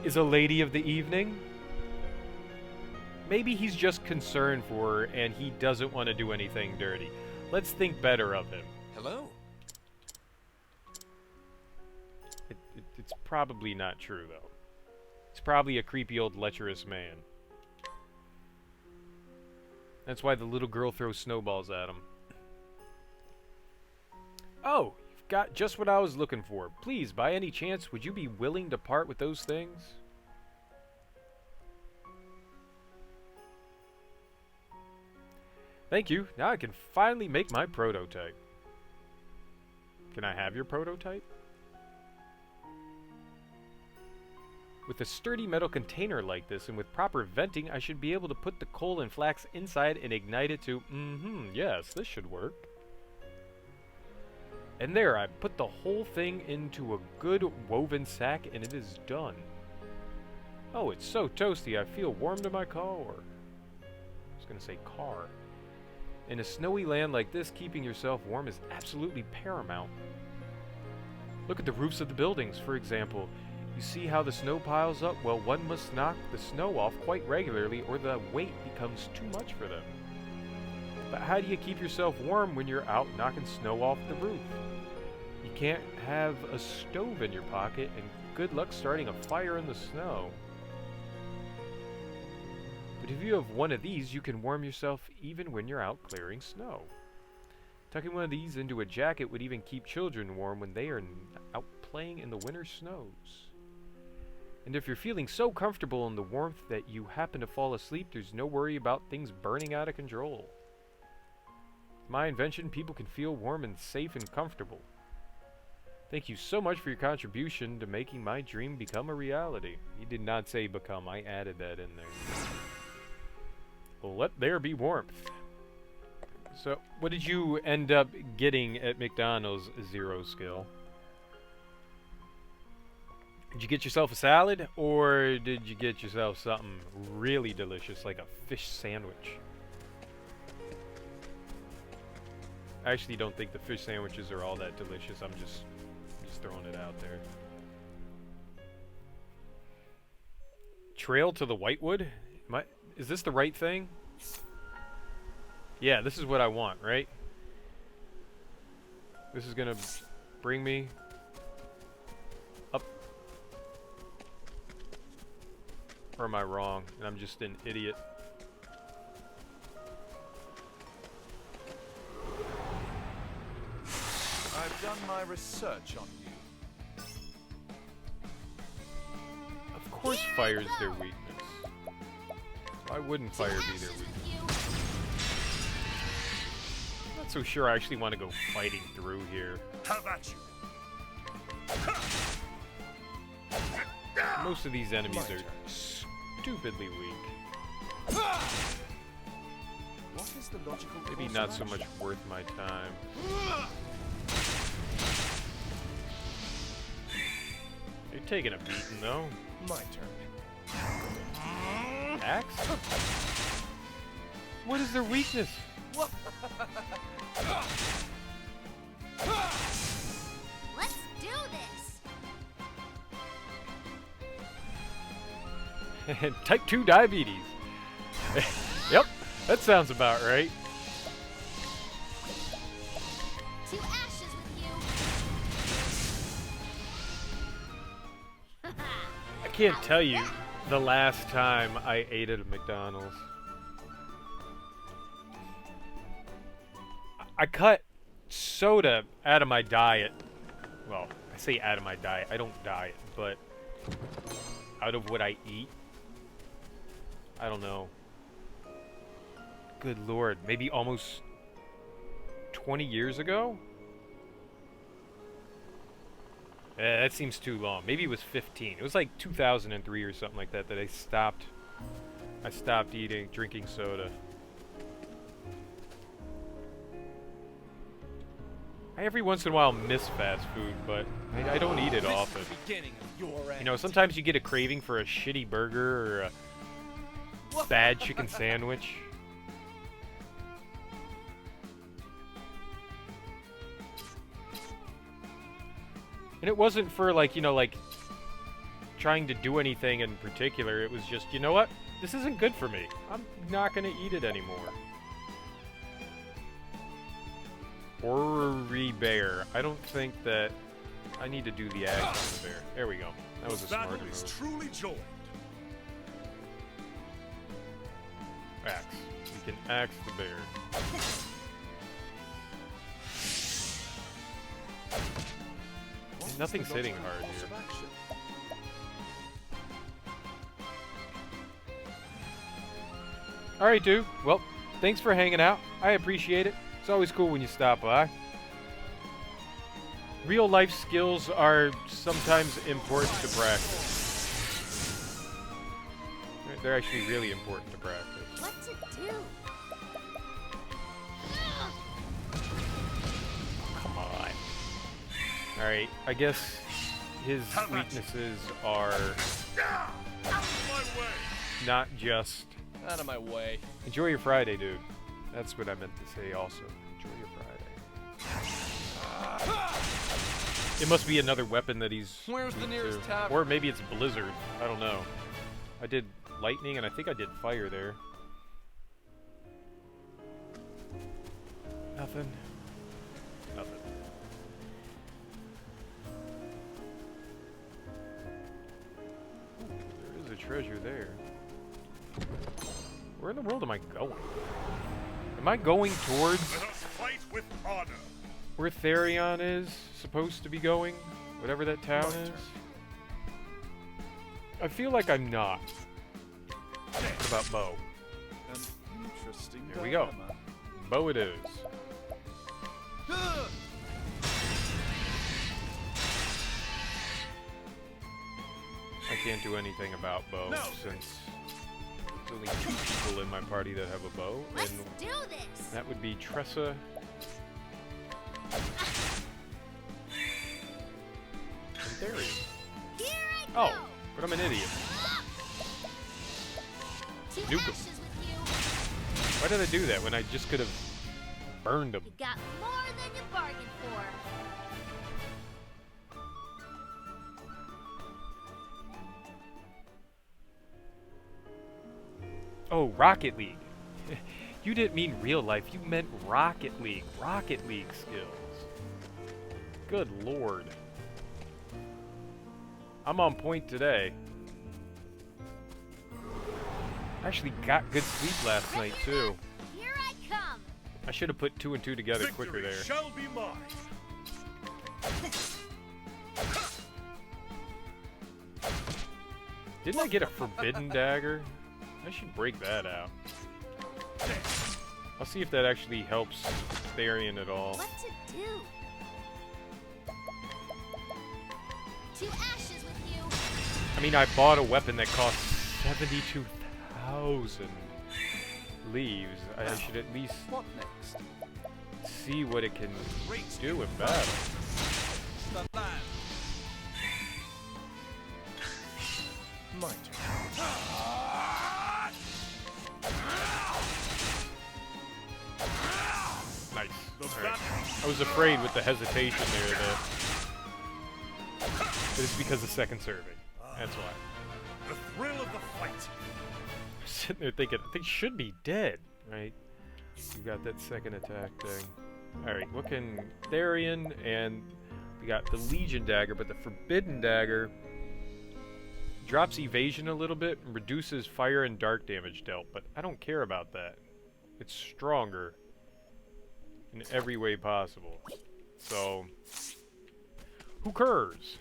is a lady of the evening. Maybe he's just concerned for her and he doesn't want to do anything dirty. Let's think better of him.
Hello.
It's probably not true, though. He's probably a creepy old lecherous man. That's why the little girl throws snowballs at him. Oh, you've got just what I was looking for. Please, by any chance, would you be willing to part with those things? Thank you. Now I can finally make my prototype. Can I have your prototype? With a sturdy metal container like this, and with proper venting, I should be able to put the coal and flax inside and ignite it to... yes, this should work. And there, I put the whole thing into a good woven sack, and it is done. Oh, it's so toasty, I feel warm to my core. I was gonna say car. In a snowy land like this, keeping yourself warm is absolutely paramount. Look at the roofs of the buildings, for example. You see how the snow piles up? Well, one must knock the snow off quite regularly or the weight becomes too much for them. But how do you keep yourself warm when you're out knocking snow off the roof? You can't have a stove in your pocket, and good luck starting a fire in the snow. But if you have one of these, you can warm yourself even when you're out clearing snow. Tucking one of these into a jacket would even keep children warm when they are out playing in the winter snows. And if you're feeling so comfortable in the warmth that you happen to fall asleep, there's no worry about things burning out of control. With my invention, people can feel warm and safe and comfortable. Thank you so much for your contribution to making my dream become a reality. He did not say become, I added that in there. Well, let there be warmth. So, what did you end up getting at McDonald's Zero Skill? Did you get yourself a salad, or did you get yourself something really delicious, like a fish sandwich? I actually don't think the fish sandwiches are all that delicious. I'm just throwing it out there. Trail to the Whitewood? Is this the right thing? Yeah, this is what I want, right? This is gonna bring me up. Or am I wrong? And I'm just an idiot.
I've done my research on you.
Of course fire's their weakness. Why wouldn't fire be their weakness? I'm not so sure I actually want to go fighting through here.
How about you?
Most of these enemies are stupidly weak.
What is the logical
Maybe
course
not
of
so much
action?
worth my time. You're taking a beating, though.
My turn.
Axe? What is their weakness?
Let's do this.
Type 2 diabetes. Yep, that sounds about right.
To ashes with you.
I can't tell you the last time I ate at a McDonald's. I cut soda out of my diet. Well, I say out of my diet. I don't diet, but out of what I eat. I don't know. Good lord, maybe almost 20 years ago? That seems too long. Maybe it was 15. It was like 2003 or something like that I stopped drinking soda. I every once in a while miss fast food, but I don't eat it often. You know, sometimes you get a craving for a shitty burger or a bad chicken sandwich. And it wasn't for, like, you know, like, trying to do anything in particular. It was just, you know what? This isn't good for me. I'm not going to eat it anymore. Orrery bear. I don't think that I need to do the axe on the bear. There we go. That was a smart
Battle is
move.
truly joined.
Axe. We can axe the bear. Nothing's hitting hard here. Alright, dude. Well, thanks for hanging out. I appreciate it. It's always cool when you stop by. Real life skills are sometimes important to practice. They're actually really important to practice.
What to do?
Come on. Alright, I guess his weaknesses are not just...
Out of my way.
Enjoy your Friday, dude. That's what I meant to say also. Enjoy your Friday. It must be another weapon that he's...
Where's the
weak
nearest
to.
tavern?
Or maybe it's Blizzard. I don't know. I did lightning, and I think I did fire there. Nothing. Nothing. There is a treasure there. Where in the world am I going? Am I going towards
Let us fight with honor.
where Therion is supposed to be going? Whatever that town is? I feel like I'm not. What about Bo?
An interesting
Here we go.
dilemma.
Bo it is. I can't do anything about Bo since there's only 2 people in my party that have a bow,
Let's
and
do this.
that would be Tressa and Therion.
Here I go.
Oh, but I'm an idiot.
To
Nuke 'em.
ashes with you.
Why did I do that when I just could have burned them?
You got more than you bargained for.
Oh, Rocket League. You didn't mean real life, you meant Rocket League. Rocket League skills. Good lord. I'm on point today. I actually got good sleep last night too.
Here I come.
I should have put 2 and 2 together quicker there.
Shall be mine.
Didn't I get a forbidden dagger? I should break that out. I'll see if that actually helps Therion at all.
What to do? To ashes with you.
I mean, I bought a weapon that cost 72,000 leaves. I should at least
What next?
see what it can do in battle.
The land.
My turn.
Nice. Alright. I was afraid with the hesitation there that it's because of second serving. That's why.
The thrill of the fight.
I'm sitting there thinking, I think should be dead, right? You got that second attack thing. Alright, what can Therion, and we got the Legion dagger, but the Forbidden dagger drops evasion a little bit and reduces fire and dark damage dealt, but I don't care about that. It's stronger in every way possible. So, who cares?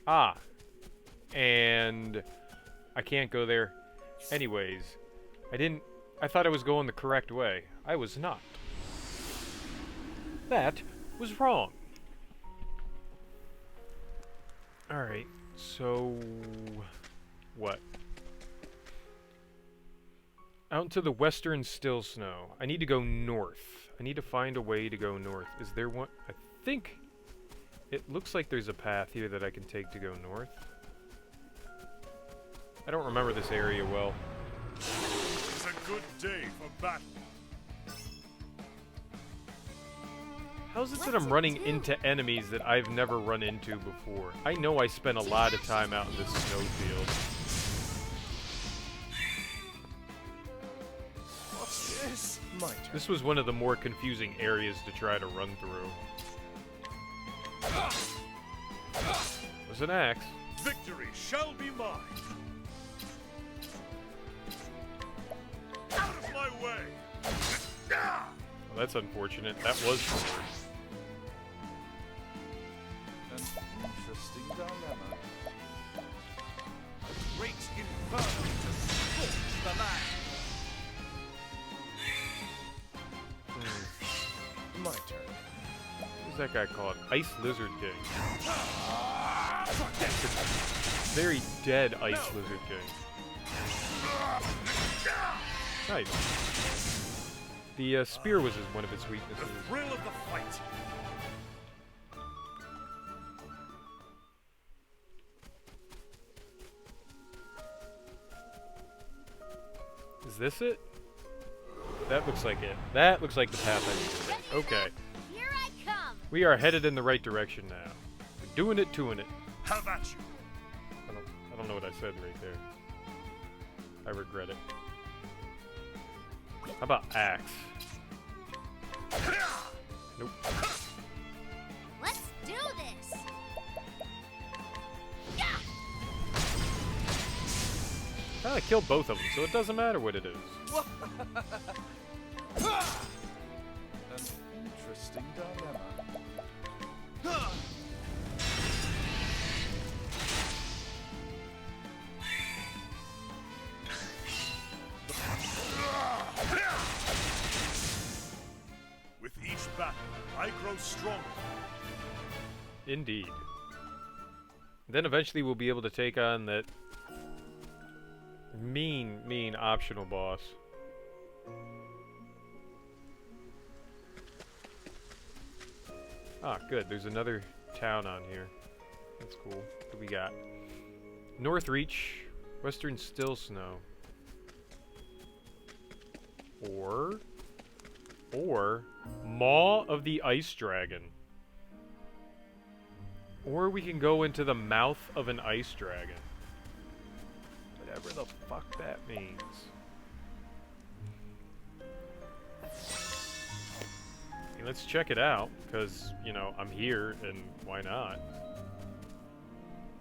Ah, and I can't go there. Anyways, I thought I was going the correct way. I was not. That was wrong. Alright, so what? Out into the western still snow. I need to go north. I need to find a way to go north. Is there one? I think it looks like there's a path here that I can take to go north. I don't remember this area well.
It's a good day for battle.
How's it that I'm running into enemies that I've never run into before? I know I spent a lot of time out in this snowfield.
What's this? My turn.
This was one of the more confusing areas to try to run through. There's an axe.
Victory shall be mine. Out of my way.
Well, that's unfortunate. That was forward.
An interesting dilemma.
Great inferno to scorch the land.
My turn.
Who's that guy called? Ice Lizard King. Very dead Ice Lizard King. Nice. The spear was one of its weaknesses.
The thrill of the fight.
Is this it? That looks like it. That looks like the path I need to take. Okay.
Here I
We are headed in the right direction now. We're doing it.
How about you?
I don't know what I said right there. I regret it. How about axe? Nope.
Let's do this.
I killed both of them, so it doesn't matter what it is.
An interesting dilemma.
With each battle, I grow stronger.
Indeed. Then eventually we'll be able to take on that mean optional boss. Ah, good. There's another town on here. That's cool. What do we got? Northreach, Western Still Snow. Or Maw of the Ice Dragon. Or we can go into the mouth of an ice dragon. Whatever the fuck that means. Hey, let's check it out, because, you know, I'm here, and why not?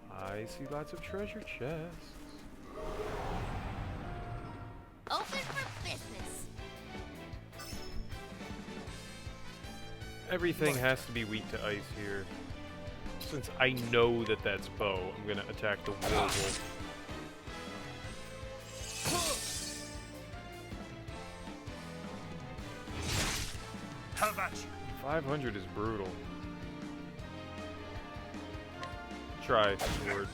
I see lots of treasure chests.
Open for business.
Everything has to be weak to ice here. Since I know that that's Bo, I'm gonna attack the werewolf.
How about you?
500 is brutal. Try sword.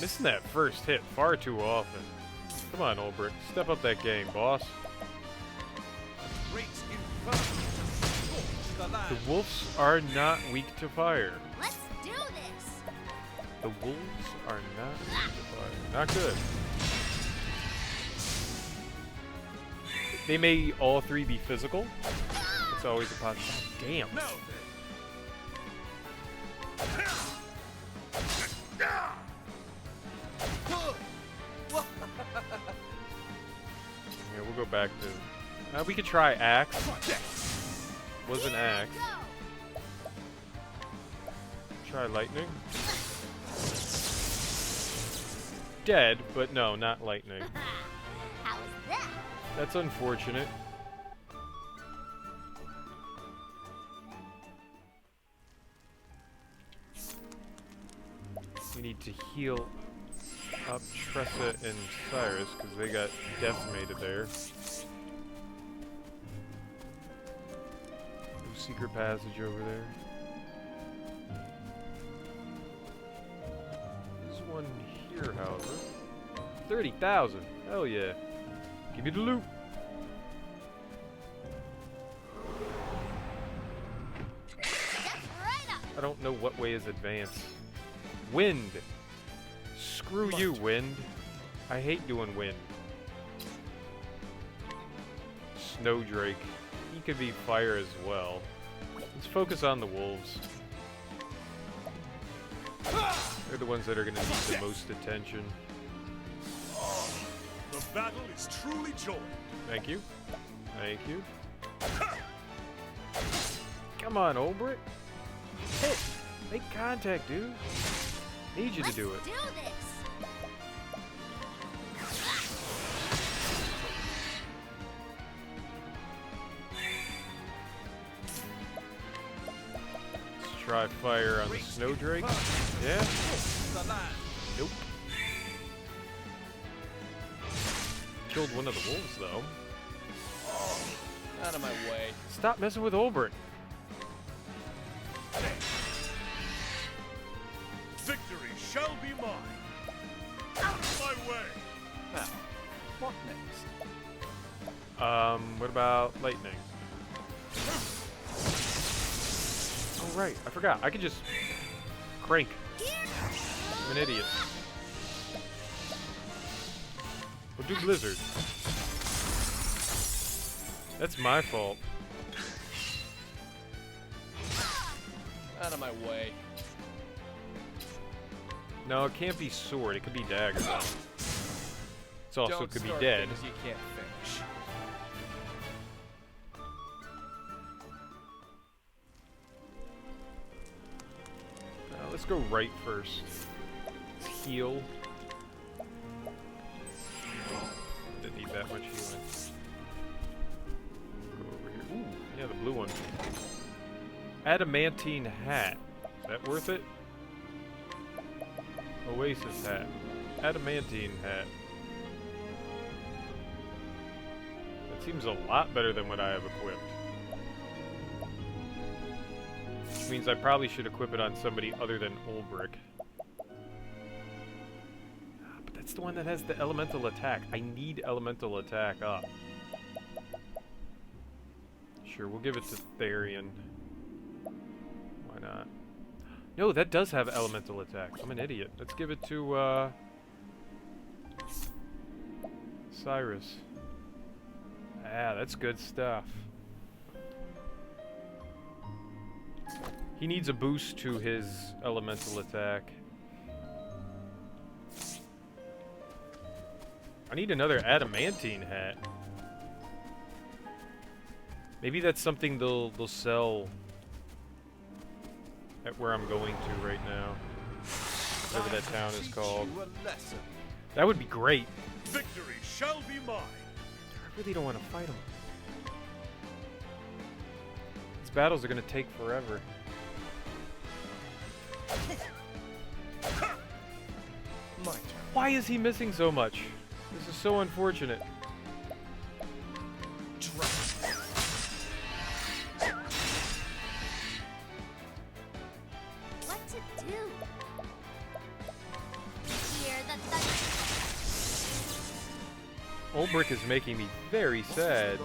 Missing that first hit far too often. Come on, Ulbrich. Step up that game, boss.
Great inferno to scorch the land.
The wolves are not weak to fire.
Let's do this.
The wolves are not weak to fire. Not good. They may all three be physical. It's always a possibility. Damn.
Now
Yeah, we'll go back to... we could try axe. Was an axe. Try lightning. Dead, but no, not lightning.
How is that?
That's unfortunate. We need to heal up Tressa and Cyrus because they got decimated there. No secret passage over there. There's one here, however. 30,000. Hell yeah. Give me the loot. I don't know what way is advance. Wind. Screw you, wind. I hate doing wind. Snowdrake. He could be fire as well. Let's focus on the wolves. They're the ones that are going to need the most attention.
the battle is truly joined.
Thank you. Thank you. Come on, Ulbrich. Hit. Make contact, dude. Need you to do it.
Do this.
Let's try fire on the Snowdrake. Yeah? Nope. Killed one of the wolves, though.
Out of my way.
Stop messing with Ulbrich.
Victory shall be mine. Out of my way.
Now, what next?
What about lightning? Oh, right. I forgot. I could just crank. I'm an idiot. We'll do blizzard. That's my fault.
Out of my way.
No, it can't be sword. It could be dagger, though. It also
Don't
could be
start
dead.
things you can't finish.
Let's go right first. Heal. Didn't need that much healing. Go over here. Ooh, yeah, the blue one. Adamantine hat. Is that worth it? Oasis hat. Adamantine hat. That seems a lot better than what I have equipped. Which means I probably should equip it on somebody other than Ulbrich. But that's the one that has the elemental attack. I need elemental attack up. Sure, we'll give it to Therian. Why not? No, that does have elemental attack. I'm an idiot. Let's give it to, Cyrus. Ah, that's good stuff. He needs a boost to his elemental attack. I need another adamantine hat. Maybe that's something they'll sell at where I'm going to right now. Whatever that town is called. That would be great.
Victory shall be mine.
I really don't want to fight him. These battles are going to take forever.
My turn.
Why is he missing so much? This is so unfortunate.
What to do? Hear the thunder.
Ulbrich is making me very sad.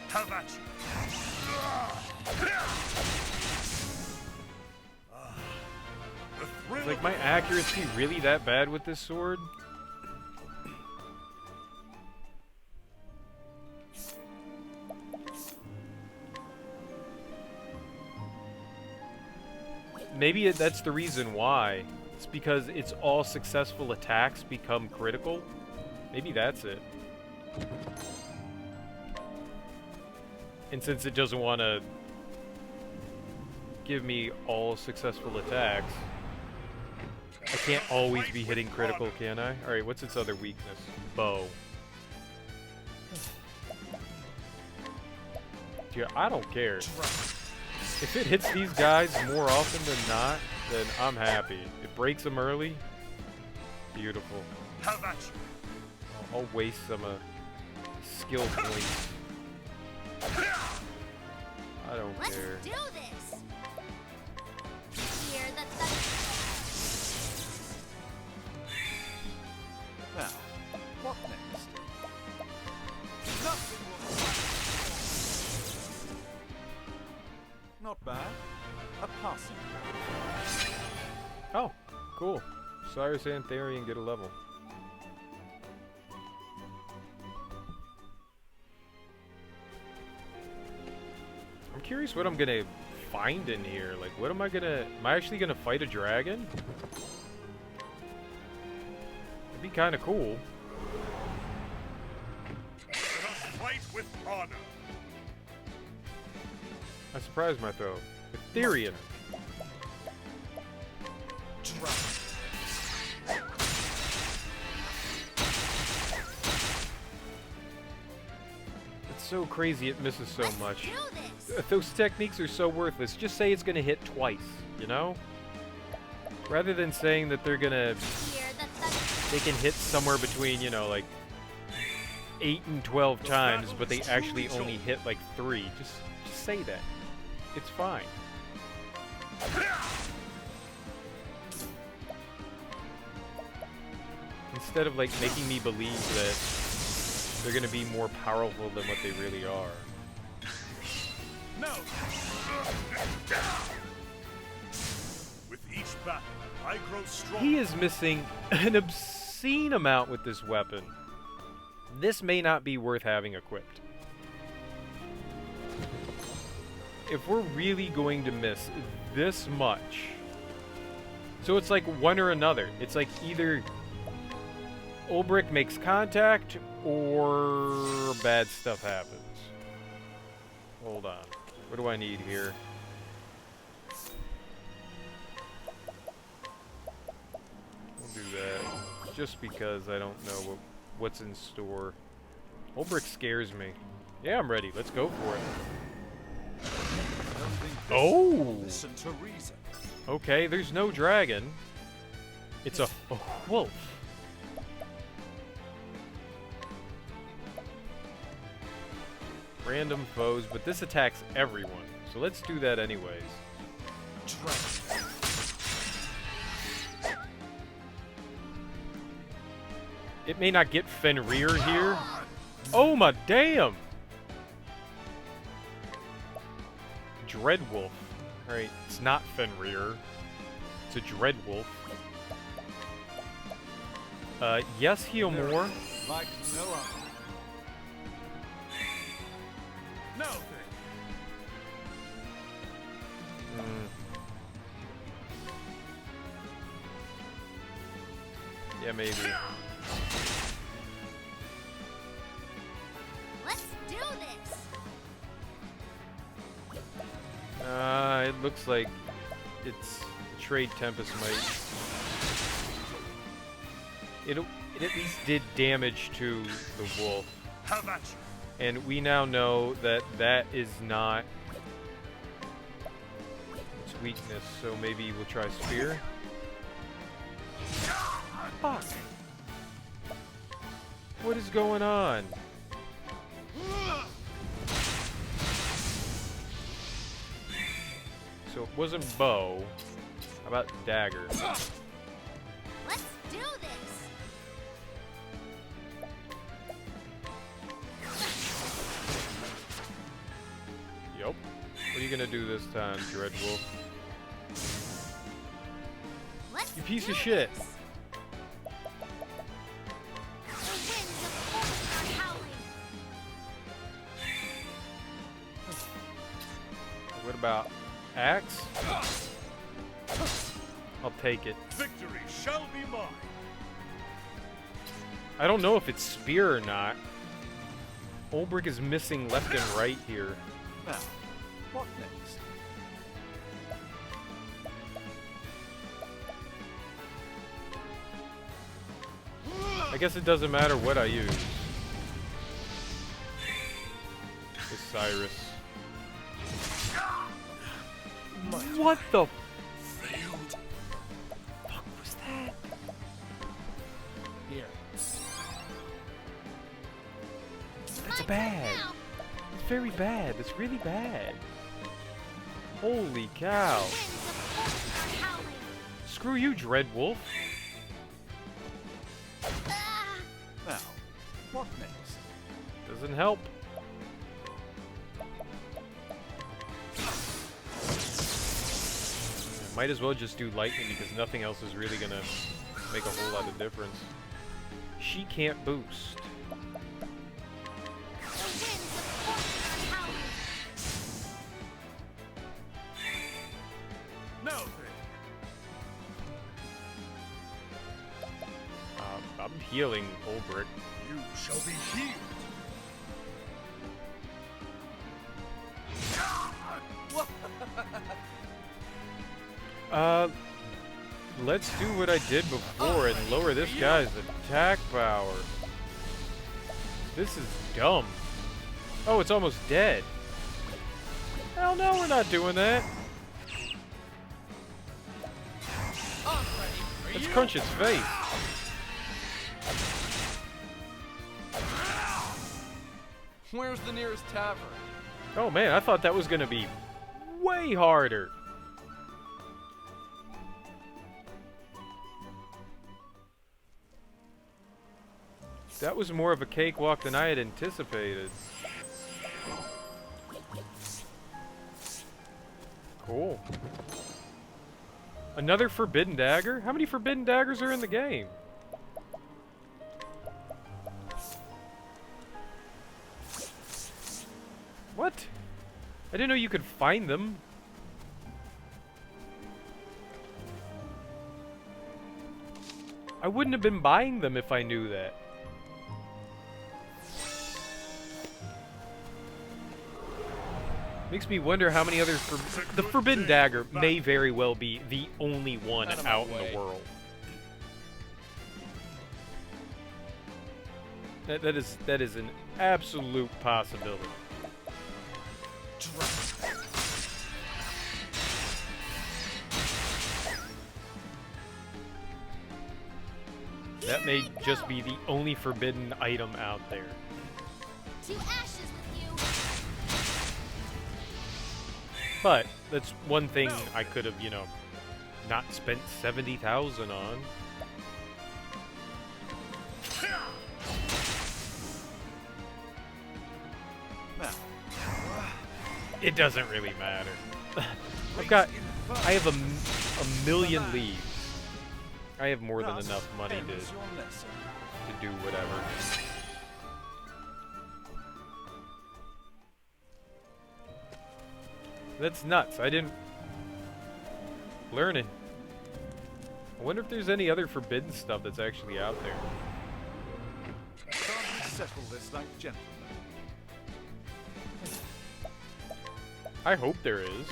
Have at you.
Is, like, my accuracy really that bad with this sword? Maybe that's the reason why. It's because it's all successful attacks become critical. Maybe that's it. And since it doesn't want to give me all successful attacks, I can't always be hitting critical, can I? Alright, what's its other weakness? Bow. Dude, I don't care. If it hits these guys more often than not, then I'm happy. It breaks them early. Beautiful.
Have at you.
I'll waste some skill points. I don't care.
Let's do this. Hear the thunder.
Now, what next? Nothing will... Not bad. A passing grade.
Oh, cool. Cyrus and Therian get a level. I'm curious what I'm gonna find in here. Like, what am I actually gonna fight a dragon? It'd be kind of cool.
Let us fight with honor.
I surprised myself. With Therian. It's so crazy it misses so much. Those techniques are so worthless. Just say it's gonna hit twice, you know? Rather than saying that they're gonna... They can hit somewhere between, you know, like 8 and 12 times, but they actually only hit like 3. Just say that. It's fine. Instead of like making me believe that they're gonna be more powerful than what they really are.
No. With each battle, I grow strong.
He is missing an obscene amount with this weapon. This may not be worth having equipped. If we're really going to miss this much... So it's like one or another. It's like either Ulbrich makes contact or bad stuff happens. Hold on. What do I need here? We'll do that. Just because I don't know what's in store. Ulbrich scares me. Yeah, I'm ready. Let's go for it. Oh!
Listen to reason.
Okay, there's no dragon. It's a wolf. Random foes, but this attacks everyone. So let's do that anyways. It may not get Fenrir here. Oh my damn! Dreadwolf. Alright, it's not Fenrir. It's a Dreadwolf. Yes, heal more.
Like no other. No thing.
Yeah, maybe.
Let's do this.
It looks like it's Trade Tempest Might. It at least did damage to the wolf.
How about you?
And we now know that that is not its weakness, so maybe we'll try Spear. Fuck! What is going on? So it wasn't bow. How about dagger?
Let's do this.
Yup. What are you gonna do this time, Dreadwolf?
Let's
You piece
do
of shit.
this. The winds of fortune are howling.
What about axe? I'll take it.
Victory shall be mine.
I don't know if it's spear or not. Ulbrich is missing left and right here.
Now, what next?
I guess it doesn't matter what I use. It's Cyrus. What the
Failed.
fuck was that?
Here.
That's bad. It's very bad. It's really bad. Holy cow.
Winds of fortune are howling.
Screw you, Dreadwolf.
Ah,
Now, what next?
Doesn't help. Might as well just do lightning because nothing else is really gonna make a whole lot of difference. She can't boost.
the winds of fortune are howling.
No thing.
I'm healing Ulbrich.
You shall be healed.
Let's do what I did before and lower this guy's attack power. This is dumb. Oh, it's almost dead. Hell no, we're not doing that. Let's crunch its face.
Where's the nearest tavern?
Oh man, I thought that was gonna be way harder. That was more of a cakewalk than I had anticipated. Cool. Another forbidden dagger? How many forbidden daggers are in the game? What? I didn't know you could find them. I wouldn't have been buying them if I knew that. Makes me wonder how many other the Forbidden Dagger may very well be the only one out in the world. That is an absolute possibility. That may just be the only forbidden item out there.
To ashes with you.
But that's one thing I could have, you know, not spent 70,000 on. It doesn't really matter. I have a million leaves. I have more than enough money to do whatever. That's nuts. I didn't learn it. I wonder if there's any other forbidden stuff that's actually out there.
Can't we settle this like gentlemen?
I hope there is.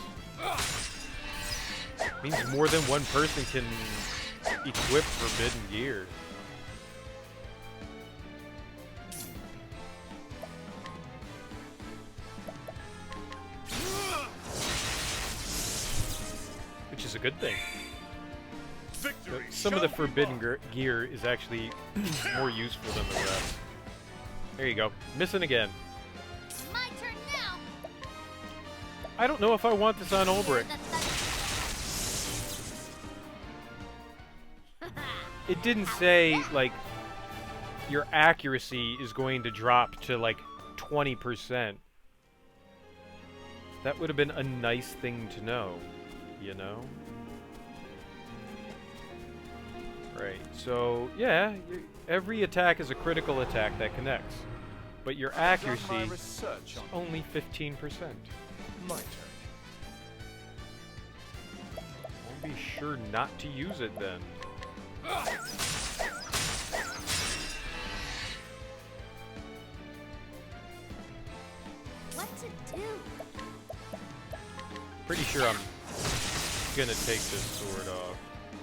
Means more than one person can equip forbidden gear. Which is a good thing. Some of the forbidden gear is actually more useful than the rest. There you go. Missing again.
My turn now.
I don't know if I want this on Ulbrich. It didn't say, like, your accuracy is going to drop to, like, 20%. That would have been a nice thing to know, you know? Right, so, yeah, every attack is a critical attack that connects. But your accuracy is only 15%.
My turn.
I'll be sure not to use it then.
What to do?
Pretty sure I'm gonna take this sword off.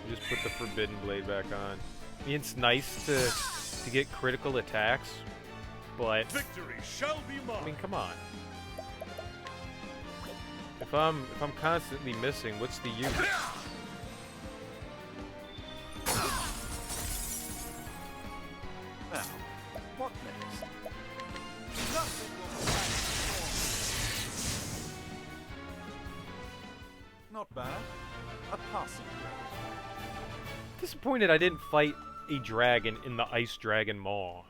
Just put the forbidden blade back on. I mean, it's nice to get critical attacks, but
Victory shall be mine.
I mean, come on. If I'm constantly missing, what's the use?
Now, what next? Nothing will transform. Not bad. A passing grade.
Disappointed I didn't fight a dragon in the Ice Dragon Maw.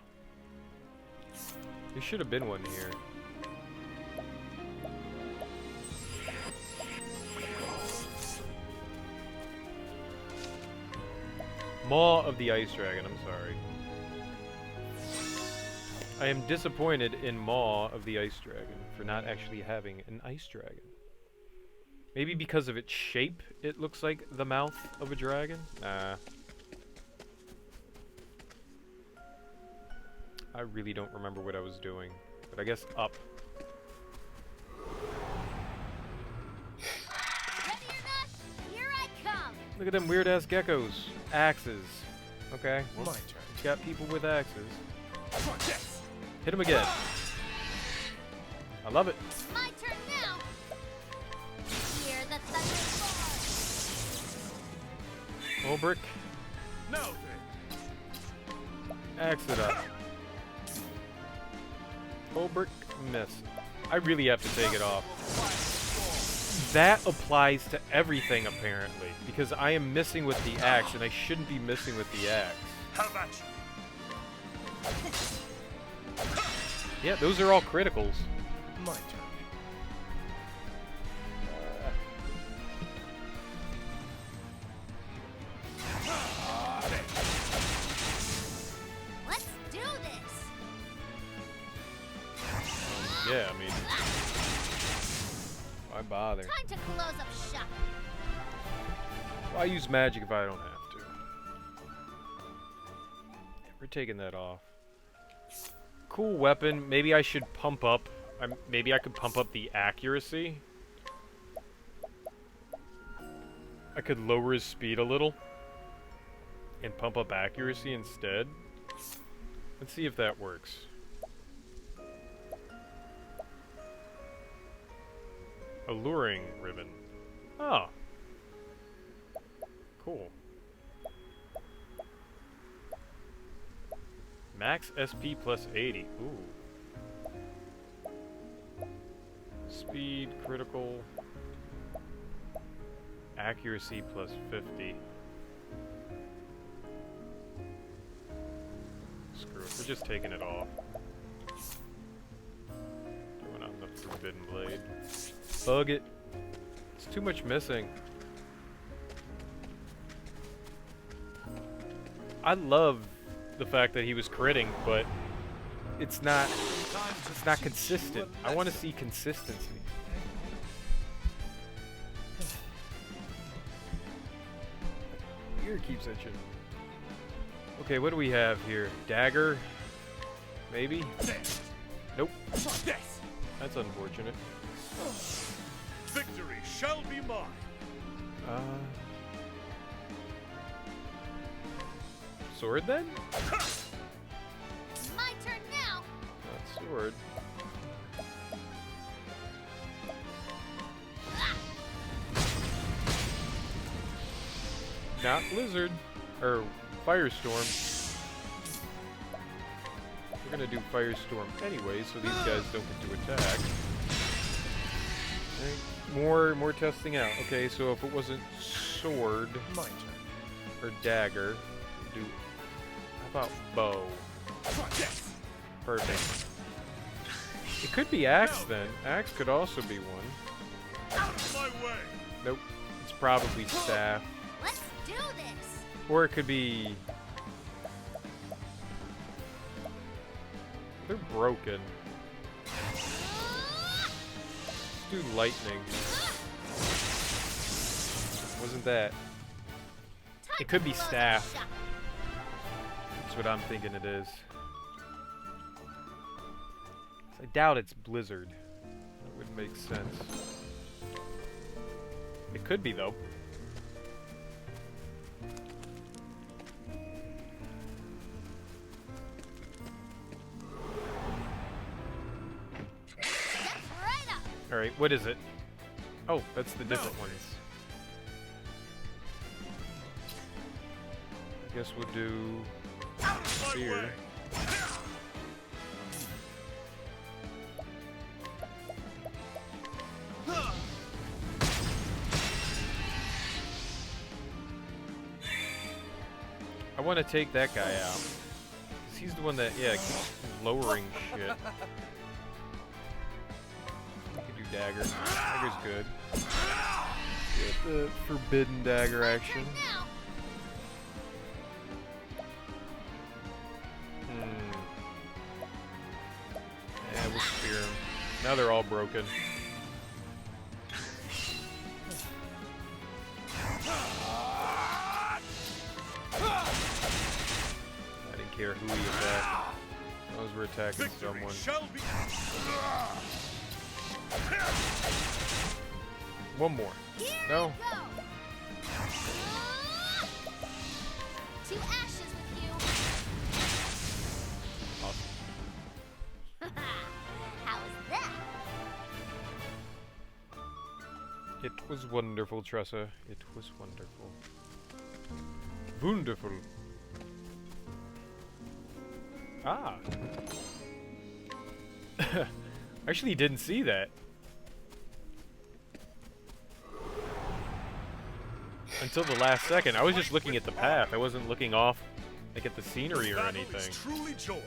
There should have been one here. Maw of the Ice Dragon, I'm sorry. I am disappointed in Maw of the Ice Dragon for not actually having an Ice Dragon. Maybe because of its shape, it looks like the mouth of a dragon? Nah. I really don't remember what I was doing, but I guess up.
Ready or not, here I come.
Look at them weird-ass geckos. Axes. Okay, well,
My turn.
it's got people with axes. Hit him again. I love it.
My turn now. Hear the thunder roar.
Ulbrich,
Now then.
axe it up. Ulbrich, miss. I really have to take it off. That applies to everything, apparently, because I am missing with the axe, and I shouldn't be missing with the axe.
How about you?
Yeah, those are all criticals.
My turn.
Why bother?
Time to close up shop.
Why use magic if I don't have to? We're taking that off. Cool weapon. Maybe I should pump up. Maybe I could pump up the accuracy. I could lower his speed a little and pump up accuracy instead. Let's see if that works. Alluring ribbon. Oh. Cool. Max SP plus 80. Ooh. Speed, critical. Accuracy plus 50. Screw it. We're just taking it off. Throwing on the Forbidden Blade. Bug it. It's too much missing. I love the fact that he was critting, but it's not consistent. I want to see consistency. Ear keeps itching. Okay, what do we have here? Dagger? Maybe? Nope. That's unfortunate.
Victory shall be mine.
Sword then?
My turn now.
Not sword. Not blizzard. Or firestorm. We're gonna do firestorm anyway, so these guys don't get to attack. Right. More testing out. Okay, so if it wasn't sword or dagger, do how about bow? Perfect. It could be axe then. Axe could also be one.
Out of my way.
Nope. It's probably staff.
Let's do this.
Or it could be. They're broken. Let's do lightning. Wasn't that? It could be staff. That's what I'm thinking it is. I doubt it's blizzard. That wouldn't make sense. It could be though. Alright, what is it? Oh, that's the different ones. I guess we'll do spear. I want to take that guy out. 'Cause he's the one that, yeah, keeps lowering shit. Dagger. Dagger's good. Get the forbidden dagger action. Yeah, we'll spear him. Now they're all broken. I didn't care who he attacked. As long as we're attacking someone. One more. No.
To ashes with you.
Awesome.
How was that?
It was wonderful, Tressa. It was wonderful. Wonderful. Ah. Actually, didn't see that. Until the last second. I was just looking at the path. I wasn't looking off, like at the scenery or anything.
Truly joy.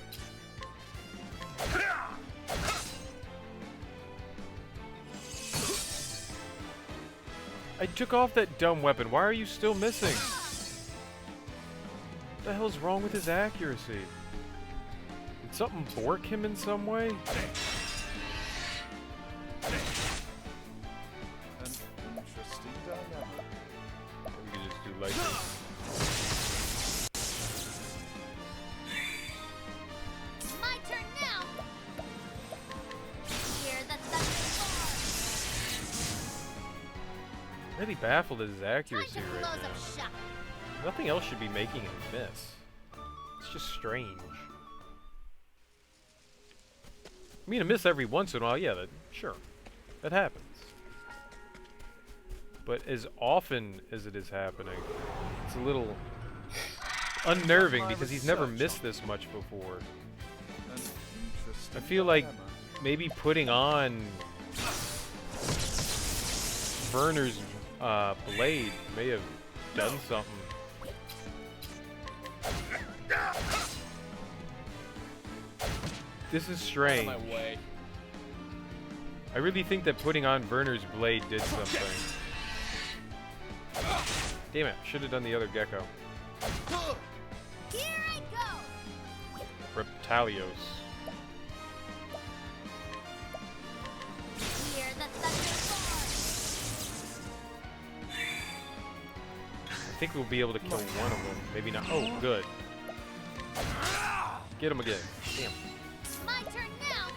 I took off that dumb weapon. Why are you still missing? What the hell's wrong with his accuracy? Did something bork him in some way? Viking.
My turn now. Hear the thunder roar.
Really baffled at his
Time
accuracy
to
right
close
now.
up shop.
Nothing else should be making him miss. It's just strange. I mean, to miss every once in a while, yeah, sure. That happens. But as often as it is happening, it's a little unnerving because he's never missed this much before. I feel like maybe putting on Werner's blade may have done something. This is strange.
Out of my way.
I really think that putting on Werner's blade did something. Damn it, should have done the other gecko.
Here I go.
Reptalios.
Hear the thunder roar.
I think we'll be able to kill one of them. Maybe not. Oh, good. Get him again. Damn.
My turn now.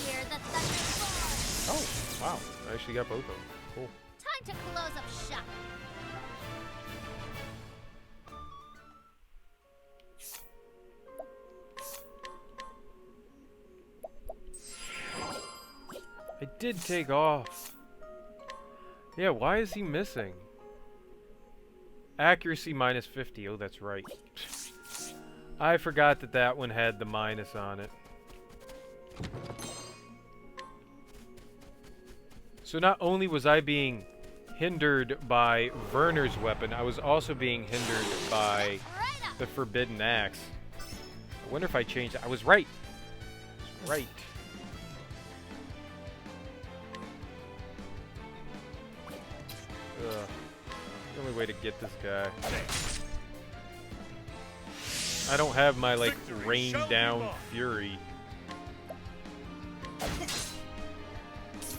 Hear the thunder roar.
Oh, wow. I actually got both of them. Cool.
Time to close up shop.
I did take off. Yeah, why is he missing? Accuracy minus 50. Oh, that's right. I forgot that that one had the minus on it. So not only was I being hindered by Werner's weapon, I was also being hindered by the Forbidden Axe. I wonder if I changed it. I was right. I was right. Ugh. The only way to get this guy. I don't have my, like, rain down fury.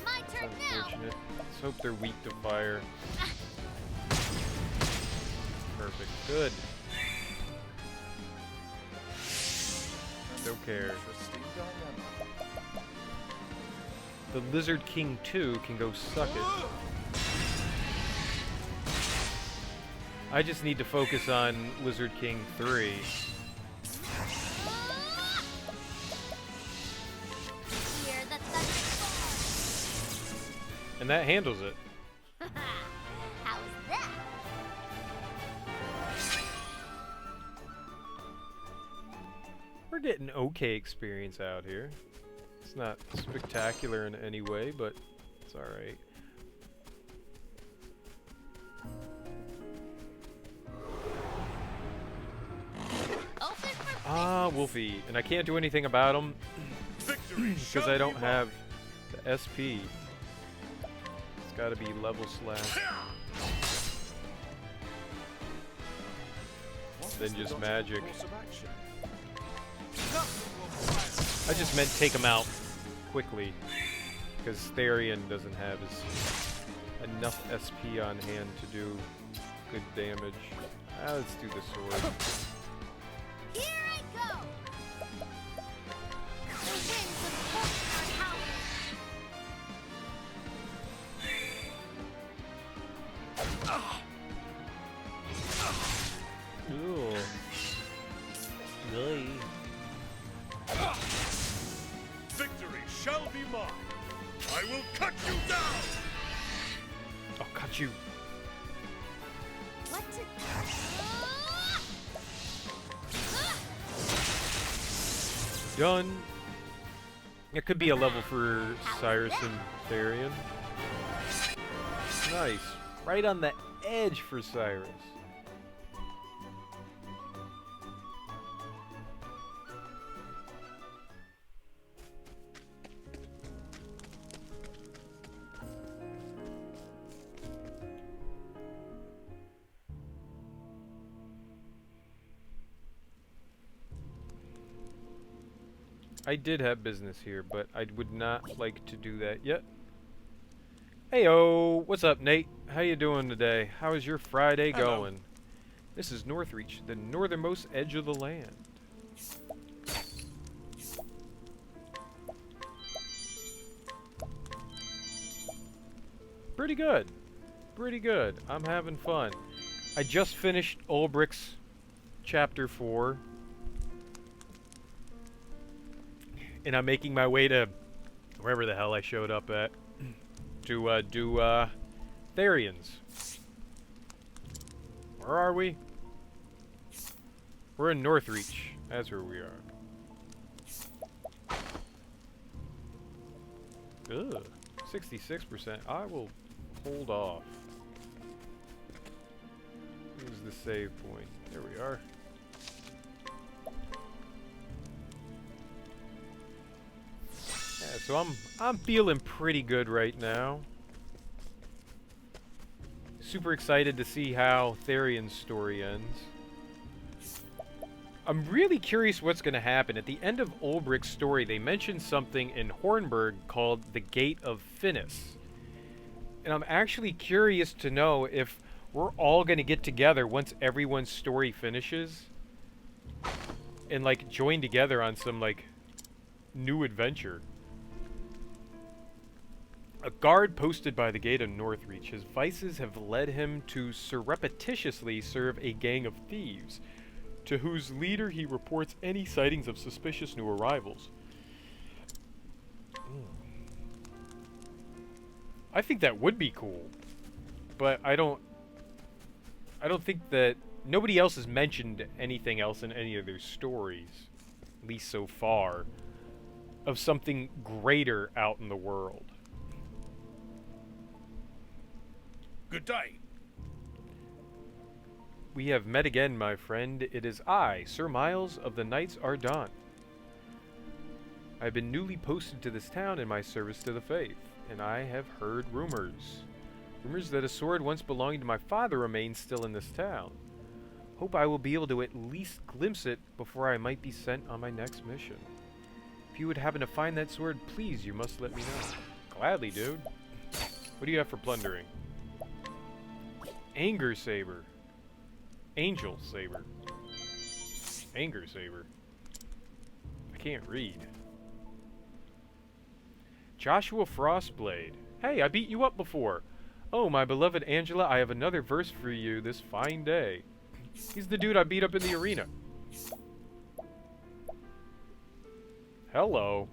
My turn now.
Unfortunate. Let's hope they're weak to fire. Perfect. Good. Don't care. The Lizard King 2 can go suck it. I just need to focus on Lizard King 3.
Hear the thunder
And that handles it.
roar. How's that?
We're getting okay experience out here. It's not spectacular in any way, but it's alright.
Open for
Ah, Wolfie. And I can't do anything about him because I don't have the SP. It's gotta be level slash. Then just magic. I just meant take him out quickly because Therian doesn't have enough SP on hand to do good damage. Let's do the sword.
Here I go. The winds of fortune are howling.
Ooh. Really?
Victory shall be mine. I will cut you down.
I'll cut you.
What to
Done. It could be a level for Cyrus and Therian. Nice. Right on the edge for Cyrus. I did have business here, but I would not like to do that yet. Heyo, what's up, Nate? How you doing today? How is your Friday
Hello.
going? This is Northreach, the northernmost edge of the land. Pretty good. Pretty good. I'm having fun. I just finished Ulbrich's Chapter 4. And I'm making my way to wherever the hell I showed up at. To do Therians. Where are we? We're in Northreach. That's where we are. Ugh. 66%. I will hold off. Where's the save point? There we are. Yeah, so I'm feeling pretty good right now. Super excited to see how Therian's story ends. I'm really curious what's going to happen. At the end of Ulbrich's story, they mentioned something in Hornburg called the Gate of Finis. And I'm actually curious to know if we're all going to get together once everyone's story finishes and, like, join together on some, like, new adventure. A guard posted by the gate of Northreach. His vices have led him to surreptitiously serve a gang of thieves, to whose leader he reports any sightings of suspicious new arrivals. I think that would be cool, but I don't think that nobody else has mentioned anything else in any of their stories, at least so far, of something greater out in the world.
Good day.
We have met again, my friend. It is I, Sir Miles of the Knights Ardent. I have been newly posted to this town in my service to the faith, and I have heard rumors. Rumors that a sword once belonging to my father remains still in this town. Hope I will be able to at least glimpse it before I might be sent on my next mission. If you would happen to find that sword, please, you must let me know. Gladly, dude. What do you have for plundering? Anger Saber. Angel Saber. Anger Saber. I can't read. Joshua Frostblade. Hey, I beat you up before. Oh, my beloved Angela, I have another verse for you this fine day. He's the dude I beat up in the arena. Hello.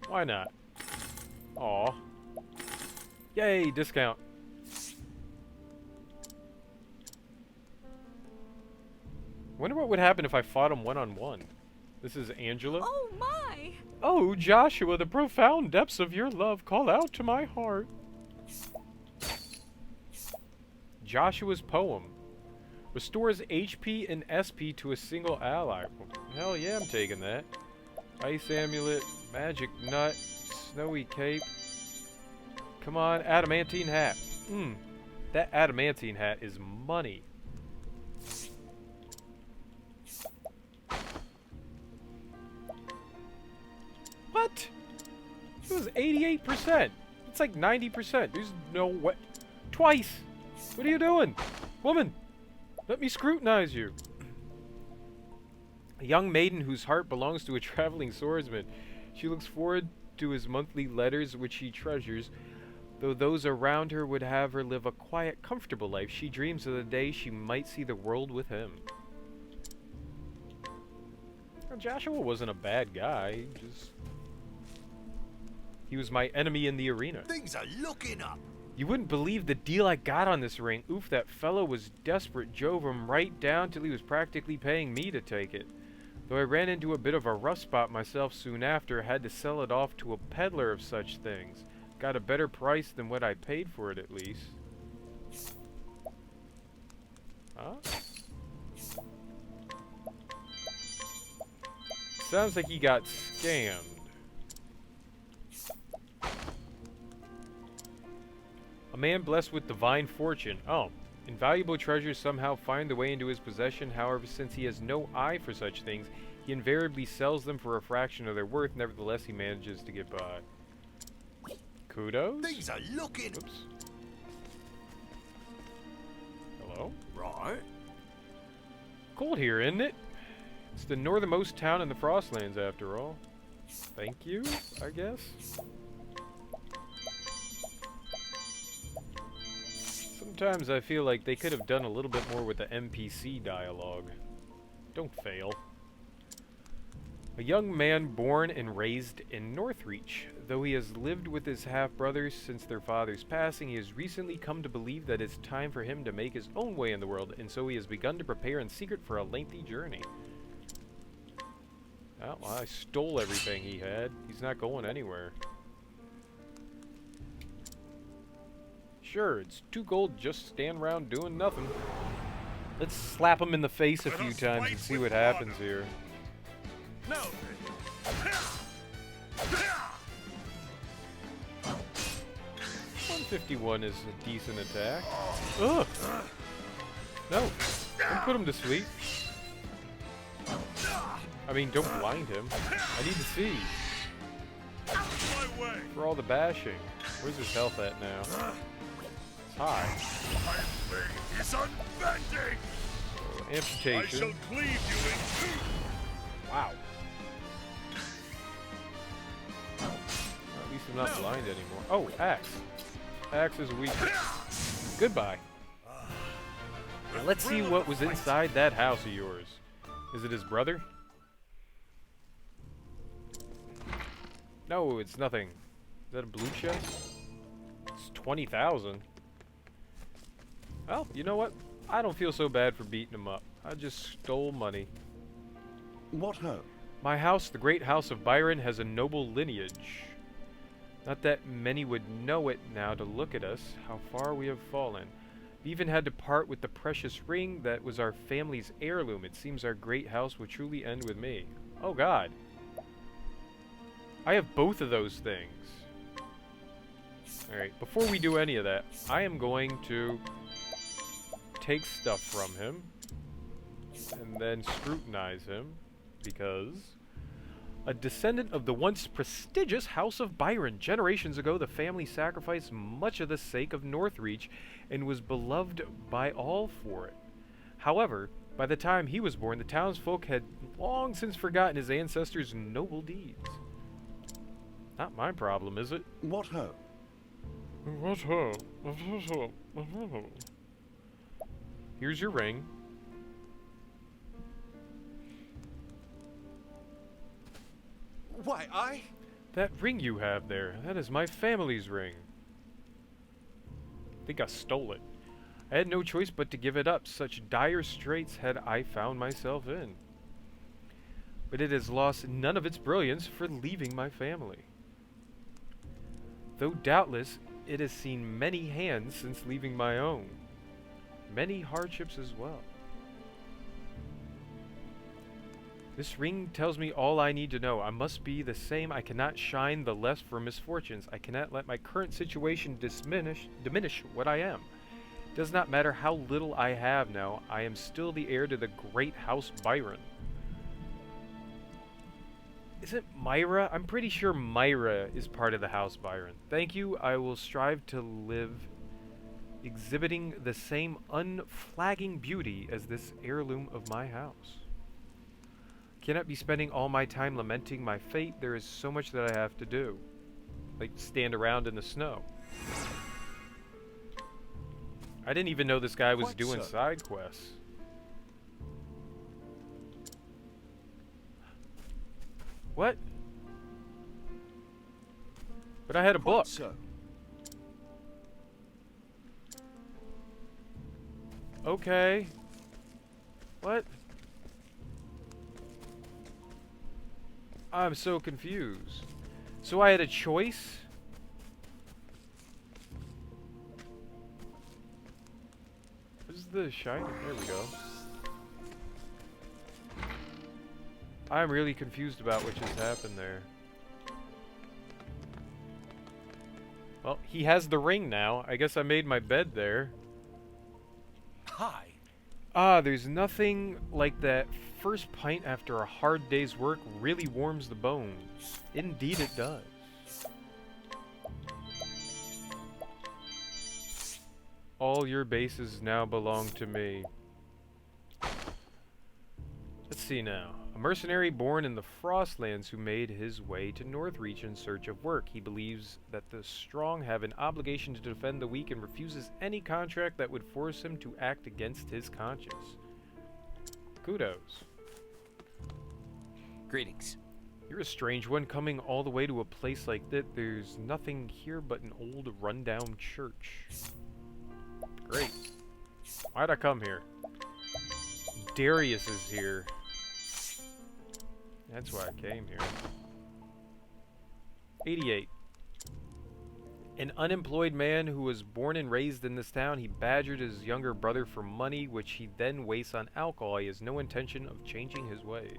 Why not? Aw. Yay, discount. Wonder what would happen if I fought him one-on-one. This is Angela.
Oh my!
Oh, Joshua, the profound depths of your love call out to my heart. Joshua's poem. Restores HP and SP to a single ally. Hell yeah, I'm taking that. Ice amulet, magic nut, snowy cape. Come on, adamantine hat. That adamantine hat is money. What? It was 88%. It's like 90%. There's no way. Twice. What are you doing? Woman, let me scrutinize you. A young maiden whose heart belongs to a traveling swordsman. She looks forward to his monthly letters, which she treasures. Though those around her would have her live a quiet, comfortable life, she dreams of the day she might see the world with him. Well, Joshua wasn't a bad guy. He was my enemy in the arena.
Things are looking up.
You wouldn't believe the deal I got on this ring. Oof, that fellow was desperate. Drove him right down till he was practically paying me to take it. Though I ran into a bit of a rough spot myself soon after, had to sell it off to a peddler of such things. Got a better price than what I paid for it, at least. Huh? Sounds like he got scammed. A man blessed with divine fortune. Oh, Invaluable treasures somehow find their way into his possession. However, since he has no eye for such things, he invariably sells them for a fraction of their worth. Nevertheless, he manages to get by. Kudos?
These are looking.
Oops. Hello?
Right.
Cold here, isn't it? It's the northernmost town in the Frostlands, after all. Thank you, I guess? Sometimes I feel like they could have done a little bit more with the NPC dialogue. Don't fail. A young man born and raised in Northreach. Though he has lived with his half-brothers since their father's passing, he has recently come to believe that it's time for him to make his own way in the world, and so he has begun to prepare in secret for a lengthy journey. Well, I stole everything he had. He's not going anywhere. Sure, it's too cold to just stand around doing nothing. Let's slap him in the face a few times and see what happens here.
No.
151 is a decent attack. Ugh! No, don't put him to sleep. I mean, don't blind him. I need to see. For all the bashing. Where's his health at now? It's high.
My blade is unbending.
So, amputation.
I shall cleave you in two.
Wow. Well, at least I'm not blind anymore. Oh, axe. Axe is weak. Goodbye. Now let's see what was inside that house of yours. Is it his brother? No, it's nothing. Is that a blue chest? It's 20,000. Well, you know what? I don't feel so bad for beating him up. I just stole money.
What ho?
My house, the great house of Byron, has a noble lineage. Not that many would know it now to look at us, how far we have fallen. We even had to part with the precious ring that was our family's heirloom. It seems our great house will truly end with me. Oh God. I have both of those things. Alright, before we do any of that, I am going to take stuff from him and then scrutinize him, because a descendant of the once prestigious House of Byron. Generations ago, the family sacrificed much of the sake of Northreach and was beloved by all for it. However, by the time he was born, the townsfolk had long since forgotten his ancestors' noble deeds. Not my problem, is it?
What ho?
What ho? Here's your ring.
Why,
That ring you have there, that is my family's ring. I think I stole it. I had no choice but to give it up. Such dire straits had I found myself in. But it has lost none of its brilliance for leaving my family. Though doubtless it has seen many hands since leaving my own. Many hardships as well. This ring tells me all I need to know. I must be the same. I cannot shine the less for misfortunes. I cannot let my current situation diminish what I am. It does not matter how little I have now. I am still the heir to the great House Byron. Is it Myra? I'm pretty sure Myra is part of the House Byron. Thank you. I will strive to live exhibiting the same unflagging beauty as this heirloom of my house. Cannot be spending all my time lamenting my fate. There is so much that I have to do. Like stand around in the snow. I didn't even know this guy was doing side quests. What? But I had a book. Okay. What? I'm so confused. So I had a choice? Where's the shiny? There we go. I'm really confused about what just happened there. Well, he has the ring now. I guess I made my bed there.
high.
Ah, there's nothing like that first pint after a hard day's work really warms the bones. Indeed it does. All your bases now belong to me. Let's see now. A mercenary born in the Frostlands who made his way to Northreach in search of work. He believes that the strong have an obligation to defend the weak and refuses any contract that would force him to act against his conscience. Kudos.
Greetings.
You're a strange one coming all the way to a place like that. There's nothing here but an old rundown church. Great. Why'd I come here? Darius is here. That's why I came here. 88. An unemployed man who was born and raised in this town. He badgered his younger brother for money, which he then wastes on alcohol. He has no intention of changing his ways.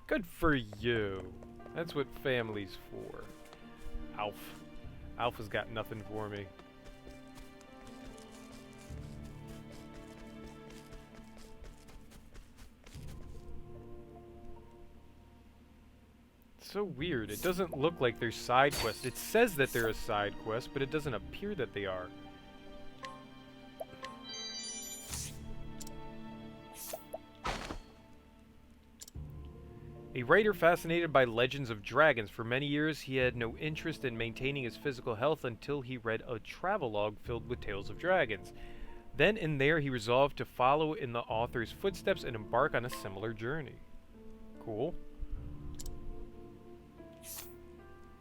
Good for you. That's what family's for. Alf. Alpha's got nothing for me. So weird. It doesn't look like they're side quests. It says that they're a side quest, but it doesn't appear that they are. A writer fascinated by legends of dragons. For many years, he had no interest in maintaining his physical health until he read a travelogue filled with tales of dragons. Then and there, he resolved to follow in the author's footsteps and embark on a similar journey. Cool.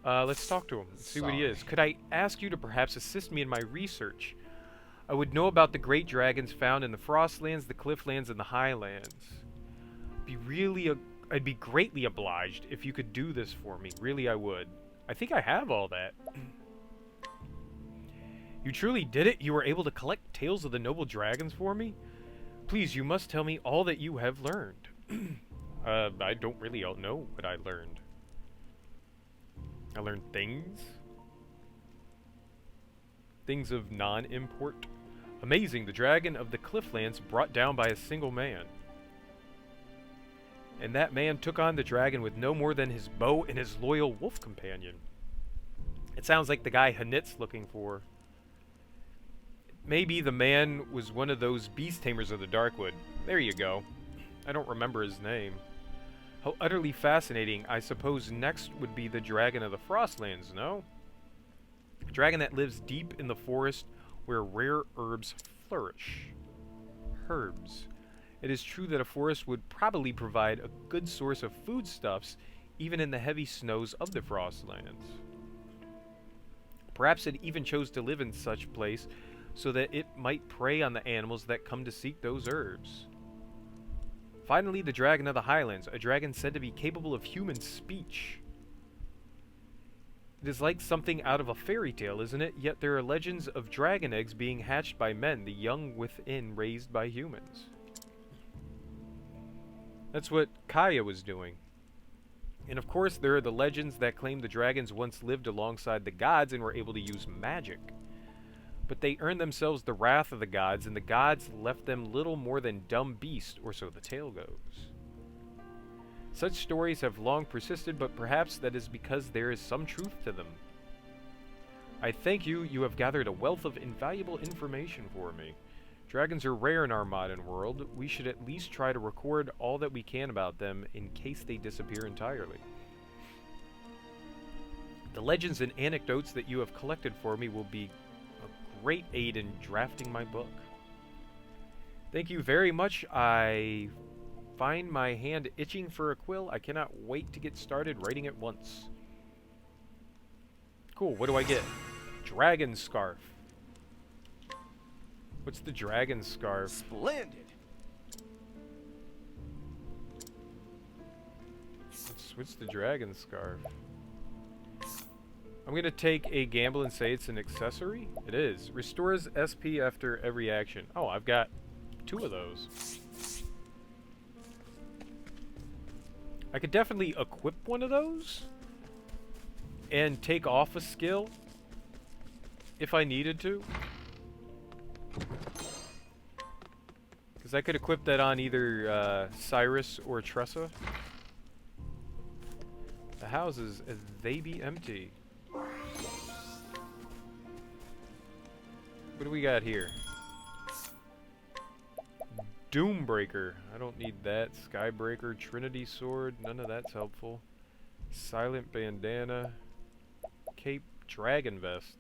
Let's talk to him. Let's see what he is. Could I ask you to perhaps assist me in my research? I would know about the great dragons found in the Frostlands, the Clifflands, and the Highlands. I'd be greatly obliged if you could do this for me. Really, I would. I think I have all that. You truly did it? You were able to collect tales of the noble dragons for me? Please, you must tell me all that you have learned. I don't really know what I learned. I learned things. Things of non-import. Amazing, the dragon of the Clifflands brought down by a single man. And that man took on the dragon with no more than his bow and his loyal wolf companion. It sounds like the guy Hanit's looking for. Maybe the man was one of those beast tamers of the Darkwood. There you go. I don't remember his name. How utterly fascinating. I suppose next would be the dragon of the Frostlands, no? A dragon that lives deep in the forest where rare herbs flourish. Herbs. It is true that a forest would probably provide a good source of foodstuffs even in the heavy snows of the Frostlands. Perhaps it even chose to live in such place so that it might prey on the animals that come to seek those herbs. Finally, the dragon of the Highlands, a dragon said to be capable of human speech. It is like something out of a fairy tale, isn't it? Yet there are legends of dragon eggs being hatched by men, the young within raised by humans. That's what Kaya was doing. And of course, there are the legends that claim the dragons once lived alongside the gods and were able to use magic. But they earned themselves the wrath of the gods, and the gods left them little more than dumb beasts, or so the tale goes. Such stories have long persisted, but perhaps that is because there is some truth to them. I thank you. You have gathered a wealth of invaluable information for me. Dragons are rare in our modern world. We should at least try to record all that we can about them in case they disappear entirely. The legends and anecdotes that you have collected for me will be a great aid in drafting my book. Thank you very much. I find my hand itching for a quill. I cannot wait to get started writing at once. Cool, what do I get? Dragon Scarf. What's the dragon scarf?
Splendid.
What's the dragon scarf? I'm gonna take a gamble and say it's an accessory. It is. Restores SP after every action. Oh, I've got 2 of those. I could definitely equip one of those and take off a skill if I needed to. Because I could equip that on either Cyrus or Tressa. The houses, they be empty. What do we got here? Doombreaker. I don't need that. Skybreaker, Trinity Sword. None of that's helpful. Silent Bandana. Cape, Dragon Vest.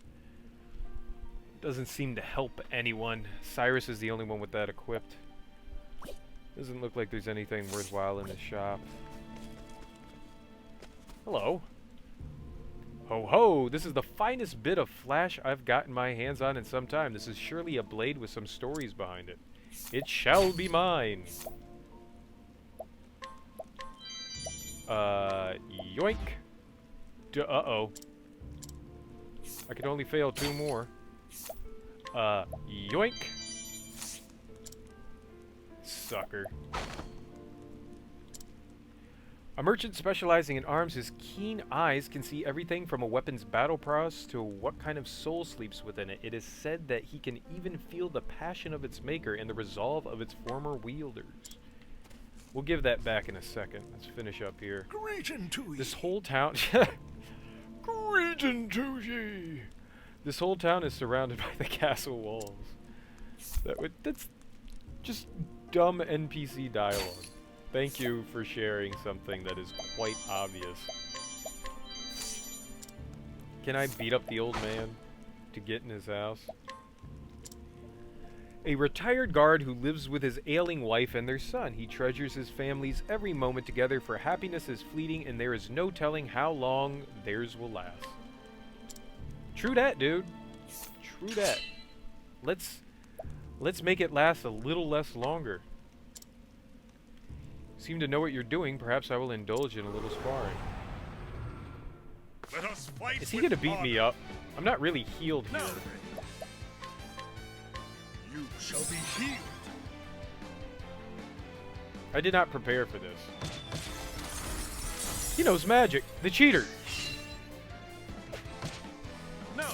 Doesn't seem to help anyone. Cyrus is the only one with that equipped. Doesn't look like there's anything worthwhile in this shop. Hello. Ho ho! This is the finest bit of flash I've gotten my hands on in some time. This is surely a blade with some stories behind it. It shall be mine! Yoink! Uh-oh. I can only fail 2 more. Yoink! Sucker. A merchant specializing in arms, his keen eyes can see everything from a weapon's battle prowess to what kind of soul sleeps within it. It is said that he can even feel the passion of its maker and the resolve of its former wielders. We'll give that back in a second. Let's finish up here.
Greeting to ye.
This whole town... Greeting to ye! This whole town is surrounded by the castle walls. That's just dumb NPC dialogue. Thank you for sharing something that is quite obvious. Can I beat up the old man to get in his house? A retired guard who lives with his ailing wife and their son. He treasures his family's every moment together, for happiness is fleeting and there is no telling how long theirs will last. True that, dude. True that. Let's make it last a little less longer. Seem to know what you're doing. Perhaps I will indulge in a little sparring.
Let us fight.
Is he gonna beat me up? I'm not really healed here.
You shall be healed.
I did not prepare for this. He knows magic. The cheater.
No.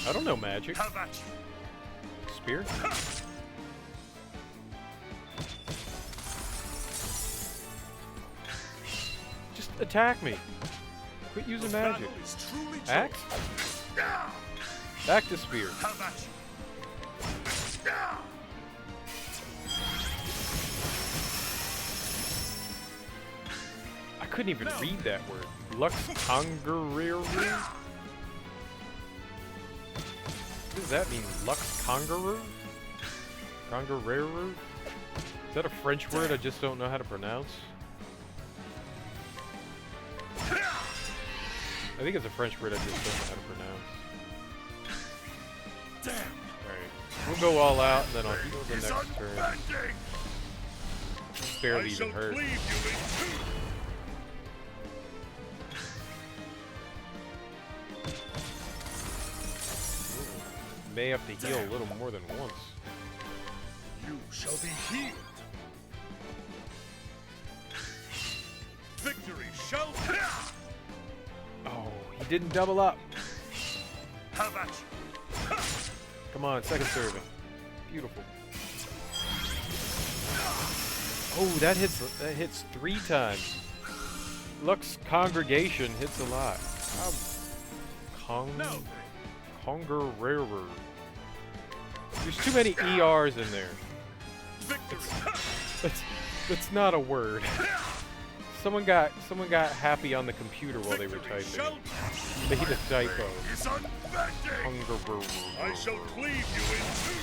I don't know magic.
How about you?
Spear? Just attack me. Quit using magic. Axe? Back to spear.
How about you?
I couldn't even read that word. Lux Congereru? What does that mean? Lux Congereru? Congereru? Is that a French word I just don't know how to pronounce? I think it's a French word I just don't know how to pronounce. Alright. We'll go all out and then I'll heal the next turn. Barely even hurt. May have to heal a little more than once.
You shall be healed. Victory shall be.
Oh, he didn't double up.
How about you?
Come on, second serving. Beautiful. Oh, that hits 3 times. Lux Congregation hits a lot. Congereru. There's too many ERs in there. That's not a word. Someone got happy on the computer while they were typing. Made a typo.
I shall cleave you in two.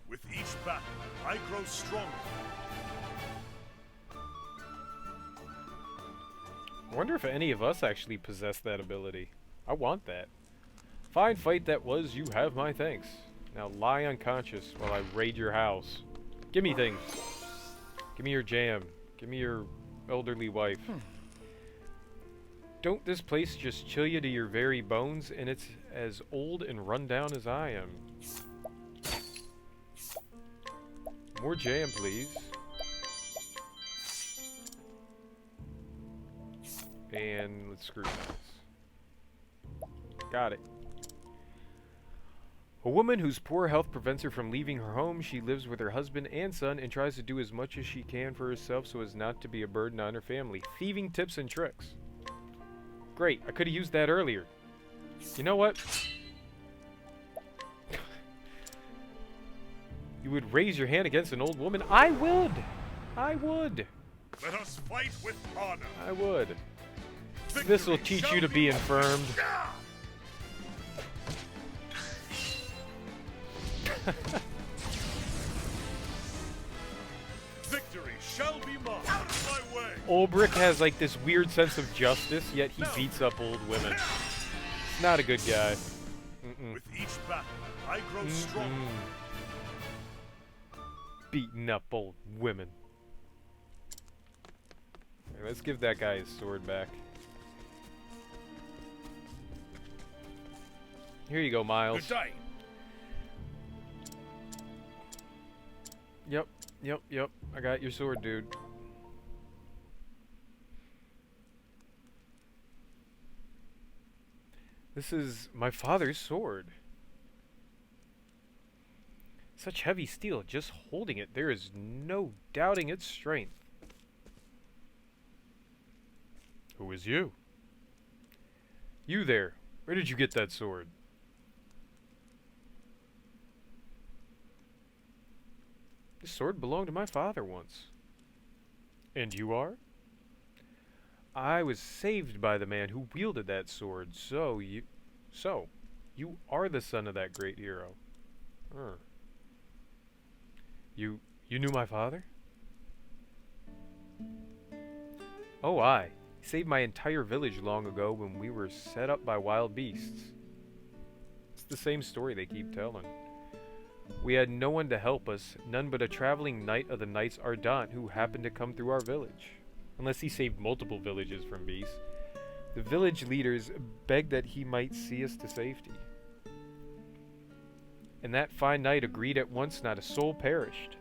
With each battle, I grow stronger.
I wonder if any of us actually possess that ability. I want that. Fine fight that was, you have my thanks. Now lie unconscious while I raid your house. Give me things. Give me your jam. Give me your elderly wife. Don't this place just chill you to your very bones, and it's as old and run down as I am. More jam, please. And let's scrutinize. Got it. A woman whose poor health prevents her from leaving her home. She lives with her husband and son and tries to do as much as she can for herself so as not to be a burden on her family. Thieving tips and tricks. Great, I could have used that earlier. You know what? You would raise your hand against an old woman? I would! I would!
Let us fight with honor.
I would. This will teach you to be infirmed.
Victory shall be mine. Out of my way.
Ulbrich has like this weird sense of justice, yet he beats up old women. He's not a good guy.
With each battle, I grow stronger.
Beating up old women. Right, let's give that guy his sword back. Here you go, Miles.
Good day.
Yep. I got your sword, dude. This is my father's sword. Such heavy steel, just holding it, there is no doubting its strength. Who is you? You there. Where did you get that sword? This sword belonged to my father once. And you are? I was saved by the man who wielded that sword, so you are the son of that great hero. You knew my father? Oh, aye. He saved my entire village long ago when we were set up by wild beasts. It's the same story they keep telling. We had no one to help us, none but a traveling knight of the Knights Ardent who happened to come through our village. Unless he saved multiple villages from beasts. The village leaders begged that he might see us to safety. And that fine knight agreed at once, not a soul perished.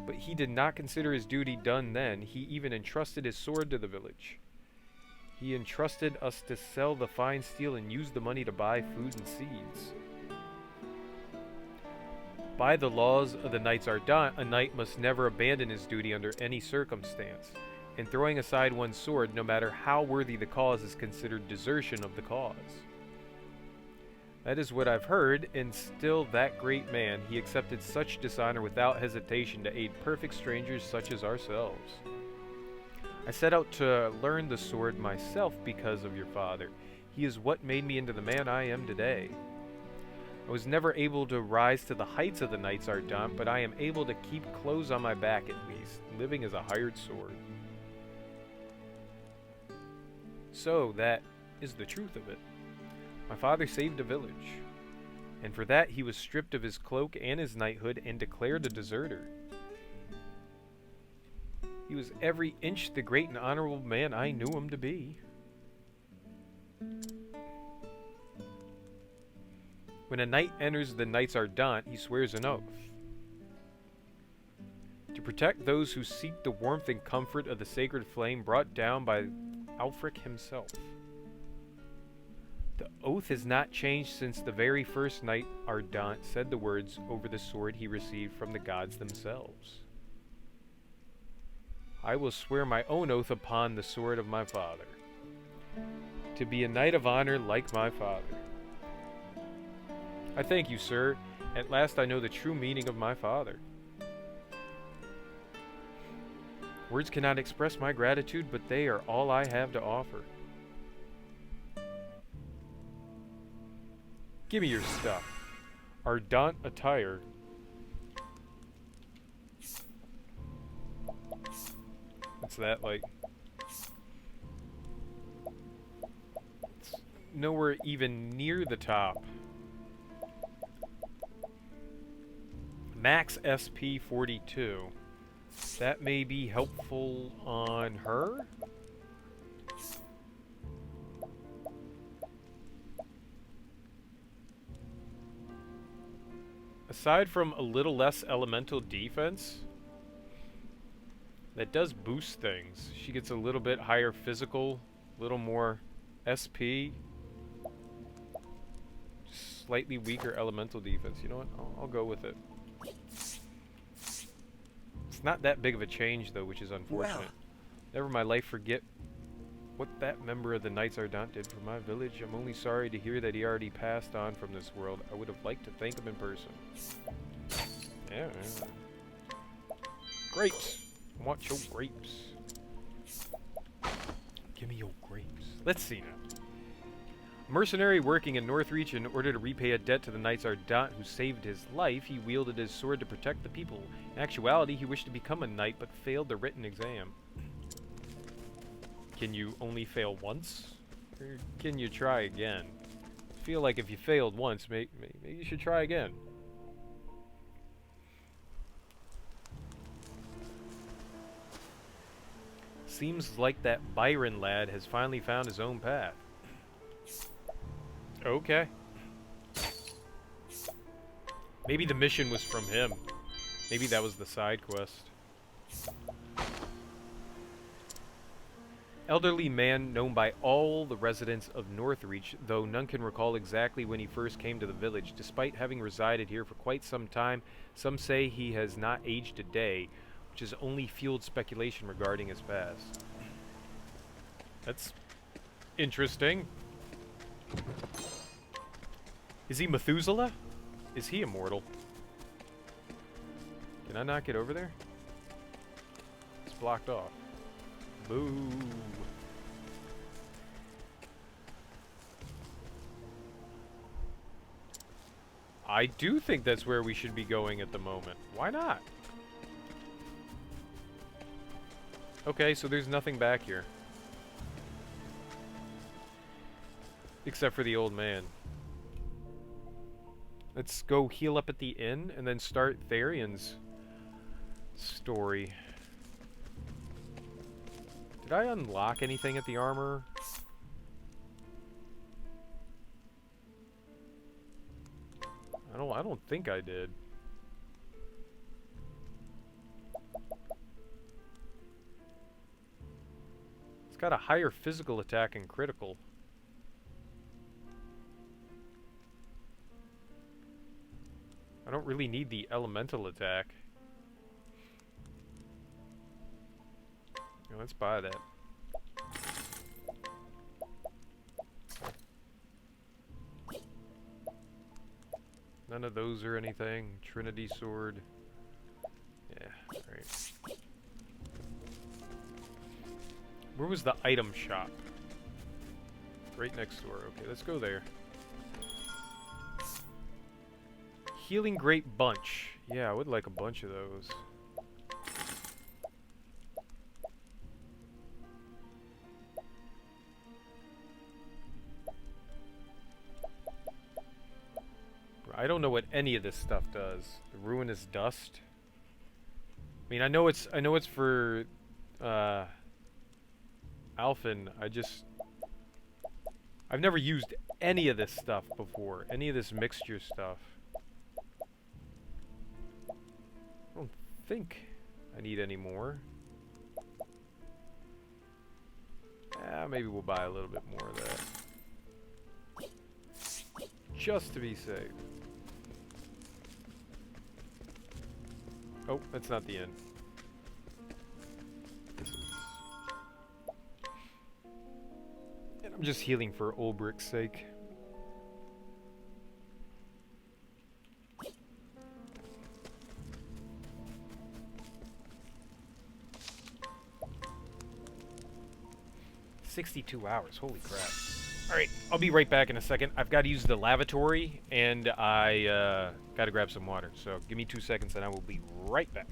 But he did not consider his duty done then. He even entrusted his sword to the village. He entrusted us to sell the fine steel and use the money to buy food and seeds. By the laws of the Knights Ardent, a knight must never abandon his duty under any circumstance, and throwing aside one's sword, no matter how worthy the cause, is considered desertion of the cause. That is what I've heard, and still that great man, he accepted such dishonor without hesitation to aid perfect strangers such as ourselves. I set out to learn the sword myself because of your father. He is what made me into the man I am today. I was never able to rise to the heights of the Knights Ardent, but I am able to keep clothes on my back at least, living as a hired sword. So that is the truth of it. My father saved a village, and for that he was stripped of his cloak and his knighthood and declared a deserter. He was every inch the great and honorable man I knew him to be. When a knight enters the Knights Ardent, he swears an oath. To protect those who seek the warmth and comfort of the sacred flame brought down by Alfric himself. The oath has not changed since the very first Knight Ardent said the words over the sword he received from the gods themselves. I will swear my own oath upon the sword of my father, to be a knight of honor like my father. I thank you, sir. At last I know the true meaning of my father. Words cannot express my gratitude, but they are all I have to offer. Give me your stuff. Ardent attire. What's that like? It's nowhere even near the top. Max SP 42. That may be helpful on her? Aside from a little less elemental defense, that does boost things. She gets a little bit higher physical, a little more SP. Just slightly weaker elemental defense. You know what? I'll go with it. It's not that big of a change, though, which is unfortunate.
Well.
Never my life forget what that member of the Knights Ardent did for my village. I'm only sorry to hear that he already passed on from this world. I would have liked to thank him in person. Yeah. Grapes. I want your grapes. Give me your grapes. Let's see now. A mercenary working in Northreach in order to repay a debt to the Knights Ardent who saved his life, he wielded his sword to protect the people. In actuality, he wished to become a knight but failed the written exam. Can you only fail once? Or can you try again? I feel like if you failed once, maybe you should try again. Seems like that Byron lad has finally found his own path. Okay. Maybe the mission was from him. Maybe that was the side quest. Elderly man known by all the residents of Northreach, though none can recall exactly when he first came to the village. Despite having resided here for quite some time, some say he has not aged a day, which has only fueled speculation regarding his past. That's interesting. Is he Methuselah? Is he immortal? Can I not get over there? It's blocked off. Boo. I do think that's where we should be going at the moment. Why not? Okay, so there's nothing back here. Except for the old man. Let's go heal up at the inn and then start Tharian's story. Did I unlock anything at the armor? I don't think I did. It's got a higher physical attack and critical. I don't really need the elemental attack. Yeah, let's buy that. None of those are anything. Trinity sword. Yeah, alright. Where was the item shop? Right next door. Okay, let's go there. Healing Great Bunch. Yeah, I would like a bunch of those. I don't know what any of this stuff does. The Ruinous Dust. I mean, I know it's for Alphen. I've never used any of this stuff before. Any of this mixture stuff. I don't think I need any more. Maybe we'll buy a little bit more of that. Just to be safe. Oh, that's not the end. And I'm just healing for Ulbrich's sake. $62 hours, holy crap. Alright, I'll be right back in a second. I've got to use the lavatory, and I got to grab some water. So give me 2 seconds, and I will be right back.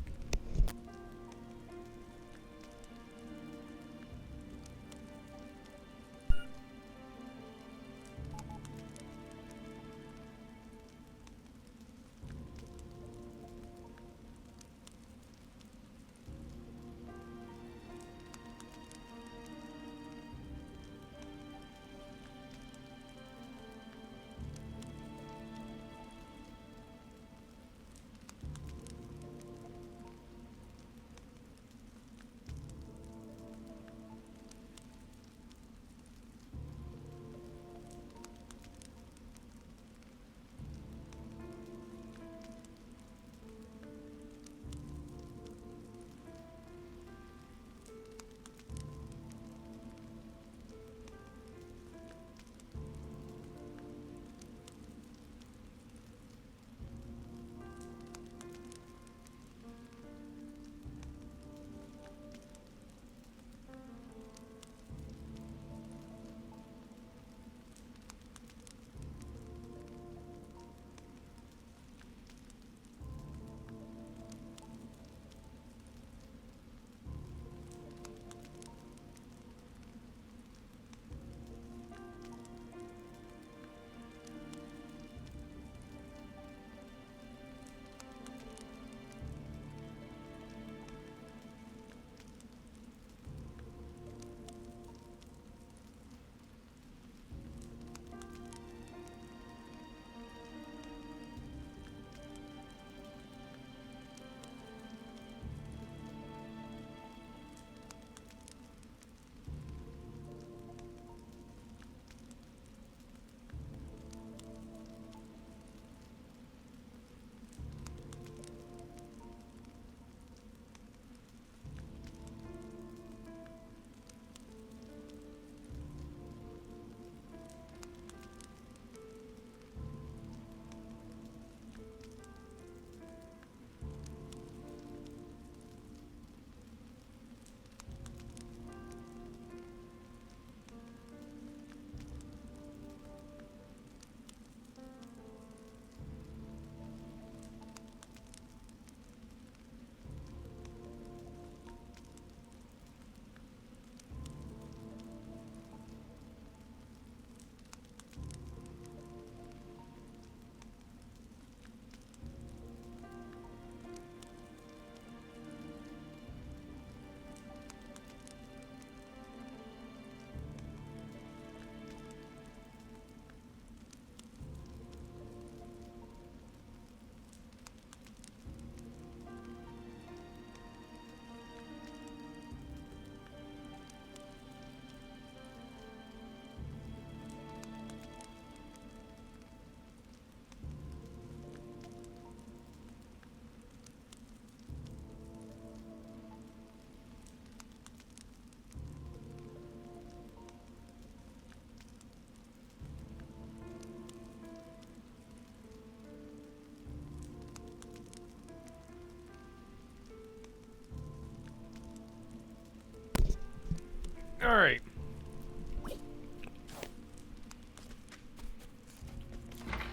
Alright.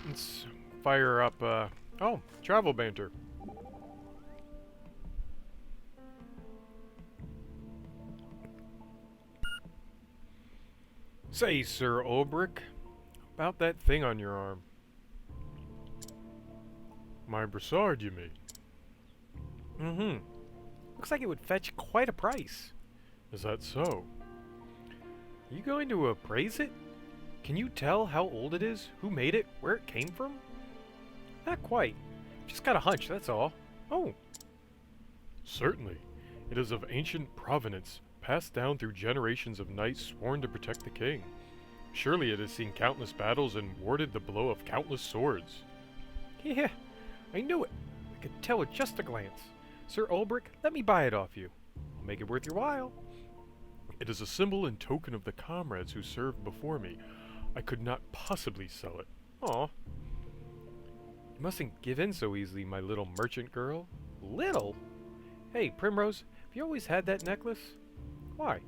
Let's fire up, oh, travel banter. Say, Sir Ulbrich, about that thing on your arm. My brassard, you mean? Mm-hmm. Looks like it would fetch quite a price. Is that so? Are you going to appraise it? Can you tell how old it is, who made it, where it came from? Not quite. Just got a hunch, that's all. Oh. Certainly. It is of ancient provenance, passed down through generations of knights sworn to protect the king. Surely it has seen countless battles and warded the blow of countless swords. Yeah, I knew it. I could tell with just a glance. Sir Ulbrich, let me buy it off you. I'll make it worth your while. It is a symbol and token of the comrades who served before me. I could not possibly sell it. Aw. You mustn't give in so easily, my little merchant girl. Little? Hey, Primrose, have you always had that necklace? Why?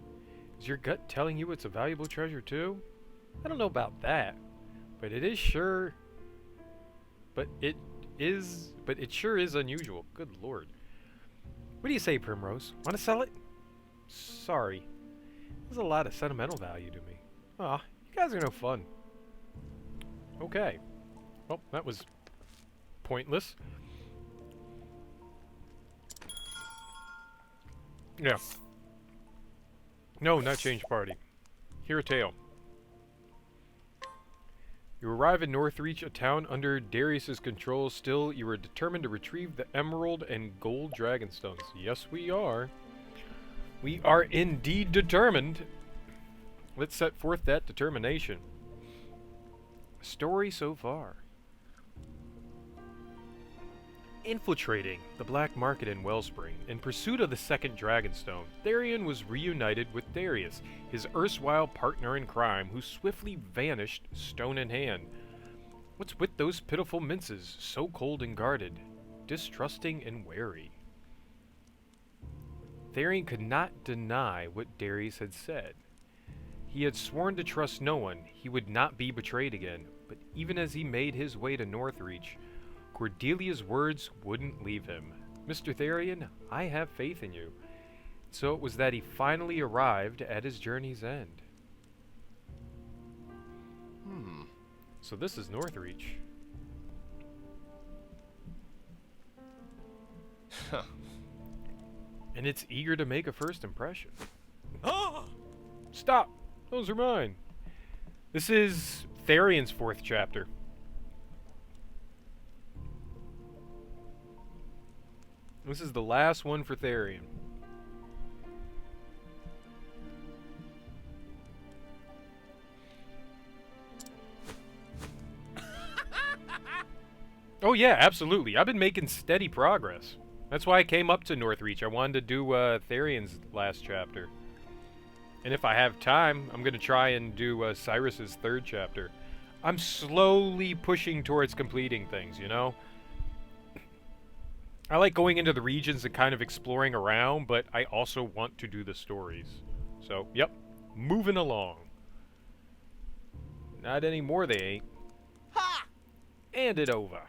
Is your gut telling you it's a valuable treasure too? I don't know about that, but it sure is unusual. Good lord. What do you say, Primrose? Want to sell it? Sorry. There's a lot of sentimental value to me. Aw, you guys are no fun. Okay. Well, that was pointless. Yeah. No, not change party. Hear a tale. You arrive in Northreach, a town under Darius's control. Still, you are determined to retrieve the emerald and gold dragonstones. Yes, we are. We are indeed determined. Let's set forth that determination. Story so far. Infiltrating the black market in Wellspring in pursuit of the second Dragonstone, Therion was reunited with Darius, his erstwhile partner in crime, who swiftly vanished, stone in hand. What's with those pitiful minces, so cold and guarded, distrusting and wary? Therion could not deny what Darius had said. He had sworn to trust no one. He would not be betrayed again. But even as he made his way to Northreach, Cordelia's words wouldn't leave him. Mr. Therion, I have faith in you. So it was that he finally arrived at his journey's end. So this is Northreach. And it's eager to make a first impression. Ah! Stop! Those are mine. This is Therion's 4th chapter. This is the last one for Therion. Oh yeah, absolutely. I've been making steady progress. That's why I came up to Northreach. I wanted to do Therion's last chapter. And if I have time, I'm going to try and do Cyrus's 3rd chapter. I'm slowly pushing towards completing things, you know? I like going into the regions and kind of exploring around, but I also want to do the stories. So, yep, moving along. Not anymore, they ain't. Ha! And it over.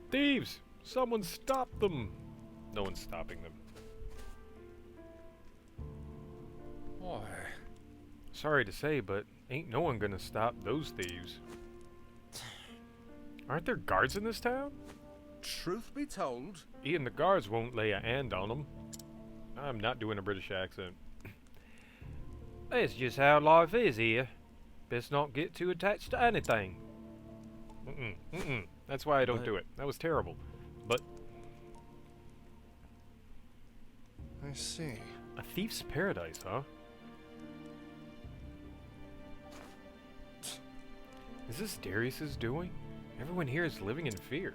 Thieves! Someone stop them! No one's stopping them. Boy. Sorry to say, but ain't no one gonna stop those thieves. Aren't there guards in this town?
Truth be told,
Even the guards won't lay a hand on them. I'm not doing a British accent. That's just how life is here. Best not get too attached to anything. That's why I don't do it. That was terrible. But
I see.
A thief's paradise, huh? Is this Darius's doing? Everyone here is living in fear.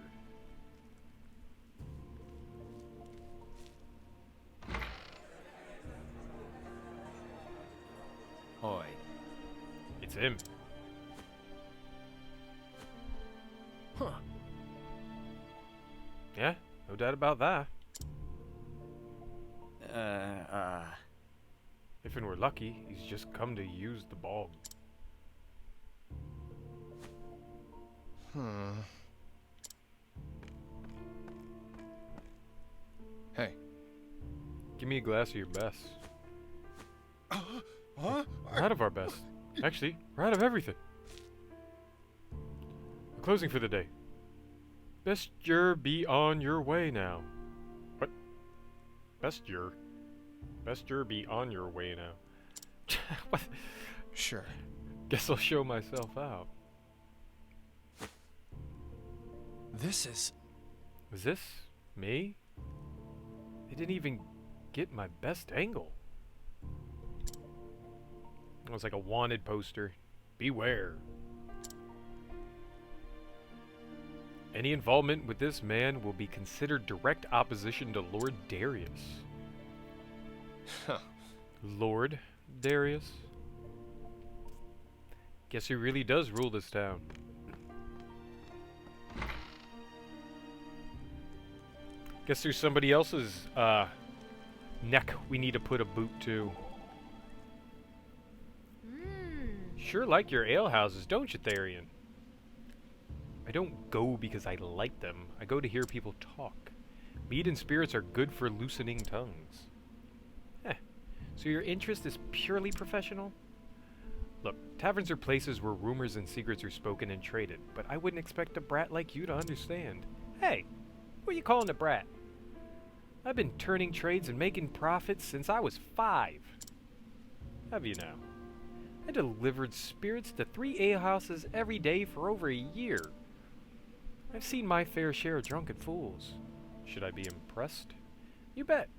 Hoy.
It's him. Huh. Yeah? No doubt about that. If and we're lucky, he's just come to use the bulb.
Hey.
Give me a glass of your best.
Huh?
We're out of our best. Actually, we're out of everything. We're closing for the day. Best year be on your way now. What? Best year? Best year be on your way now. What?
Sure.
Guess I'll show myself out.
This is...
Was this me? They didn't even get my best angle. It was like a wanted poster. Beware. Any involvement with this man will be considered direct opposition to Lord Darius. Lord Darius? Guess he really does rule this town. Guess there's somebody else's neck we need to put a boot to. Sure like your alehouses, don't you, Therian? I don't go because I like them. I go to hear people talk. Mead and spirits are good for loosening tongues. So your interest is purely professional? Look, taverns are places where rumors and secrets are spoken and traded, but I wouldn't expect a brat like you to understand. Hey, who are you calling a brat? I've been turning trades and making profits since I was 5. Have you now? I delivered spirits to 3 alehouses every day for over a year. I've seen my fair share of drunken fools. Should I be impressed? You bet.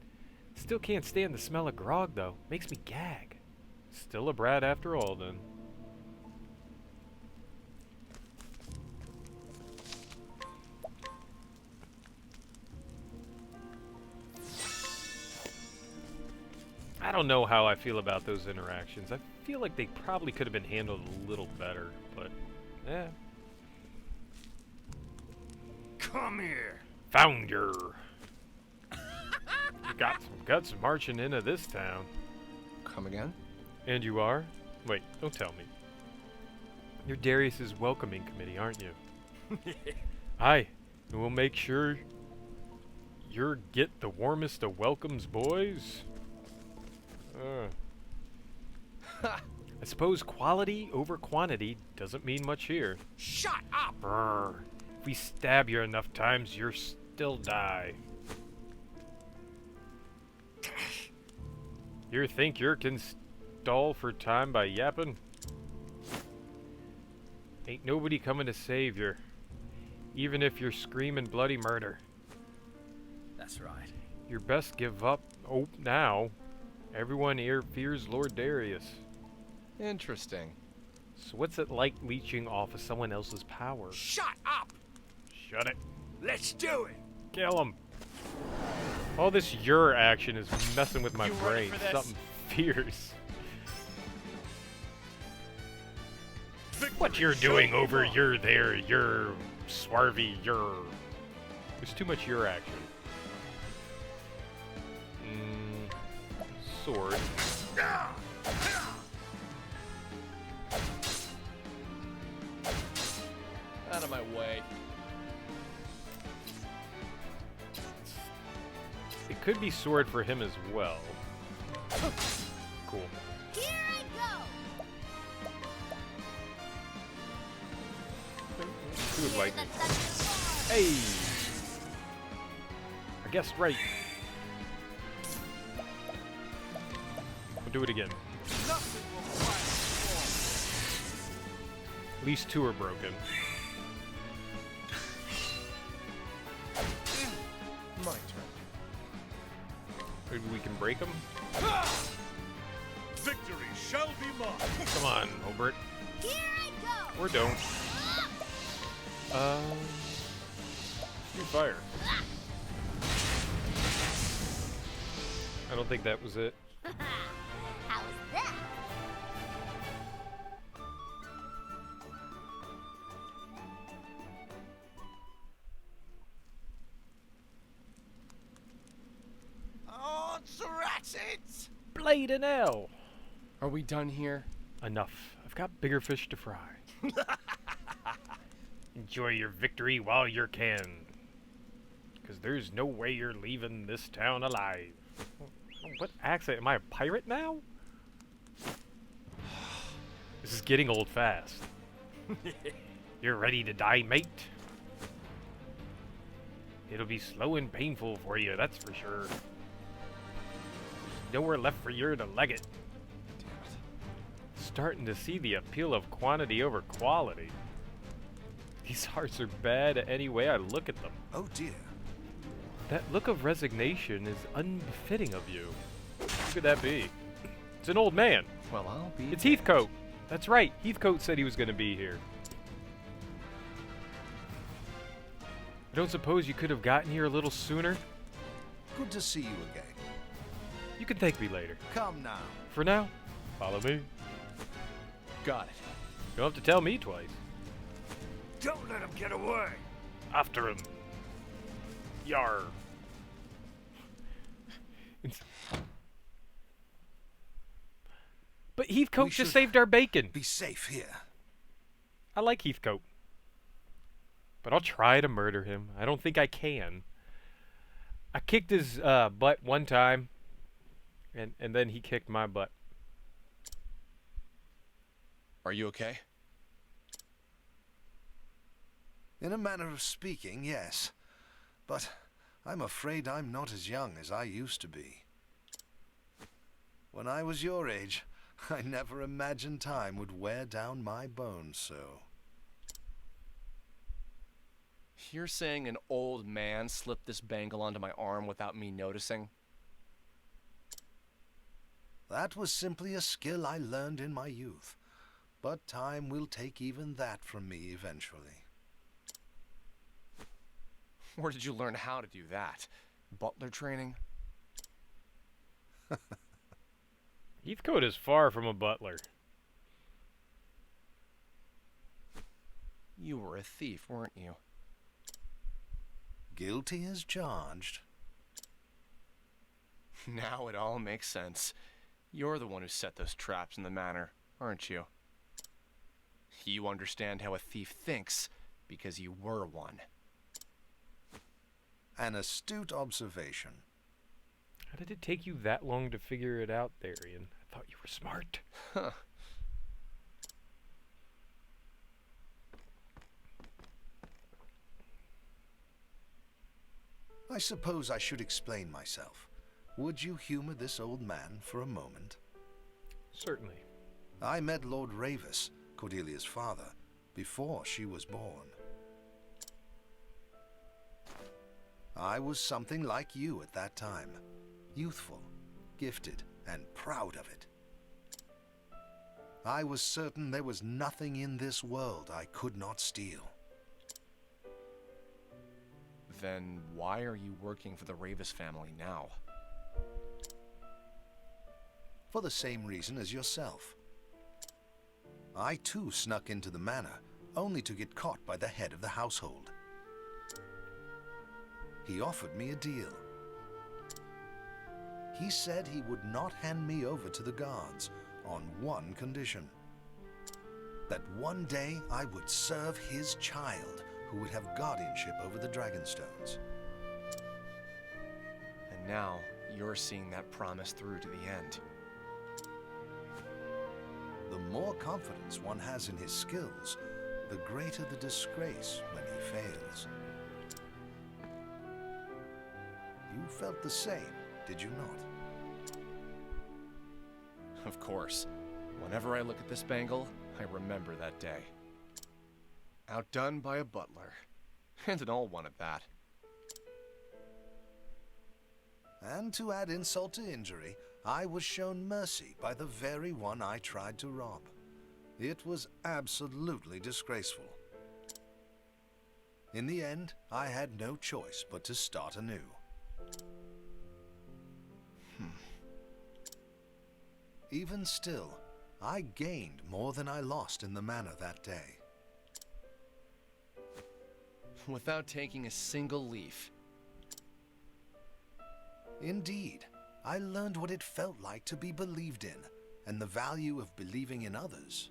Still can't stand the smell of grog, though. Makes me gag. Still a brat after all, then. I don't know how I feel about those interactions. I feel like they probably could have been handled a little better, but yeah.
Come here.
Found her. You got some guts marching into this town.
Come again?
And you are? Wait, don't tell me. You're Darius's welcoming committee, aren't you? Aye, and we'll make sure you're get the warmest of welcomes, boys. I suppose quality over quantity doesn't mean much here.
Shut up!
Brr. If we stab you enough times, you'll still die. You think you can stall for time by yapping? Ain't nobody coming to save you, even if you're screaming bloody murder.
That's right.
You best give up now. Everyone here fears Lord Darius.
Interesting.
So what's it like leeching off of someone else's power?
Shut up!
Shut it.
Let's do it!
Kill him. All this your action is messing with my
You ready
brain.
for this?
Something fierce.
Victory
What you're
shall
doing
be
over
mine.
you're there, you're swarvy, you're... There's too much your action. Sword.
Out of my way.
It could be sword for him as well. Cool.
Here I go.
Who would like me?
The thunder
Hey! I guessed right. We'll do it again.
Nothing will quiet
At least 2 are broken.
My turn.
Maybe we can break them?
Victory shall be mine!
Come on, Obert.
Here I go.
Or don't. You fire. I don't think that was it.
How's that?
blade and L.
Are we done here?
Enough. I've got bigger fish to fry. Enjoy your victory while you can. Because there's no way you're leaving this town alive. What accent? Am I a pirate now? This is getting old fast. You're ready to die, mate? It'll be slow and painful for you, that's for sure. There's nowhere left for you to leg it. Starting to see the appeal of quantity over quality. These hearts are bad any way I look at them.
Oh dear.
That look of resignation is unbefitting of you. Who could that be? It's an old man.
Well, I'll be...
It's Heathcote. That's right. Heathcote said he was going to be here. I don't suppose you could have gotten here a little sooner?
Good to see you again.
You can thank me later.
Come now.
For now, follow me.
Got it.
You don't have to tell me twice.
Don't let him get away.
After him. Yar. But Heathcote just saved our bacon.
Be safe here.
I like Heathcote. But I'll try to murder him. I don't think I can. I kicked his butt one time. And then he kicked my butt.
Are you okay?
In a manner of speaking, yes. But I'm afraid I'm not as young as I used to be. When I was your age, I never imagined time would wear down my bones so.
You're saying an old man slipped this bangle onto my arm without me noticing?
That was simply a skill I learned in my youth. But time will take even that from me eventually.
Where did you learn how to do that? Butler training?
Heathcote is far from a butler.
You were a thief, weren't you?
Guilty as charged.
Now it all makes sense. You're the one who set those traps in the manor, aren't you? You understand how a thief thinks because you were one.
An astute observation.
How did it take you that long to figure it out, Therian? I thought you were smart.
Huh.
I suppose I should explain myself. Would you humor this old man for a moment?
Certainly.
I met Lord Ravis, Cordelia's father, before she was born. I was something like you at that time. Youthful, gifted, and proud of it. I was certain there was nothing in this world I could not steal.
Then why are you working for the Ravis family now?
For the same reason as yourself. I too snuck into the manor, only to get caught by the head of the household. He offered me a deal. He said he would not hand me over to the guards on one condition. That one day I would serve his child, who would have guardianship over the Dragonstones.
And now you're seeing that promise through to the end.
The more confidence one has in his skills, the greater the disgrace when he fails. You felt the same, did you not?
Of course. Whenever I look at this bangle, I remember that day. Outdone by a butler. And an old one at that.
And to add insult to injury, I was shown mercy by the very one I tried to rob. It was absolutely disgraceful. In the end, I had no choice but to start anew. Even still, I gained more than I lost in the manor that day.
Without taking a single leaf.
Indeed, I learned what it felt like to be believed in, and the value of believing in others.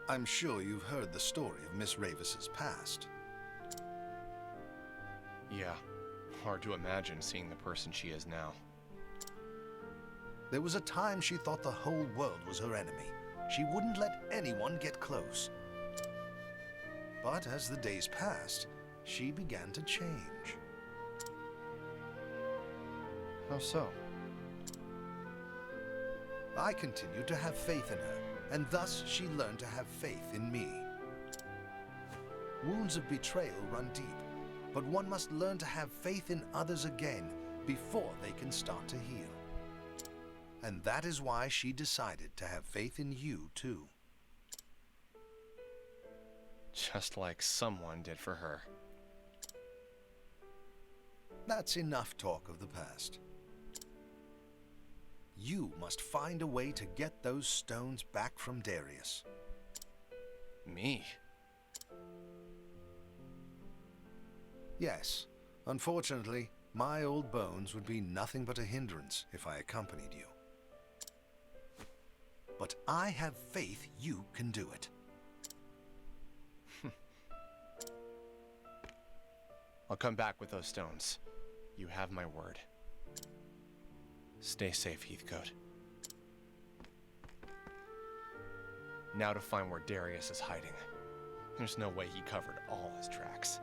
I'm sure you've heard the story of Miss Ravis's past.
Yeah, hard to imagine seeing the person she is now.
There was a time she thought the whole world was her enemy. She wouldn't let anyone get close. But as the days passed, she began to change.
How so?
I continued to have faith in her, and thus she learned to have faith in me. Wounds of betrayal run deep, but one must learn to have faith in others again before they can start to heal. And that is why she decided to have faith in you, too.
Just like someone did for her.
That's enough talk of the past. You must find a way to get those stones back from Darius.
Me?
Yes. Unfortunately, my old bones would be nothing but a hindrance if I accompanied you. But I have faith you can do it.
I'll come back with those stones. You have my word. Stay safe, Heathcote. Now to find where Darius is hiding. There's no way he covered all his tracks.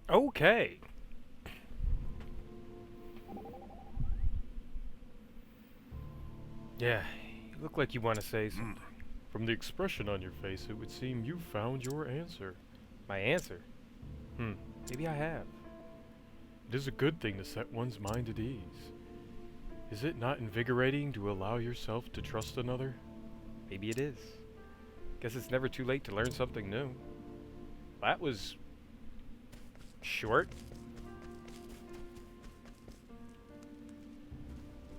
Okay. Yeah, you look like you want to say something. From the expression on your face, it would seem you found your answer. My answer? Maybe I have. It is a good thing to set one's mind at ease. Is it not invigorating to allow yourself to trust another? Maybe it is. Guess it's never too late to learn something new. That was short.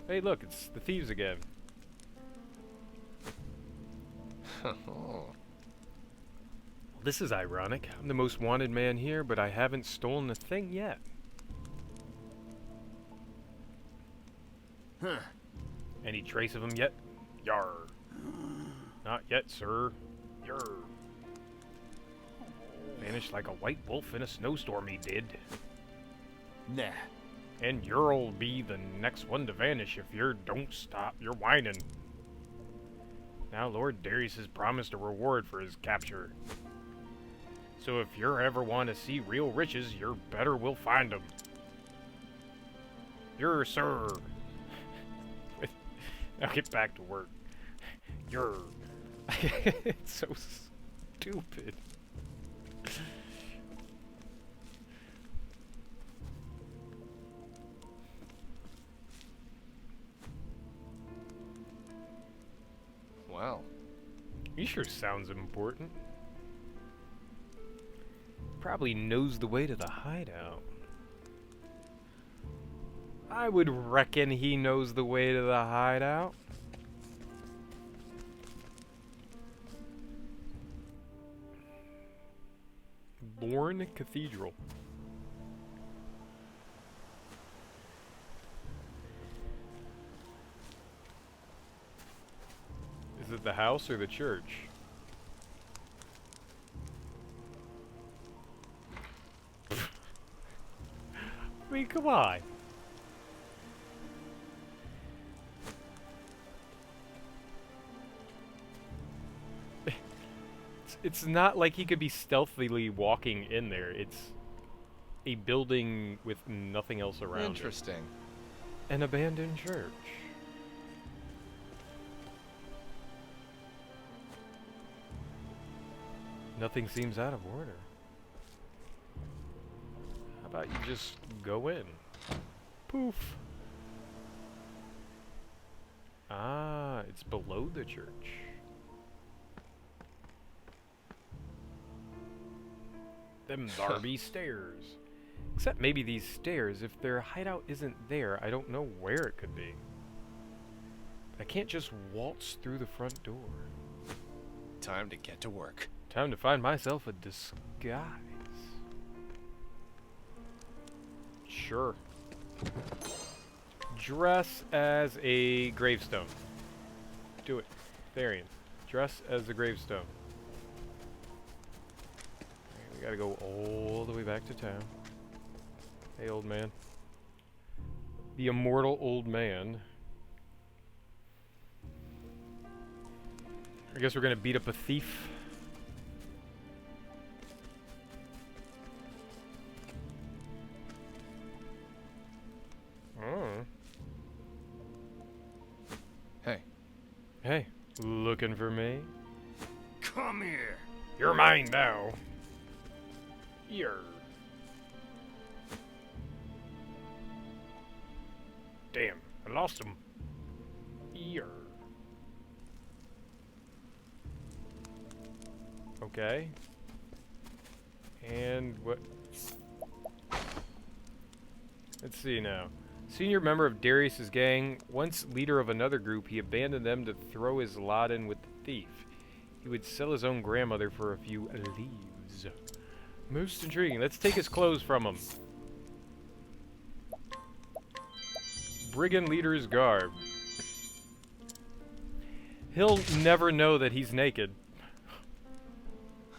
Hey, look, it's the thieves again. This is ironic. I'm the most wanted man here, but I haven't stolen a thing yet. Any trace of him yet? Yar. Not yet, sir. Yar. Vanished like a white wolf in a snowstorm, he did.
Nah.
And you'll be the next one to vanish if you don't stop your whining. Now Lord Darius has promised a reward for his capture. So if you ever want to see real riches, you're better will find them. You're sir. Now get back to work. You're. It's so stupid.
Wow.
He sure sounds important. Probably knows the way to the hideout. I would reckon he knows the way to the hideout. Bourne Cathedral. Is it the house or the church? I mean, come on. It's not like he could be stealthily walking in there. It's a building with nothing else around
Interesting.
it. An abandoned church. Nothing seems out of order. How about you just go in? Poof. Ah, it's below the church. Them Darby stairs. Except maybe these stairs, if their hideout isn't there, I don't know where it could be. I can't just waltz through the front door.
Time to get to work.
Time to find myself a disguise. Sure. Dress as a gravestone. Do it. Therian. Dress as a gravestone. Alright, we gotta go all the way back to town. Hey, old man. The immortal old man. I guess we're gonna beat up a thief. Oh.
Hey.
Hey, looking for me?
Come here.
You're mine now. Here. Damn, I lost him. Here. Okay. And what? Let's see now. Senior member of Darius's gang, once leader of another group, he abandoned them to throw his lot in with the thief. He would sell his own grandmother for a few leaves. Most intriguing. Let's take his clothes from him. Brigand leader's garb. He'll never know that he's naked.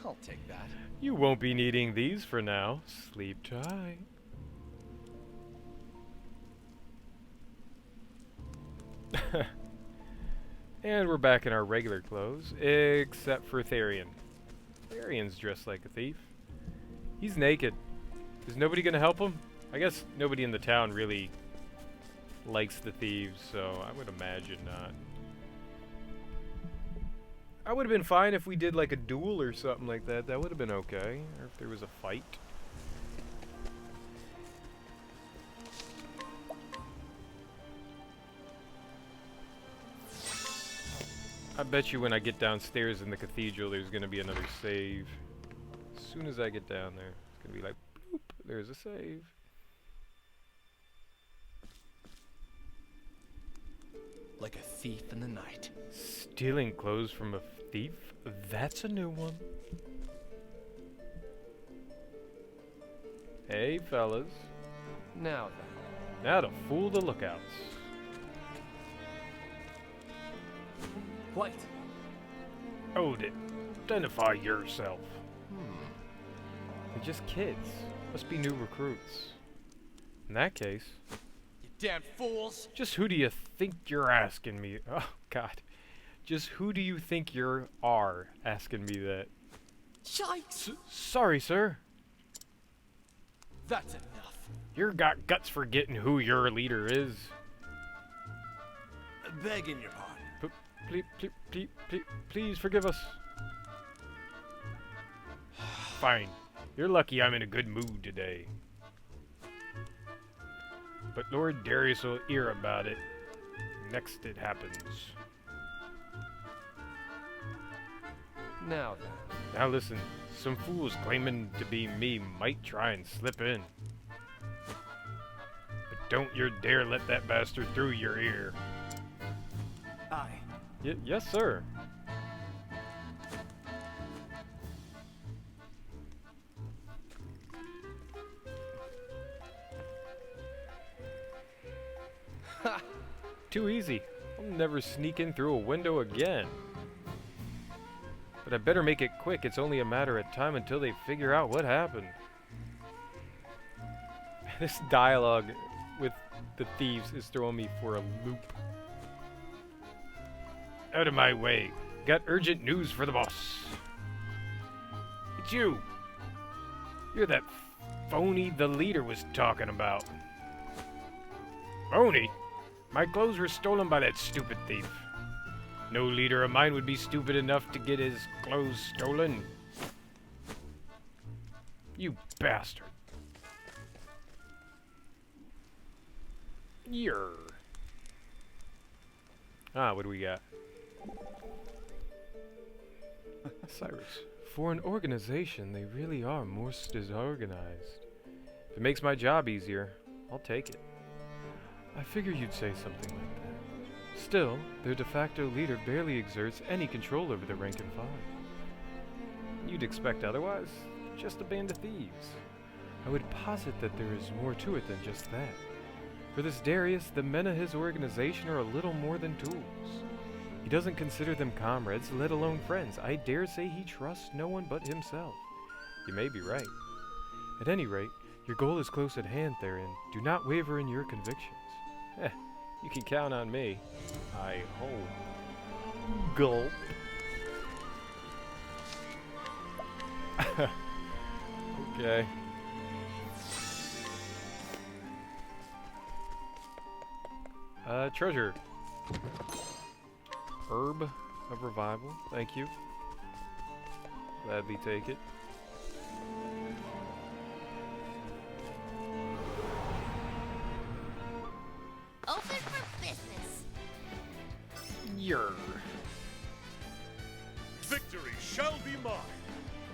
I'll take that.
You won't be needing these for now. Sleep tight. And we're back in our regular clothes, except for Therian. Therian's dressed like a thief. He's naked. Is nobody gonna help him? I guess nobody in the town really likes the thieves, so I would imagine not. I would have been fine if we did like a duel or something like that. That would have been okay. Or if there was a fight. I bet you when I get downstairs in the cathedral, there's going to be another save. As soon as I get down there, it's going to be like, boop, there's a save.
Like a thief in the night.
Stealing clothes from a thief? That's a new one. Hey, fellas.
Now then.
Now to fool the lookouts.
What?
Hold it. Identify yourself. They're just kids. Must be new recruits. In that case...
You damn fools!
Just who do you think you're asking me? Oh, God. Just who do you think you are asking me that?
Yikes!
Sorry, sir.
That's enough.
You've got guts forgetting who your leader is.
Begging your pardon.
Please forgive us. Fine. You're lucky I'm in a good mood today. But Lord Darius will hear about it. Next it happens.
Now then.
Now listen, some fools claiming to be me might try and slip in. But don't you dare let that bastard through your ear.
Aye.
Yes, sir.
Ha!
Too easy. I'll never sneak in through a window again. But I better make it quick. It's only a matter of time until they figure out what happened. This dialogue with the thieves is throwing me for a loop. Out of my way. Got urgent news for the boss. It's you. You're that phony the leader was talking about. Phony? My clothes were stolen by that stupid thief. No leader of mine would be stupid enough to get his clothes stolen. You bastard. Yer. What do we got? Cyrus. For an organization, they really are most disorganized. If it makes my job easier, I'll take it. I figured you'd say something like that. Still, their de facto leader barely exerts any control over the rank and file. You'd expect otherwise. Just a band of thieves. I would posit that there is more to it than just that. For this Darius, the men of his organization are a little more than tools. He doesn't consider them comrades, let alone friends. I dare say he trusts no one but himself. You may be right. At any rate, your goal is close at hand therein. Do not waver in your convictions. You can count on me. I hope. Gulp. Okay. Treasure. Herb of Revival. Thank you. Gladly take it.
Open for business.
Yer.
Victory shall be mine.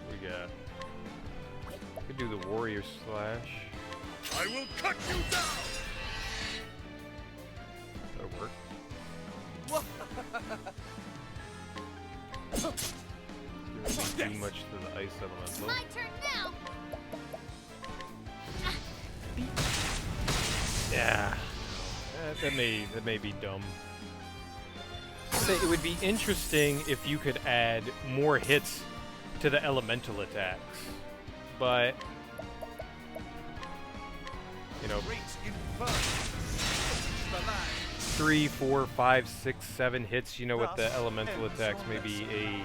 What we got? Could do the warrior slash.
I will cut you down.
That'll work. Too much to the ice elemental.
My turn now.
Yeah. That may be dumb. It would be interesting if you could add more hits to the elemental attacks, but you know, 3, 4, 5, 6, 7 hits, you know, with the elemental attacks may be a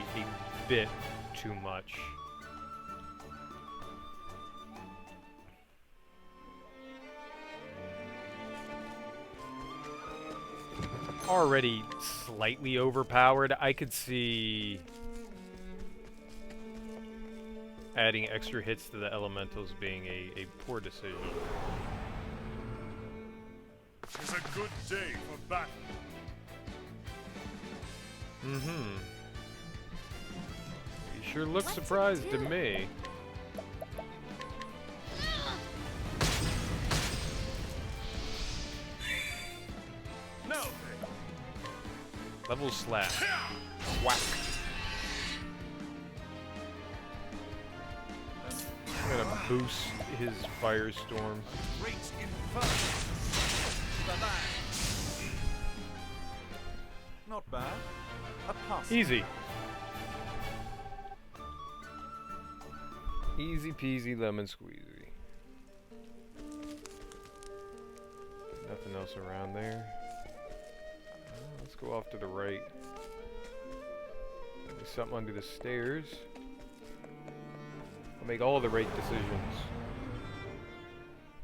bit too much. Already slightly overpowered. I could see adding extra hits to the elementals being a poor decision.
It's a good day for battle.
Mm-hmm. You sure look surprised to me.
No.
Level slash. Whack. I'm gonna boost his firestorm.
Great inferno.
Not bad. A pass.
Easy. Easy peasy lemon squeezy. Nothing else around there. Let's go off to the right. There's something under the stairs. I'll make all the right decisions.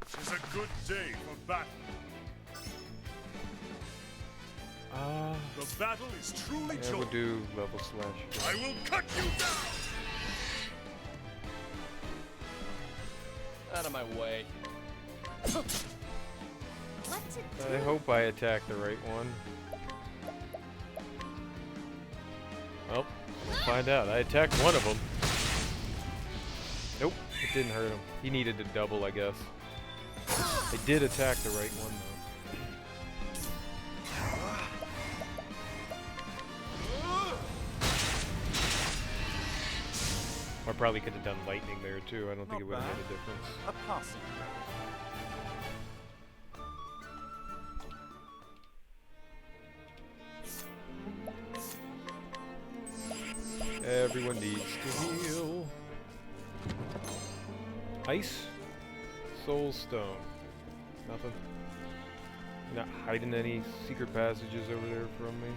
It's a good day for battle. The battle is truly
yeah, we'll do level slash.
I will cut you down.
Out of my way.
I hope I attack the right one. Well, we'll find out. I attacked one of them. Nope, it didn't hurt him. He needed to double, I guess. I did attack the right one, though. I probably could have done lightning there, too. I don't think it would have made a difference.
A passing.
Everyone needs to heal. Ice. Soul Stone. Nothing. You're not hiding any secret passages over there from me.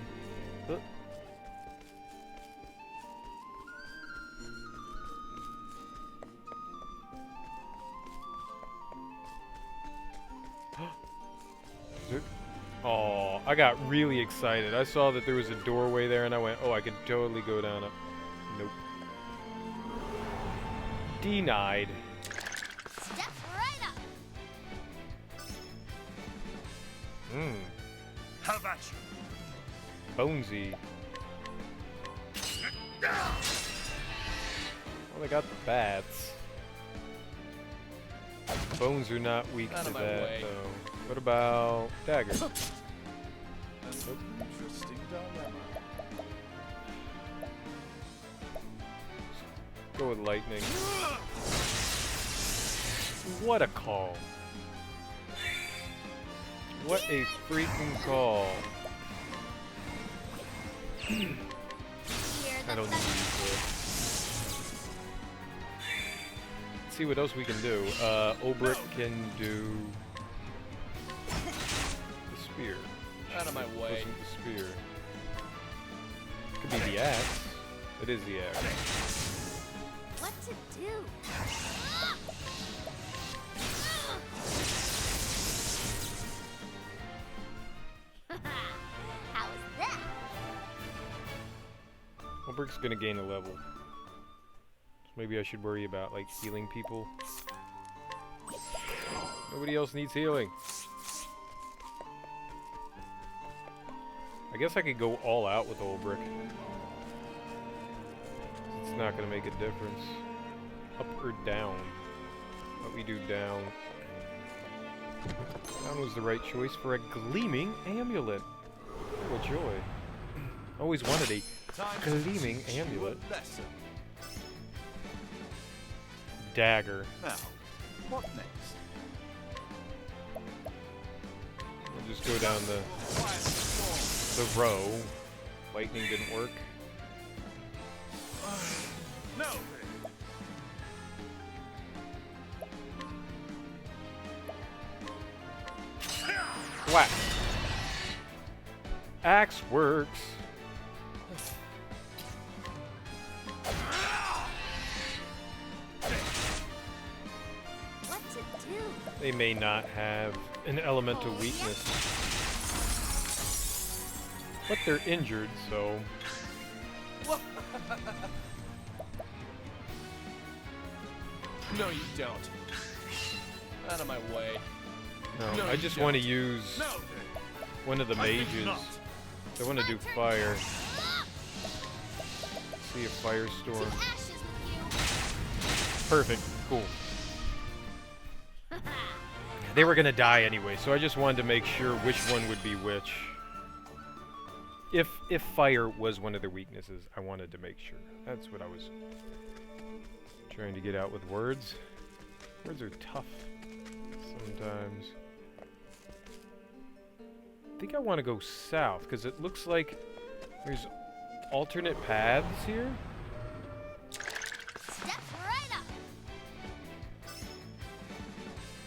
Oh, I got really excited. I saw that there was a doorway there and I went, oh, I could totally go down it. Nope. Denied.
Step right up.
How about you?
Bonesy. Well, they got the bats. Bones are not weak to that, though. What about dagger? Nope.
Interesting dilemma.
Go with lightning. What a call. What a freaking call. I don't need to use this. Let's see what else we can do. Obrick can do the spear.
Out of my way.
Wasn't the spear. Could be the axe. It is the axe.
What to do? How is that?
Obrick's gonna gain a level. So maybe I should worry about like healing people. Nobody else needs healing. I guess I could go all out with Obrick. It's not gonna make a difference. Up or down? What we do down. Down was the right choice for a gleaming amulet. What joy. Always wanted a gleaming amulet. Dagger.
Now, what next?
We'll just go down the row. Lightning didn't work.
No.
Whack. Axe works.
What to do?
They may not have an elemental weakness. But they're injured, so...
No, you don't. Out of my way.
No, I just want to use one of the mages. I want to do fire. See a firestorm. Perfect. Cool. They were gonna die anyway, so I just wanted to make sure which one would be which. If fire was one of their weaknesses, I wanted to make sure. That's what I was trying to get out with words. Words are tough sometimes. I think I want to go south, because it looks like there's alternate paths here.
Step right up.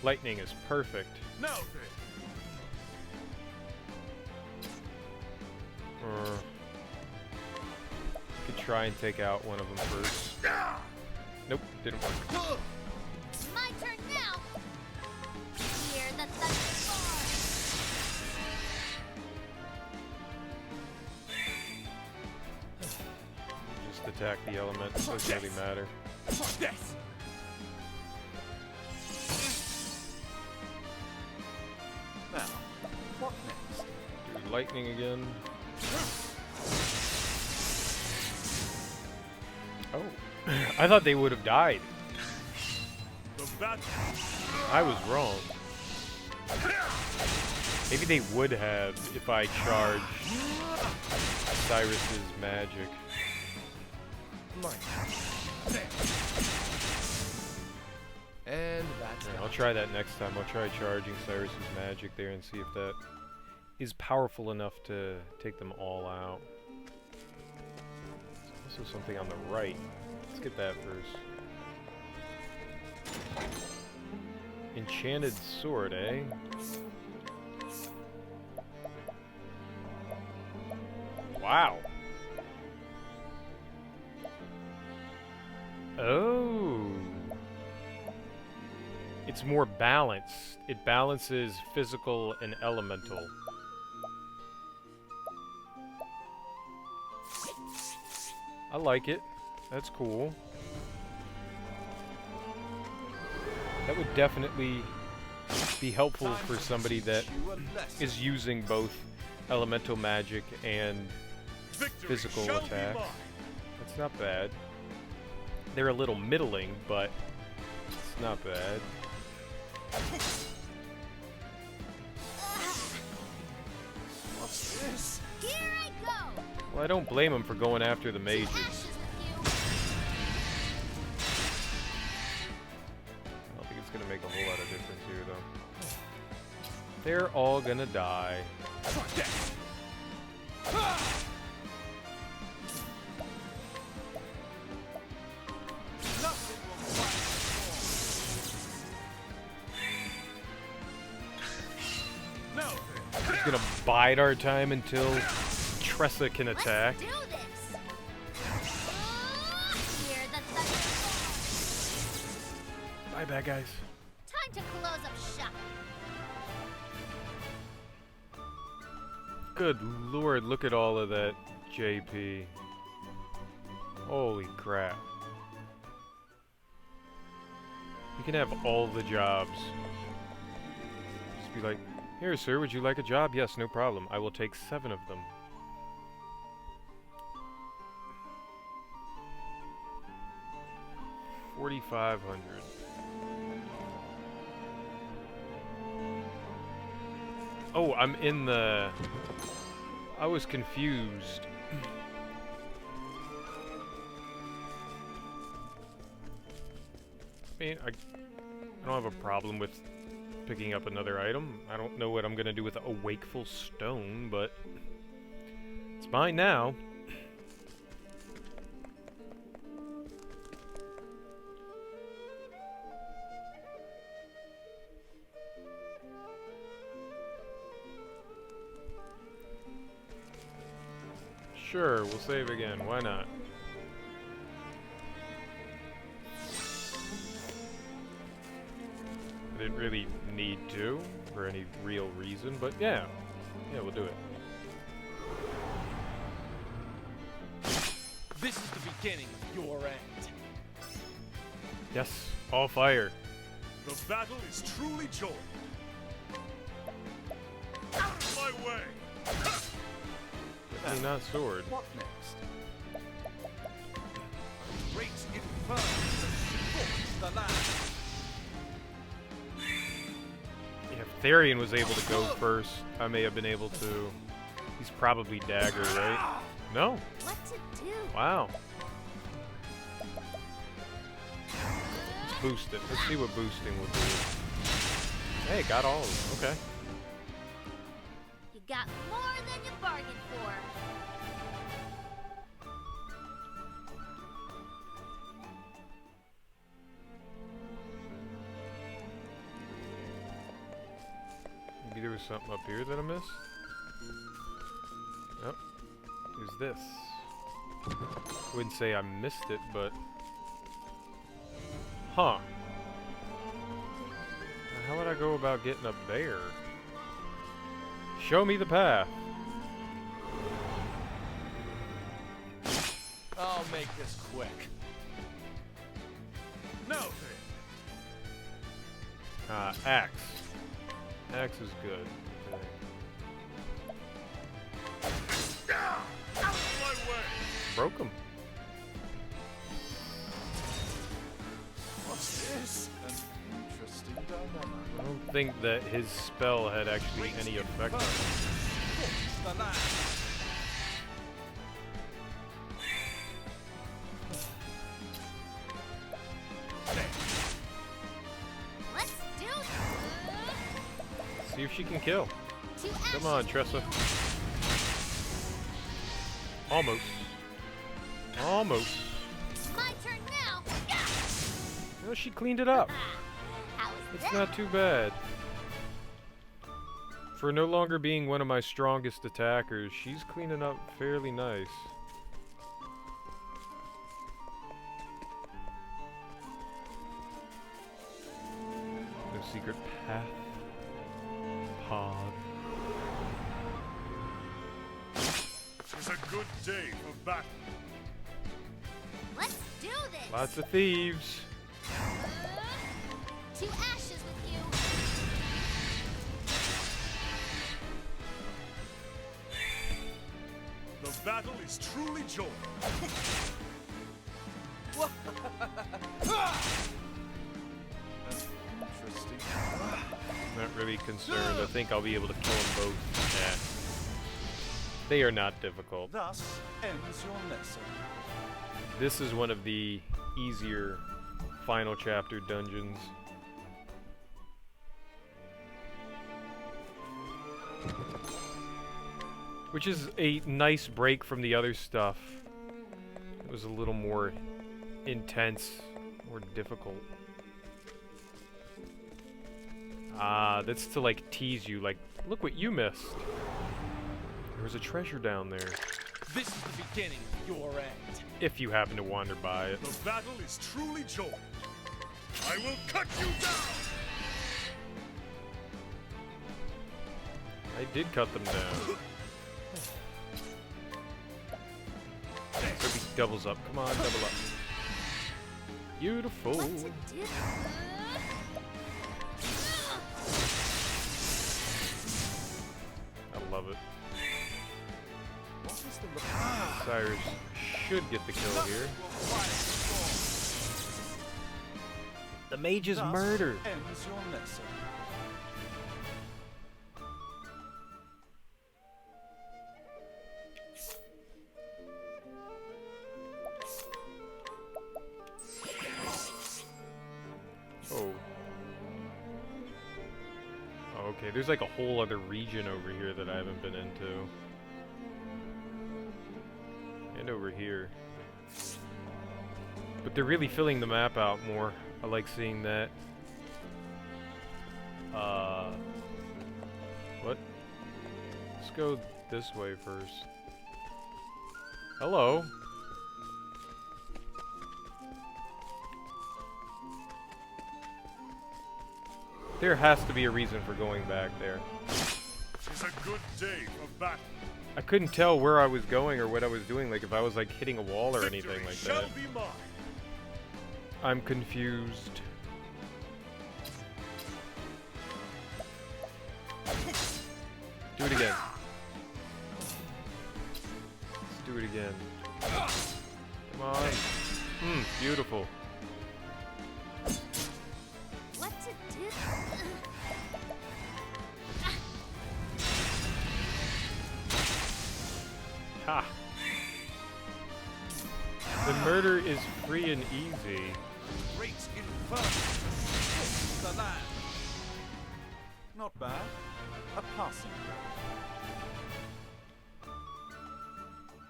Lightning is perfect.
No.
Or could try and take out one of them first. Nope, didn't work.
My turn now. Hear the thunder roar.
Just attack the element. Doesn't really matter.
Yes.
Now, what next?
Do lightning again. Oh, I thought they would have died. I was wrong. Maybe they would have if I charged Cyrus's magic.
And that's
I'll try that next time. I'll try charging Cyrus's magic there and see if that is powerful enough to take them all out. There's also something on the right. Let's get that first. Enchanted sword, eh? Wow. Oh. It's more balanced. It balances physical and elemental. I like it. That's cool. That would definitely be helpful for somebody that is using both elemental magic and physical attack. That's not bad. They're a little middling, but it's not bad.
What's this? Here I go.
Well, I don't blame them for going after the mages. They're all gonna die.
Try that. Nothing will fight more. No.
He's gonna bide our time until Tressa can attack.
Let's do this. Hear the thunder.
Bye, bad guys.
Time to close up shop.
Good lord, look at all of that JP. Holy crap. You can have all the jobs. Just be like, here sir, would you like a job? Yes, no problem. I will take 7 of them. $4,500. Oh, I'm in the... I was confused. I mean, I don't have a problem with picking up another item. I don't know what I'm gonna do with a wakeful stone, but it's mine now. Sure, we'll save again. Why not? I didn't really need to for any real reason, but yeah. Yeah, we'll do it.
This is the beginning of your end.
Yes, all fire.
The battle is truly joined. Out of my way!
Definitely not sword.
What next?
Great inferno supports the land.
Yeah, if Therian was able to go first, I may have been able to. He's probably dagger, right? No?
What to do?
Wow. Let's boost it. Let's see what boosting will do. Hey, got all of them. Okay.
You got more than you bargained for.
Maybe there was something up here that I missed? Yep. There's this. Wouldn't say I missed it, but... Huh. How would I go about getting up there? Show me the path.
I'll make this quick.
No.
Axe. Axe is good. Okay.
Out of my way!
Broke him.
What's this? An interesting dilemma.
I don't think that his spell had actually any effect on him.
Supports the land.
Let's do it.
See if she can kill.
To
Come on, Tressa. Almost. Almost.
My turn now.
No, she cleaned it up.
How's
It's
that?
not too bad. For no longer being one of my strongest attackers, she's cleaning up fairly nice. No secret path. Pod.
It's a good day for battle.
Let's do this.
Lots of thieves.
To ashes with you.
The battle is truly joined.
Interesting.
Not really concerned. I think I'll be able to kill them both. Yeah. They are not difficult.
Thus ends your lesson.
This is one of the easier final chapter dungeons. Which is a nice break from the other stuff. It was a little more intense, more difficult. Ah, that's to like tease you, like, look what you missed. There was a treasure down there.
This is the beginning of your end.
If you happen to wander by it.
The battle is truly joined. I will cut you down!
I did cut them down. So he doubles up. Come on, double up. Beautiful.
What to do?
I love it. Cyrus should get the kill here. The mage is murdered.
Ends your lesson.
Oh. Oh, okay, there's like a whole other region over here that I haven't been into. And over here. But they're really filling the map out more. I like seeing that. What? Let's go this way first. Hello. There has to be a reason for going back there.
It's a good day for battle.
I couldn't tell where I was going or what I was doing, like if I was like hitting a wall or anything like
shall
that.
be mine.
I'm confused. Do it again. Let's do it again. Come on. Beautiful.
What to do?
Ha! The murder is free and easy.
Great inferno. The land.
Not bad. A passing grade.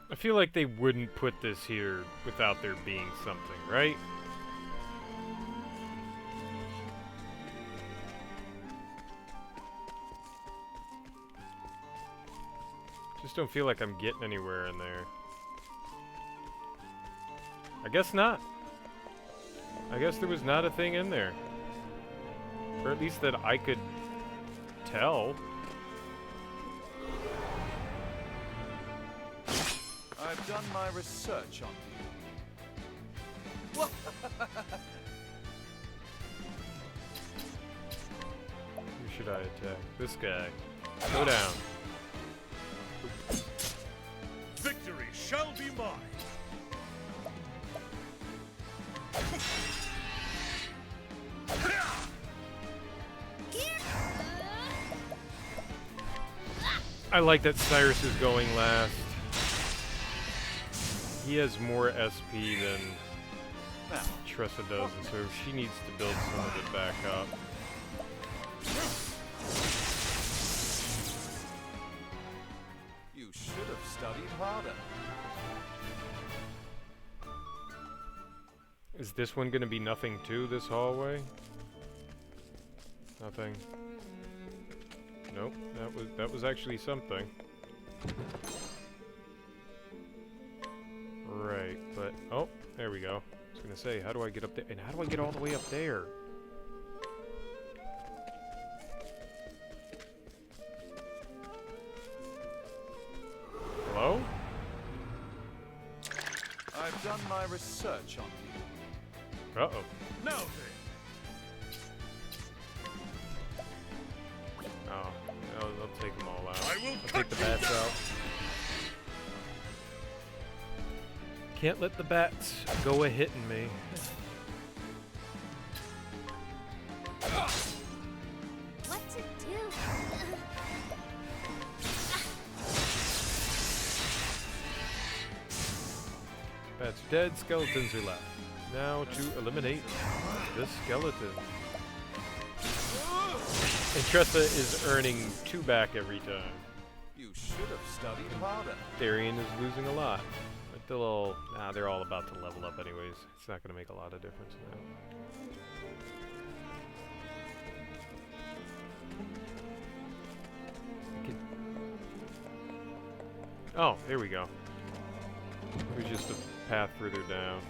I feel like they wouldn't put this here without there being something, right? Just don't feel like I'm getting anywhere in there. I guess not. I guess there was not a thing in there. Or at least that I could tell.
I've done my research on you.
Who should I attack? This guy. Go down.
Victory shall be mine.
I like that Cyrus is going last. He has more SP than
Now,
Tressa does, and so she needs to build some of it back up.
you should have studied harder.
Is this one gonna be nothing too, this hallway? Nothing. Nope, that was actually something. Right, but oh, there we go. I was gonna say, how do I get up there? And how do I get all the way up there? Hello?
I've done my research on you.
Uh-oh.
Now then.
Oh, I'll take them all out.
I will
I'll
cut
take the
you
bats
down.
out. Can't let the bats go a-hitting me.
What to do?
Bats are dead, skeletons are left. Now to eliminate this skeleton. And Tressa is earning 2 back every time.
You should have studied harder.
Darian is losing a lot. But they'll all, they're all about to level up anyways. It's not going to make a lot of difference now. Oh, here we go. There's just a path further down.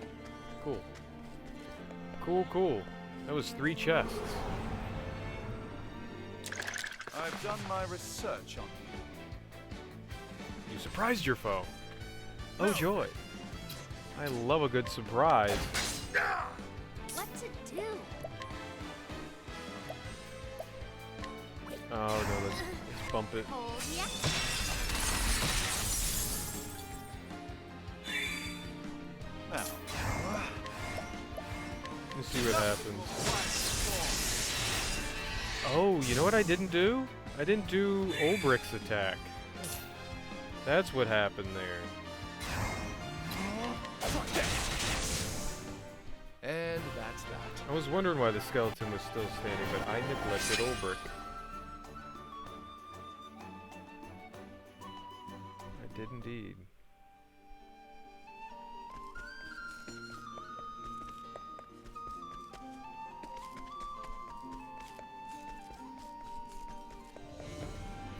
Cool. Cool. That was 3 chests.
I've done my research on you.
You surprised your foe. Oh, joy. I love a good surprise.
What to do?
Oh, no, let's bump it.
Hold ya.
Now,
Let's see what happens. Oh, you know what I didn't do? I didn't do Ulbrich's attack. That's what happened there.
And that's that.
I was wondering why the skeleton was still standing, but I neglected Ulbrich. I did indeed.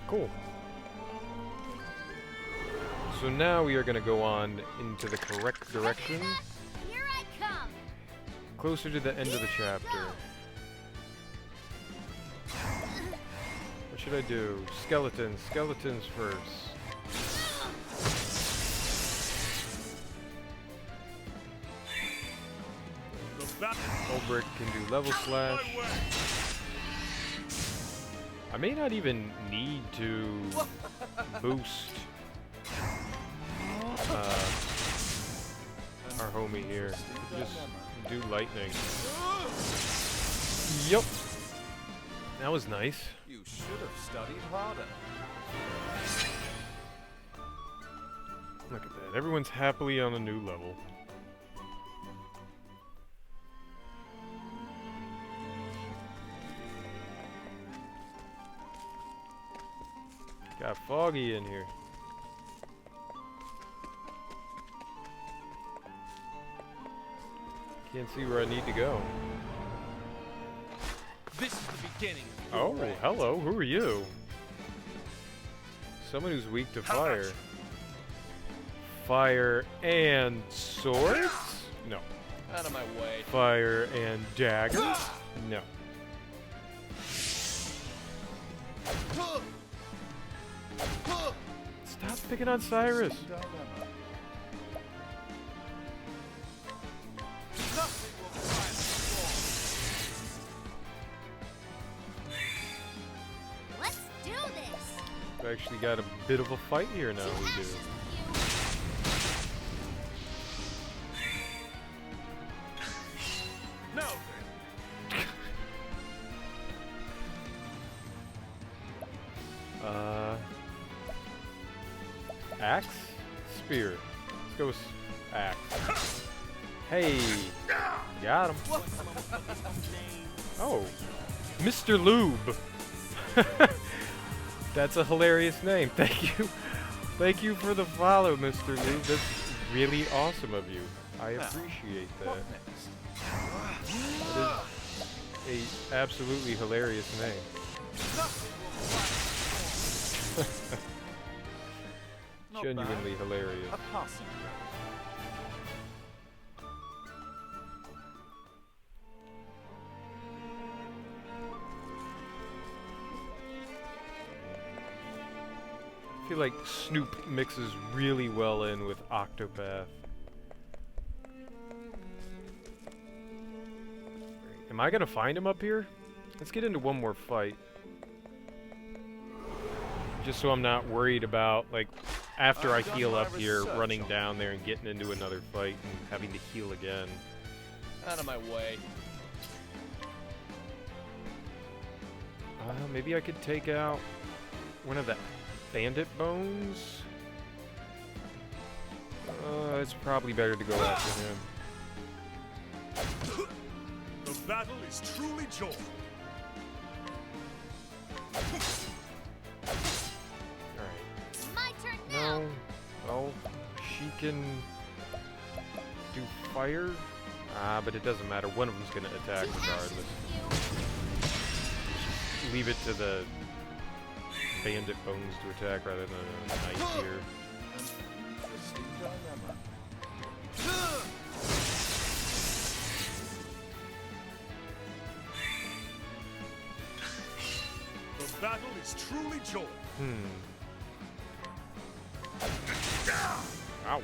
Cool. So now we are going to go on into the correct direction,
Here I come.
closer to the end of the chapter. What should I do? Skeletons first. Ulbrich can do level slash. I may not even need to boost our homie here. Just do lightning. Yup. That was nice.
you should have studied harder.
Look at that. Everyone's happily on a new level. Got foggy in here. Can't see where I need to go.
This is the beginning.
Oh, hello. Who are you? Someone who's weak to fire. Fire and swords? No.
Out of my way.
Fire and daggers? No. Stop picking on Cyrus.
Let's do this.
We actually got a bit of a fight here now. We do.
Now
Axe? Spear. Let's go with axe. Hey! Got him. Oh. Mr. Lube! That's a hilarious name. Thank you. Thank you for the follow, Mr. Lube. That's really awesome of you. I appreciate that. That is a absolutely hilarious name. Genuinely hilarious.
A passing
I feel like Snoop mixes really well in with Octopath. Am I gonna find him up here? Let's get into one more fight. Just so I'm not worried about, like, after I heal up here, running down there and getting into another fight and having to heal again.
Out of my way.
Maybe I could take out one of the bandit bones? It's probably better to go after him.
the battle is truly joined.
can do fire. Ah, but it doesn't matter. One of them's gonna attack regardless. Leave it to the bandit bones to attack rather than a knight here.
The battle is truly joy.
Ow.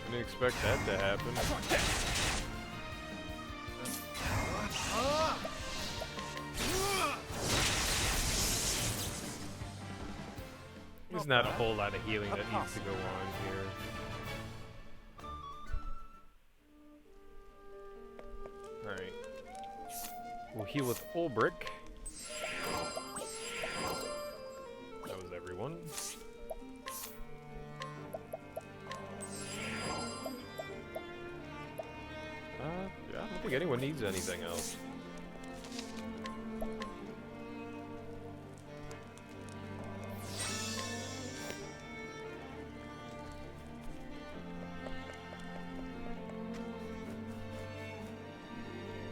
Didn't expect that to happen. There's not a whole lot of healing that needs to go on here. Alright. We'll heal with Ulbrich. That was everyone. Yeah, I don't think anyone needs anything else.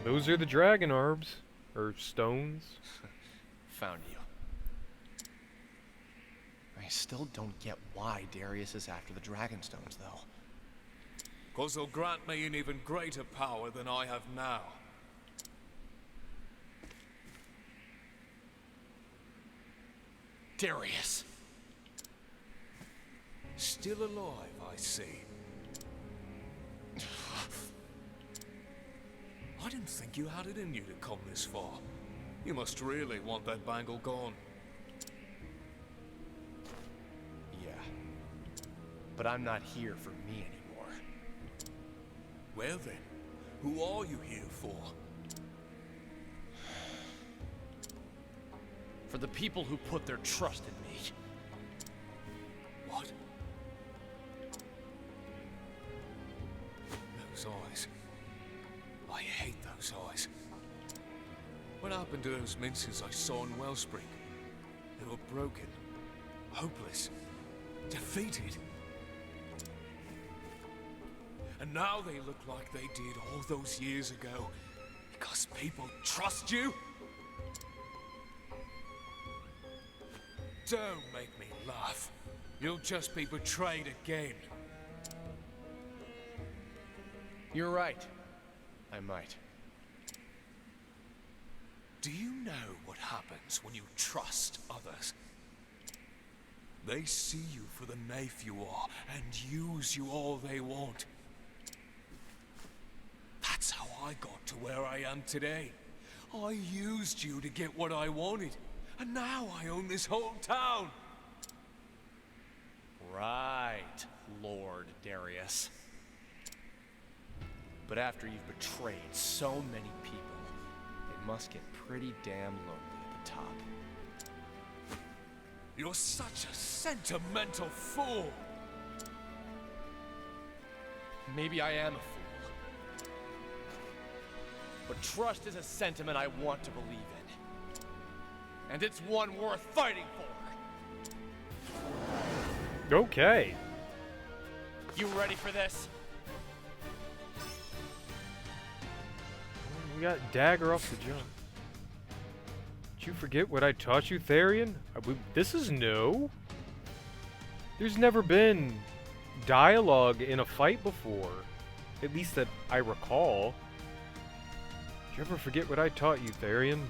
Those are the dragon orbs, or stones.
Found you. I still don't get why Darius is after the dragon stones, though.
'Cause they'll grant me an even greater power than I have now.
Darius!
Still alive, I see. I didn't think you had it in you to come this far. You must really want that bangle gone.
Yeah. But I'm not here for me anymore.
Well then, who are you here for?
For the people who put their trust in me.
What? Those eyes. I hate those eyes. What happened to those minces I saw in Wellspring? They were broken, hopeless, defeated. And now they look like they did all those years ago because people trust you? Don't make me laugh. You'll just be betrayed again.
You're right. I might.
Do you know what happens when you trust others? They see you for the knafe you are and use you all they want. That's how I got to where I am today. I used you to get what I wanted, and now I own this whole town.
Right, Lord Darius. But after you've betrayed so many people, it must get pretty damn lonely at the top.
You're such a sentimental fool.
Maybe I am a fool. But trust is a sentiment I want to believe in. And it's one worth fighting for.
Okay.
You ready for this?
We got dagger off the jump. Did you forget what I taught you, Therian? This is new. There's never been dialogue in a fight before. At least that I recall. Did you ever forget what I taught you, Therian?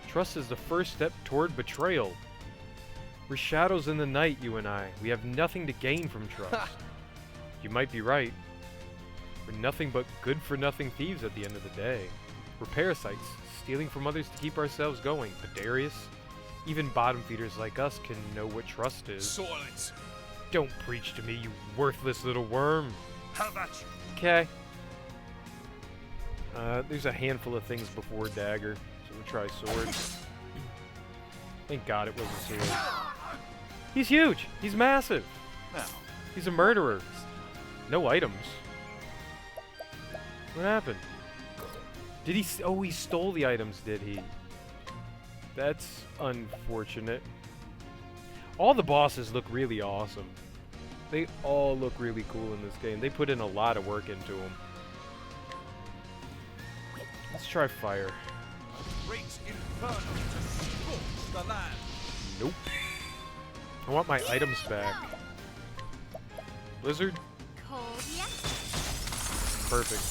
Trust is the first step toward betrayal. We're shadows in the night, you and I. We have nothing to gain from trust. You might be right. We're nothing but good-for-nothing thieves at the end of the day. We're parasites, stealing from others to keep ourselves going. But Darius, even bottom feeders like us can know what trust is.
Silence!
Don't preach to me, you worthless little worm.
How about you?
Okay. There's a handful of things before dagger, so we'll try sword. Thank God it was a sword. He's huge! He's massive!
Now,
He's a murderer. No items. What happened? Did he? Oh, he stole the items, did he? That's unfortunate. All the bosses look really awesome. They all look really cool in this game. They put in a lot of work into them. Let's try fire.
Great inferno to scorch the land.
Nope. I want my items back. Blizzard?
Cold yet?
Perfect.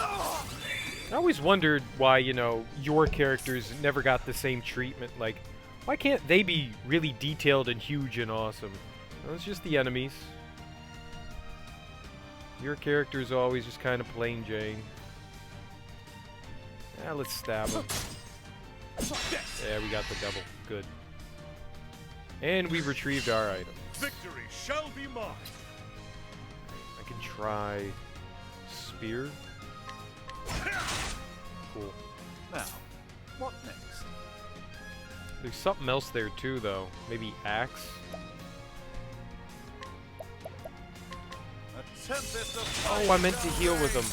I always wondered why, you know, your characters never got the same treatment. Like, why can't they be really detailed and huge and awesome? No, it's just the enemies. Your character's always just kind of plain Jane. Yeah, let's stab him. Yeah, we got the double. Good. And we retrieved our item.
Victory shall be mine.
I can try spear. Cool.
Now, what next?
There's something else there too, though. Maybe axe. Oh, I meant to heal with him.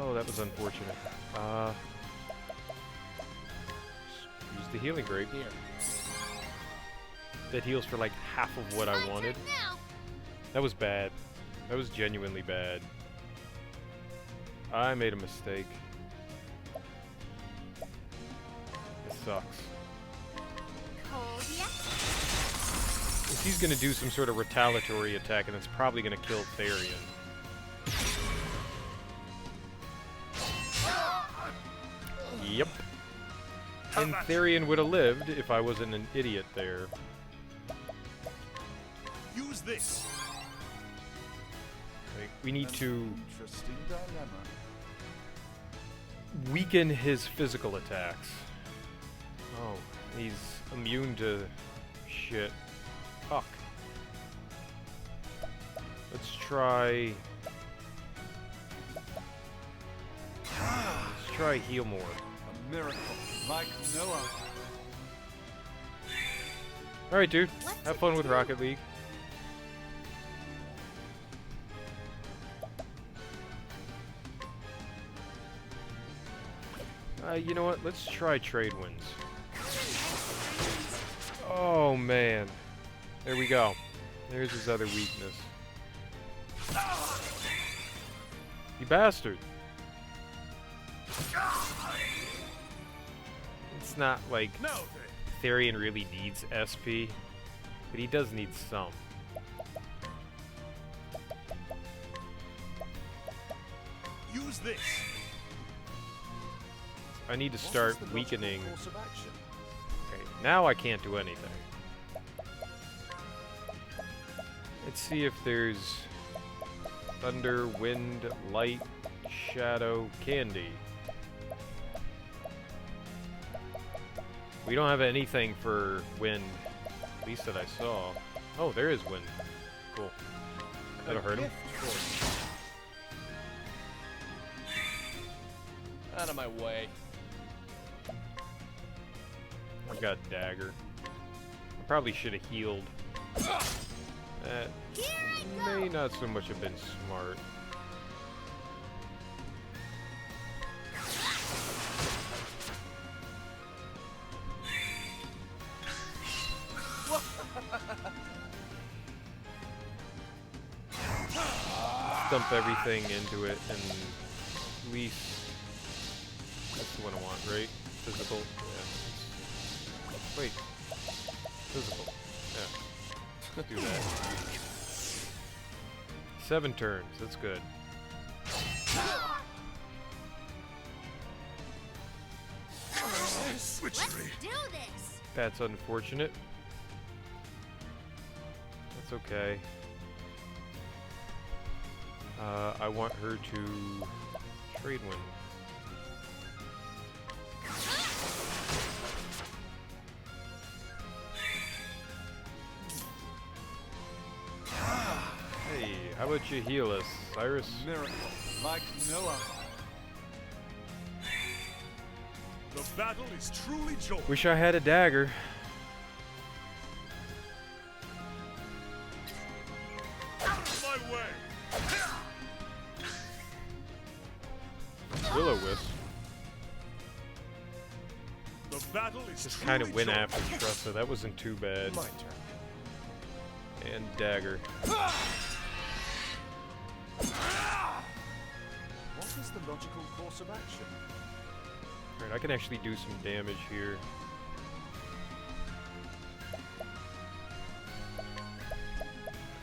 Oh, that was unfortunate. Use the healing grape.
Here.
That heals for like half of what I wanted. That was bad. That was genuinely bad. I made a mistake. It sucks.
Cold yet?
If he's gonna do some sort of retaliatory attack, and it's probably gonna kill Therian. Yep. And Therian would have lived if I wasn't an idiot there.
Use this.
Like, we need to
Interesting dilemma.
weaken his physical attacks. Oh, he's immune to shit. Fuck. Let's try... Let's try heal more.
A miracle like no other.
Alright, dude. Have fun with Rocket League. You know what? Let's try trade winds. Oh, man. There we go. There's his other weakness. You bastard. It's not like Therian really needs SP, but he does need some.
Use this.
I need to start
What is the
weakening.
logical course of action?
Okay, now I can't do anything. Let's see if there's thunder, wind, light, shadow, candy. We don't have anything for wind, at least that I saw. Oh, there is wind. Cool. That'll hurt him.
Out of my way.
I've got dagger. I probably should have healed. That may not so much have been smart. Dump everything into it and at least that's the one I want, right? Physical, yeah. Wait. Physical. Yeah. Do that. 7 turns, that's good.
Let's do this.
That's unfortunate. That's okay. I want her to trade win. Hey, how about you heal us, Cyrus?
Miracle like no other.
The battle is truly joyous.
Wish I had a dagger.
Out of my way.
Will-O-Wisp.
The battle is
Just kind of
truly
went
joined.
after Tressa. That wasn't too bad.
My turn.
And dagger.
What is the logical course of action?
Alright, I can actually do some damage here.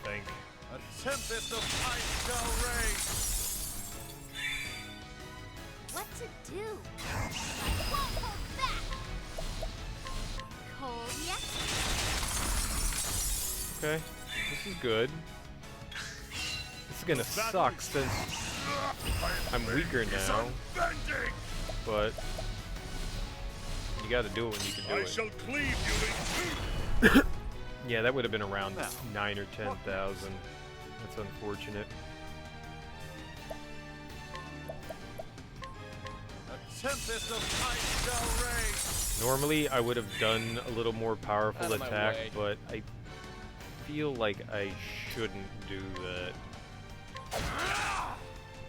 I think.
A tempest of ice shall rage!
What to do? I won't hold back! Cold yet?
Okay, this is good. This is gonna suck since I'm weaker now, but you gotta do it when you can do
I
it.
shall cleave you in two.
Yeah, that would have been around 9 or 10,000. That's unfortunate.
A tempest of ice shall rage!
Normally, I would have done a little more powerful
Out of my
attack,
way.
but I feel like I shouldn't do that.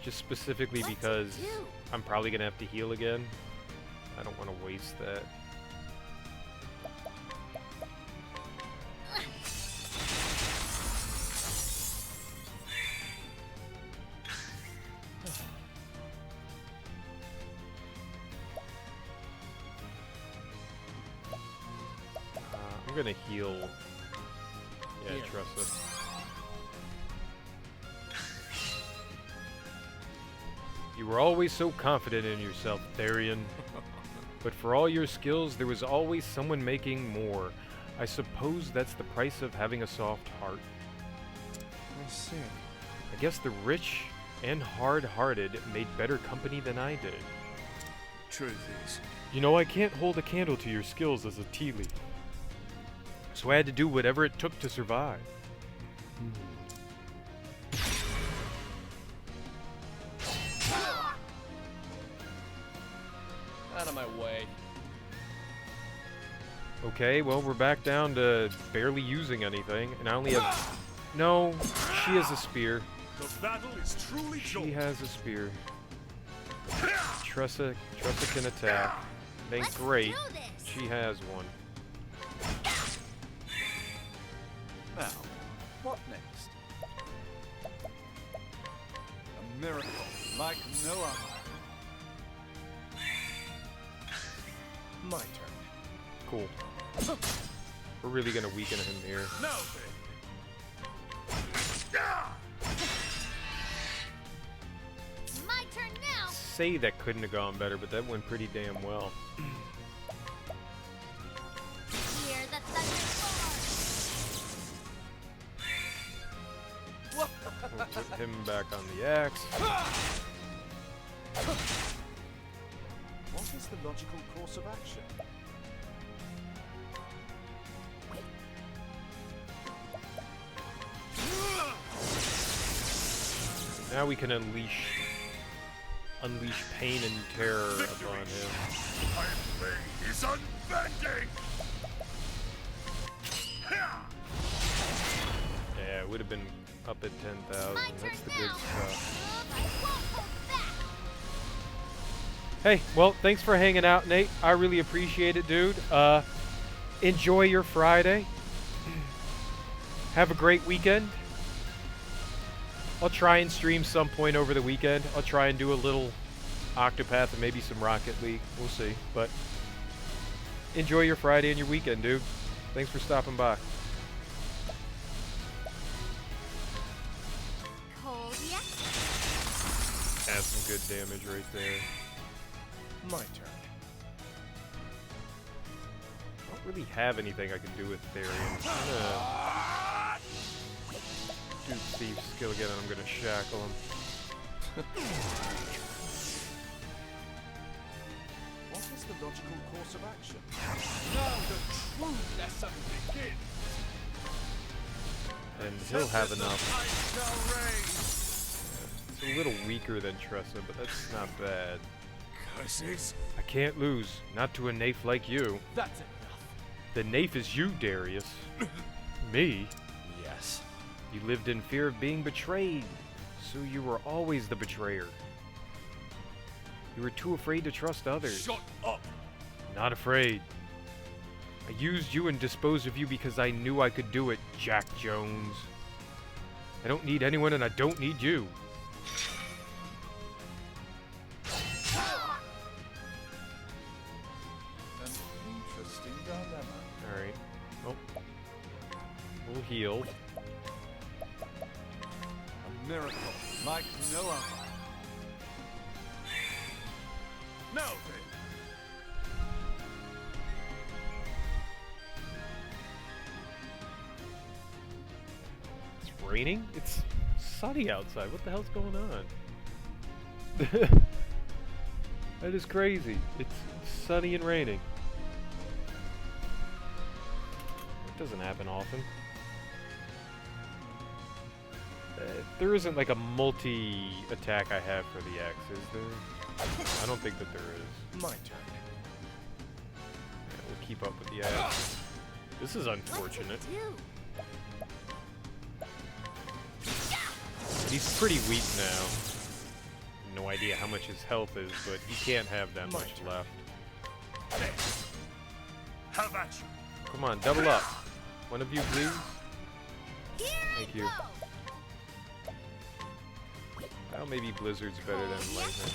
Just specifically because I'm probably gonna have to heal again. I don't want to waste that. I'm gonna heal. Yeah,
Here.
Tressa. You were always so confident in yourself, Therian. But for all your skills, there was always someone making more. I suppose that's the price of having a soft heart.
I see.
I guess the rich and hard-hearted made better company than I did.
Truth is,
You know, I can't hold a candle to your skills as a tea leaf. So I had to do whatever it took to survive.
Out of my way.
Okay, well, we're back down to barely using anything, and I only have... No, she has a spear.
The battle is truly
She
joined.
has a spear. Tressa can attack. It ain't
Let's
great.
do this.
She has one.
Now, what next? A miracle like no other.
My turn.
Cool. We're really gonna weaken him here.
No,
My turn now!
Say that couldn't have gone better, but that went pretty damn well.
Hear the thunder roar!
We'll put him back on the axe.
What is the logical course of action?
Now we can unleash pain and terror upon him.
my blade is unbending.
Yeah, it would have been up at 10,000.
My turn
That's the good
now!
stuff.
I won't hold back!
Hey, well, thanks for hanging out, Nate. I really appreciate it, dude. Enjoy your Friday. Have a great weekend. I'll try and stream some point over the weekend. I'll try and do a little Octopath and maybe some Rocket League. We'll see. But enjoy your Friday and your weekend, dude. Thanks for stopping by.
Cold yet?
That's some good damage right there.
My turn.
I don't really have anything I can do with Therian. I'm gonna do Thief's skill again and I'm gonna shackle him.
What is the logical course of action?
Now the true lesson begins.
And he'll have enough.
Ice shall raise!
It's a little weaker than Tressa, but that's not bad.
Curses.
I can't lose, not to a naif like you.
That's enough.
The naif is you, Darius. Me?
Yes.
You lived in fear of being betrayed, so you were always the betrayer. You were too afraid to trust others.
Shut up.
Not afraid. I used you and disposed of you because I knew I could do it, Jack Jones. I don't need anyone and I don't need you.
An interesting dilemma.
Alright. Oh. We'll heal.
A miracle like no other. Now then.
It's raining? It's sunny outside. What the hell's going on? That is crazy. It's sunny and raining. It doesn't happen often. There isn't like a multi-attack I have for the X, is there? I don't think that there is.
My turn.
Yeah, we'll keep up with the X. This is unfortunate. He's pretty weak now. No idea how much his health is, but he can't have that much left.
How about you?
Come on, double up. One of you, please. Thank you. Well, maybe Blizzard's better than Lightning.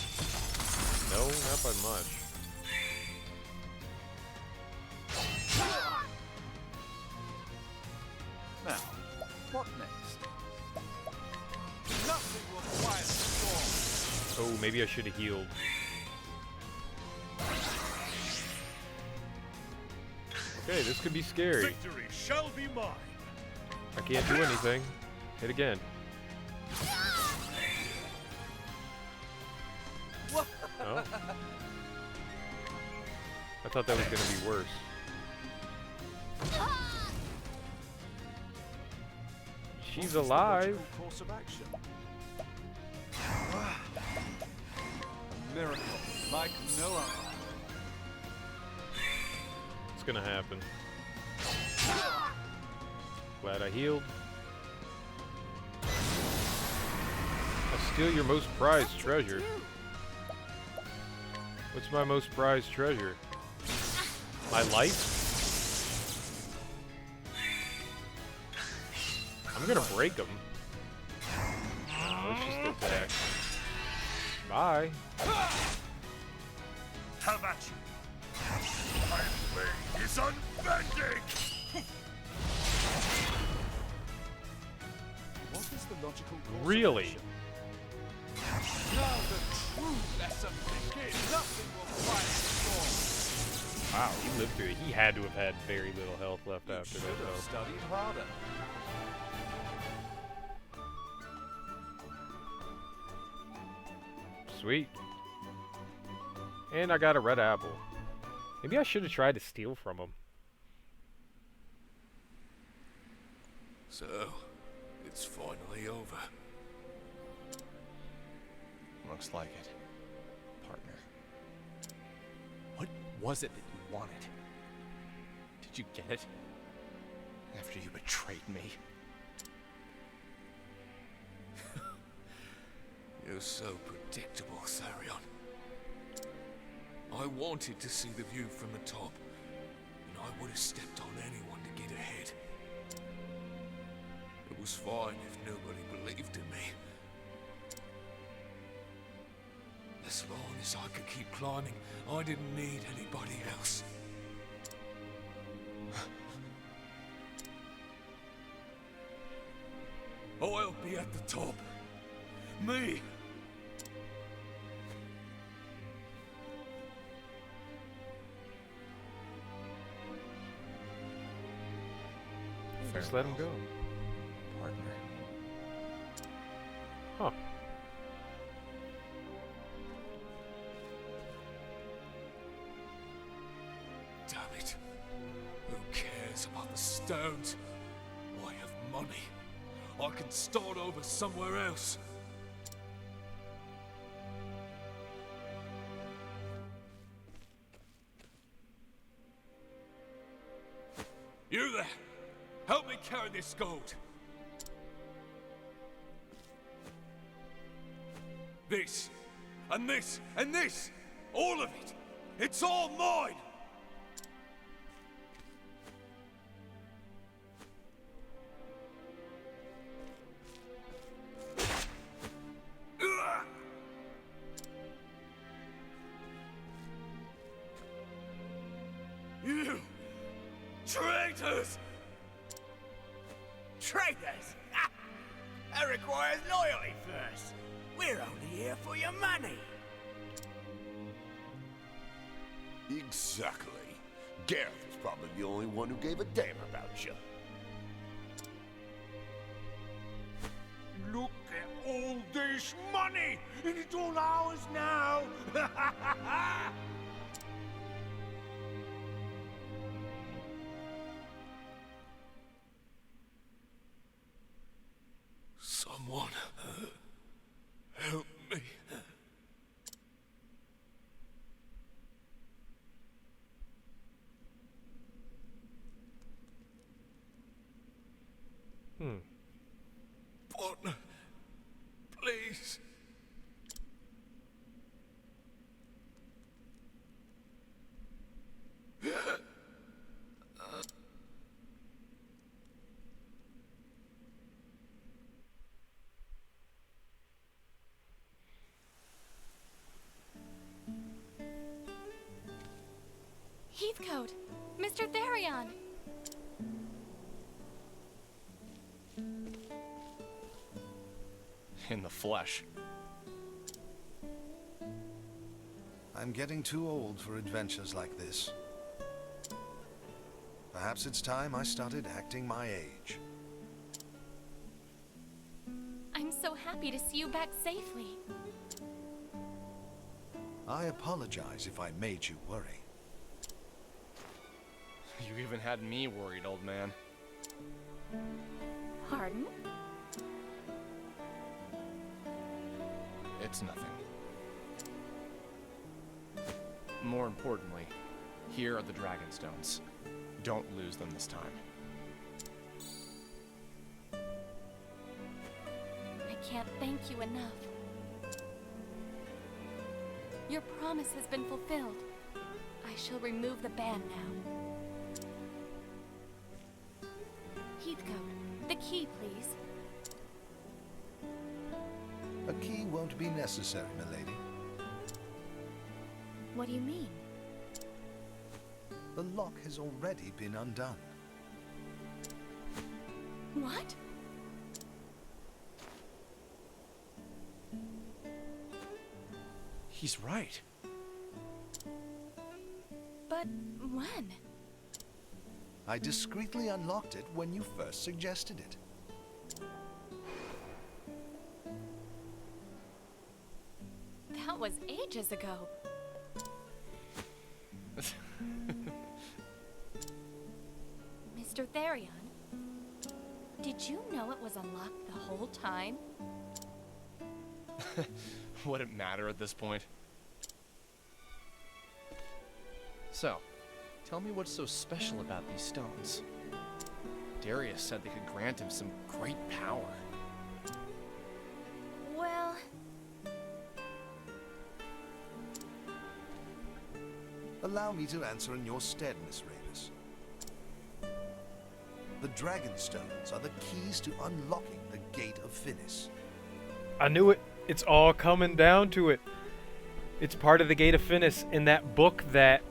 No, not by much.
Now, what next?
Nothing will quiet the storm.
Oh, maybe I should have healed. Okay, this could be scary.
Victory shall be mine.
I can't do anything. Hit again. Oh. I thought that was gonna be worse. She's alive.
Course of action. A miracle like no other.
It's gonna happen. Glad I healed. I'll steal your most prized treasure. What's my most prized treasure? My life? I'm gonna break him. Let's just attack. Bye.
How about you? My blade is unbending!
What is the logical course of
Really?
action? Now the true lesson begins. Nothing will quiet the storm.
Wow, he lived through it. He had to have had very little health left after
Should
that,
have
though.
studied harder.
Sweet. And I got a red apple. Maybe I should have tried to steal from him.
So, it's finally over.
Looks like it, partner. What was it that you wanted? Did you get it? After you betrayed me?
You're so predictable, Tharion. I wanted to see the view from the top, and I would have stepped on anyone to get ahead. It was fine if nobody believed in me. As long as I could keep climbing, I didn't need anybody else. I'll be at the top. Me!
Just let him go.
Partner.
Huh.
Damn it. Who cares about the stones? I have money. I can start over somewhere else. You there! Help me carry this gold! This, and this, and this! All of it! It's all mine!
You traitors!
Traitors? Ha! That requires loyalty first. We're only here for your money.
Exactly. Gareth was probably the only one who gave a damn about you.
Look at all this money! And it's all ours now!
Someone help me. Partner, please.
Heathcote! Mr. Therion!
In the flesh.
I'm getting too old for adventures like this. Perhaps it's time I started acting my age.
I'm so happy to see you back safely.
I apologize if I made you worry.
You even had me worried, old man.
Pardon?
It's nothing. More importantly, here are the Dragon Stones. Don't lose them this time.
I can't thank you enough. Your promise has been fulfilled. I shall remove the ban now. Heathcote, the key, please.
A key won't be necessary, milady.
What do you mean?
The lock has already been undone.
What?
He's right.
But when?
I discreetly unlocked it when you first suggested it.
That was ages ago. Mr. Therion, did you know it was unlocked the whole time?
Would it matter at this point? So, tell me what's so special about these stones. Darius said they could grant him some great power.
Well...
Allow me to answer in your stead, Miss Ravis. The Dragon Stones are the keys to unlocking the Gate of Finis.
I knew it. It's all coming down to it. It's part of the Gate of Finis, and that book that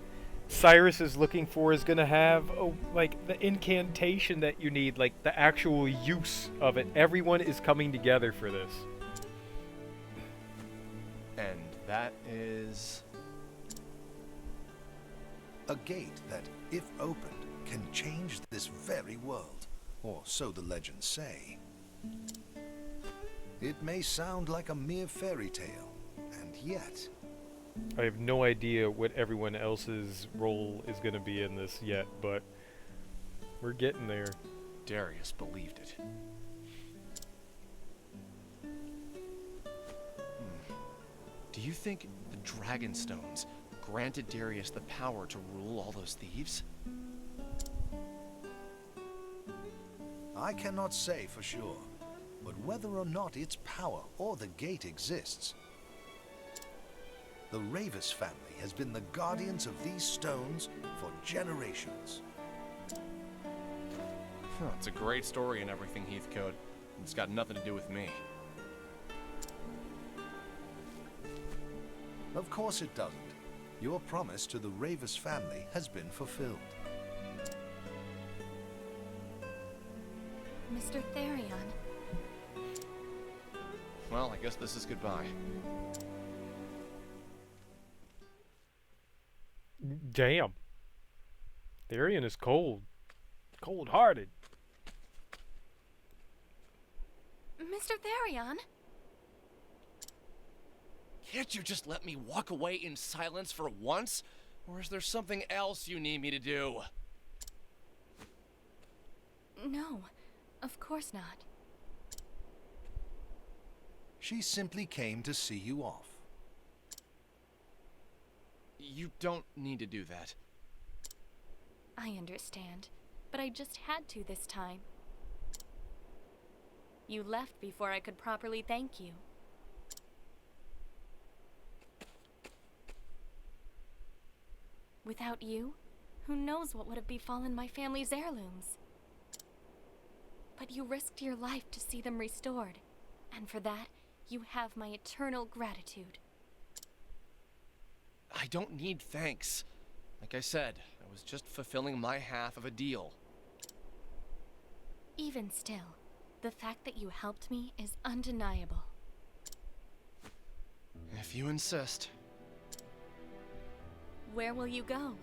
Cyrus is looking for is going to have, like, the incantation that you need, like, the actual use of it. Everyone is coming together for this.
And that is...
A gate that, if opened, can change this very world, or so the legends say. It may sound like a mere fairy tale, and yet...
I have no idea what everyone else's role is going to be in this yet, but we're getting there.
Darius believed it. Do you think the Dragon Stones granted Darius the power to rule all those thieves?
I cannot say for sure, but whether or not its power or the gate exists, the Ravis family has been the guardians of these stones for generations.
It's a great story and everything, Heathcote. It's got nothing to do with me.
Of course it doesn't. Your promise to the Ravis family has been fulfilled.
Mr. Therion.
Well, I guess this is goodbye.
Damn. Therion is cold. Cold-hearted.
Mr. Therion?
Can't you just let me walk away in silence for once? Or is there something else you need me to do?
No, of course not.
She simply came to see you off.
You don't need to do that.
I understand, but I just had to this time. You left before I could properly thank you. Without you, who knows what would have befallen my family's heirlooms? But you risked your life to see them restored, and for that, you have my eternal gratitude.
I don't need thanks. Like I said, I was just fulfilling my half of a deal.
Even still, the fact that you helped me is undeniable.
If you insist.
Where will you go?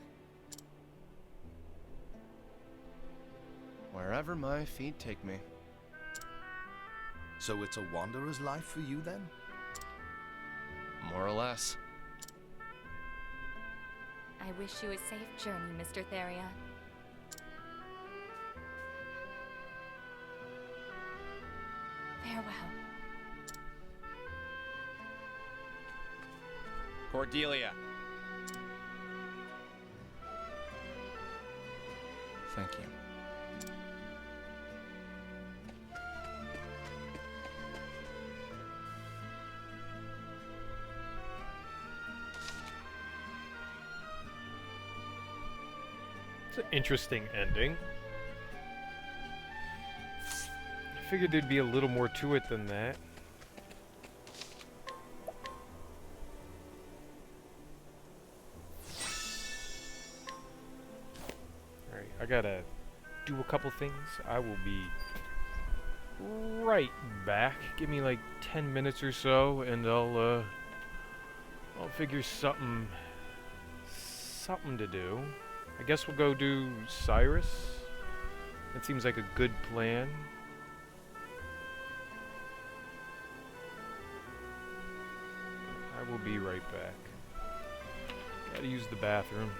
Wherever my feet take me.
So it's a wanderer's life for you then?
More or less.
I wish you a safe journey, Mr. Therion. Farewell.
Cordelia. Thank you.
It's an interesting ending. I figured there'd be a little more to it than that. Alright, I gotta do a couple things. I will be right back. Give me like 10 minutes or so and I'll figure something to do. I guess we'll go do Cyrus. That seems like a good plan. I will be right back. Gotta use the bathroom.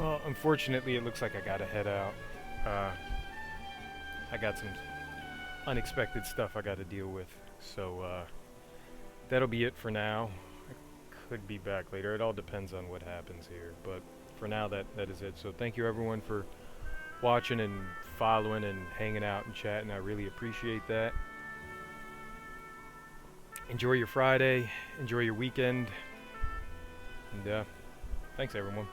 Well, unfortunately, it looks like I gotta head out. I got some unexpected stuff I gotta deal with. So, that'll be it for now. I could be back later. It all depends on what happens here. But for now, that is it. So thank you everyone for watching and following and hanging out and chatting. I really appreciate that. Enjoy your Friday. Enjoy your weekend. And thanks everyone.